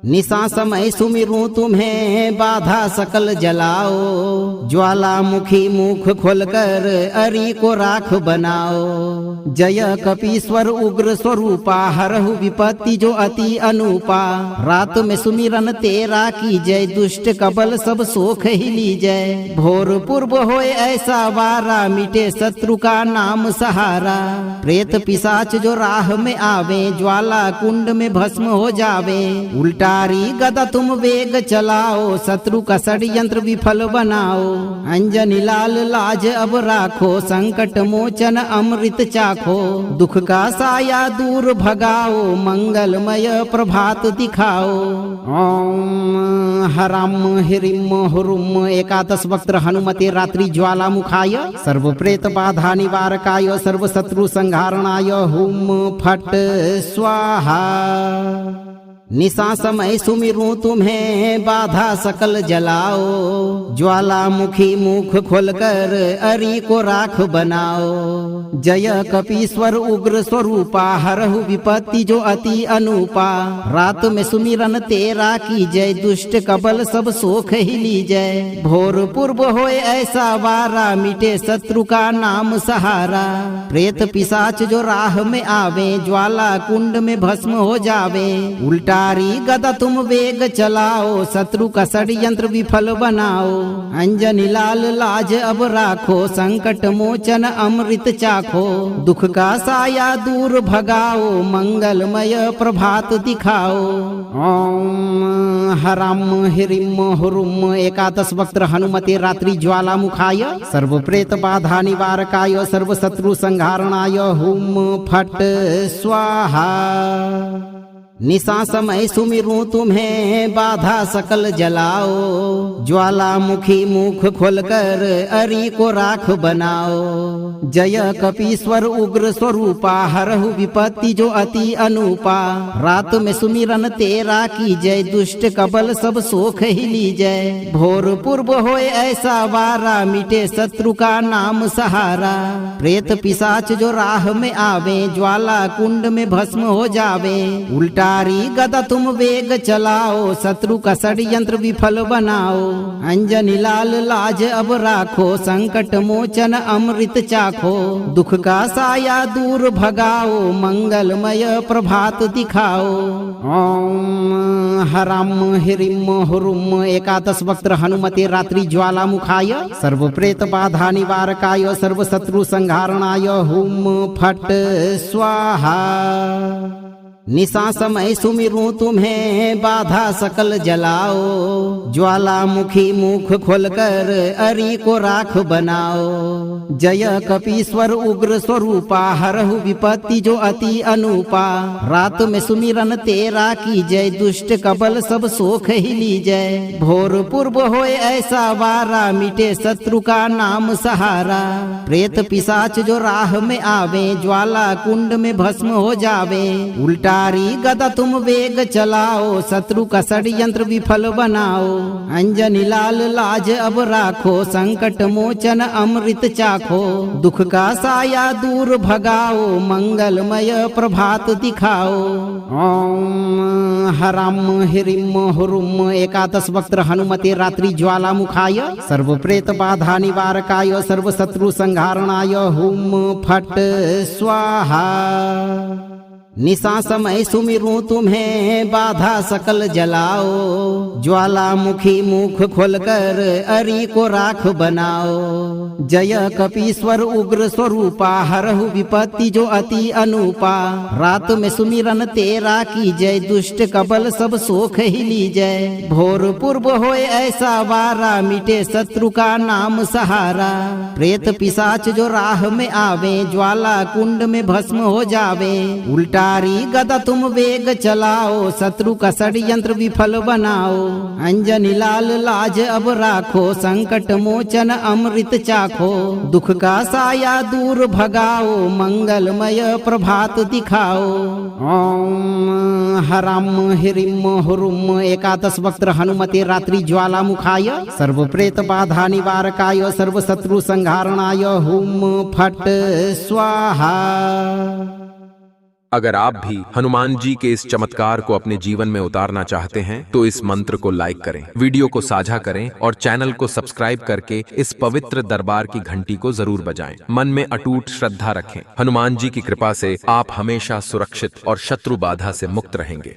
निशा समय सुमिरूं तुम्हें, बाधा सकल जलाओ। ज्वालामुखी मुख खोलकर अरि को राख बनाओ। जय कपीश्वर उग्र स्वरूपा, हरहु विपत्ति जो अति अनुपा। रात में सुमिरन तेरा की जय, दुष्ट कबल सब सोख ही लीजय। भोर पूर्व होए ऐसा वारा, मिटे शत्रु का नाम सहारा। प्रेत पिशाच जो राह में आवे, ज्वाला कुंड में भस्म हो जावे। उल्टा गदा तुम वेग चलाओ, शत्रु का षड्यंत्र विफल बनाओ। अंजनी लाल लाज अब राखो, संकट मोचन अमृत चाखो। दुख का साया दूर भगाओ, मंगलमय प्रभात दिखाओ। ओम हराम हिरिम हुरुम एकादश वक्त्र हनुमते रात्रि ज्वालामुखाय, सर्व प्रेत बाधा निवारकाय, सर्व शत्रु संहारणाय हुम फट स्वाहा। निशा समय सुमिरूं तुम्हें, बाधा सकल जलाओ। ज्वालामुखी मुख खोलकर अरि को राख बनाओ। जय कपीश्वर उग्र स्वरूपा, हरहु विपत्ति जो अति अनुपा। रात में सुमिरन तेरा की जय, दुष्ट कबल सब सोख ही लीजय। भोर पूर्व होए ऐसा वारा, मिटे शत्रु का नाम सहारा। प्रेत पिशाच जो राह में आवे, ज्वाला कुंड में भस्म हो जावे। उल्टा गदा तुम वेग चलाओ, शत्रु का षड्यंत्र विफल बनाओ। अंजनी लाल लाज अब राखो, संकट मोचन अमृत चाखो। दुख का साया दूर भगाओ, मंगलमय प्रभात दिखाओ। ओम हराम हिरिम हुरुम एकादश वक्त्र हनुमते रात्रि ज्वालामुखाय, सर्व प्रेत बाधा निवारकाय, सर्व शत्रु संहारणाय हुम फट स्वाहा। निशा समय सुमिरूं तुम्हें, बाधा सकल जलाओ। ज्वालामुखी मुख खोलकर अरि को राख बनाओ। जय कपीश्वर उग्र स्वरूपा, हरहु विपत्ति जो अति अनुपा। रात में सुमिरन तेरा की जय, दुष्ट कबल सब सोख ही लीजय। भोर पूर्व होए ऐसा वारा, मिटे शत्रु का नाम सहारा। प्रेत पिशाच जो राह में आवे, ज्वाला कुंड में भस्म हो जावे। उल्टा गदा तुम वेग चलाओ, शत्रु का षड्यंत्र विफल बनाओ। अंजनी लाल लाज अब राखो, संकट मोचन अमृत चाखो। दुख का साया दूर भगाओ, मंगलमय प्रभात दिखाओ। ओम हराम हिरिम हुरुम एकादश वक्त्र हनुमते रात्रि ज्वालामुखाय, सर्व प्रेत बाधा निवारकाय, सर्व शत्रु संहारणाय हुम फट स्वाहा। निशा समय सुमिरूं तुम्हें, बाधा सकल जलाओ। ज्वालामुखी मुख खोलकर अरि को राख बनाओ। जय कपीश्वर उग्र स्वरूपा, हरहु विपत्ति जो अति अनुपा। रात में सुमिरन तेरा की जय, दुष्ट कबल सब सोख ही लीजय। भोर पूर्व होए ऐसा वारा, मिटे शत्रु का नाम सहारा। प्रेत पिशाच जो राह में आवे, ज्वाला कुंड में भस्म हो जावे। उल्टा गदा तुम वेग चलाओ, शत्रु का षड्यंत्र विफल बनाओ। अंजनी लाल लाज अब राखो, संकट मोचन अमृत चाखो। दुख का साया दूर भगाओ, मंगलमय प्रभात दिखाओ। ओम हराम हिरिम हुरुम एकादश वक्त्र हनुमते रात्रि ज्वालामुखाय, सर्व प्रेत बाधा निवारकाय, सर्व शत्रु संहारणाय हुम फट स्वाहा। निशा समय सुमिरूं तुम्हें, बाधा सकल जलाओ। ज्वालामुखी मुख खोलकर अरि को राख बनाओ। जय कपीश्वर उग्र स्वरूपा, हरहु विपत्ति जो अति अनुपा। रात में सुमिरन तेरा की जय, दुष्ट कबल सब सोख ही लीजय। भोर पूर्व होए ऐसा वारा, मिटे शत्रु का नाम सहारा। प्रेत पिशाच जो राह में आवे, ज्वाला कुंड में भस्म हो जावे। उल्टा धारी गदा तुम वेग चलाओ, शत्रु का षड्यंत्र विफल बनाओ। अंजनी लाल लाज अब राखो, संकट मोचन अमृत चाखो। दुख का साया दूर भगाओ, मंगलमय प्रभात दिखाओ। ओम हराम हिरिम हुरुम एकादश वक्त्र हनुमते रात्रि ज्वालामुखाय, सर्व प्रेत बाधा निवारकाय, सर्व शत्रु संहारणाय हुम फट स्वाहा। अगर आप भी हनुमान जी के इस चमत्कार को अपने जीवन में उतारना चाहते हैं तो इस मंत्र को लाइक करें, वीडियो को साझा करें और चैनल को सब्सक्राइब करके इस पवित्र दरबार की घंटी को जरूर बजाएं। मन में अटूट श्रद्धा रखें। हनुमान जी की कृपा से आप हमेशा सुरक्षित और शत्रु बाधा से मुक्त रहेंगे।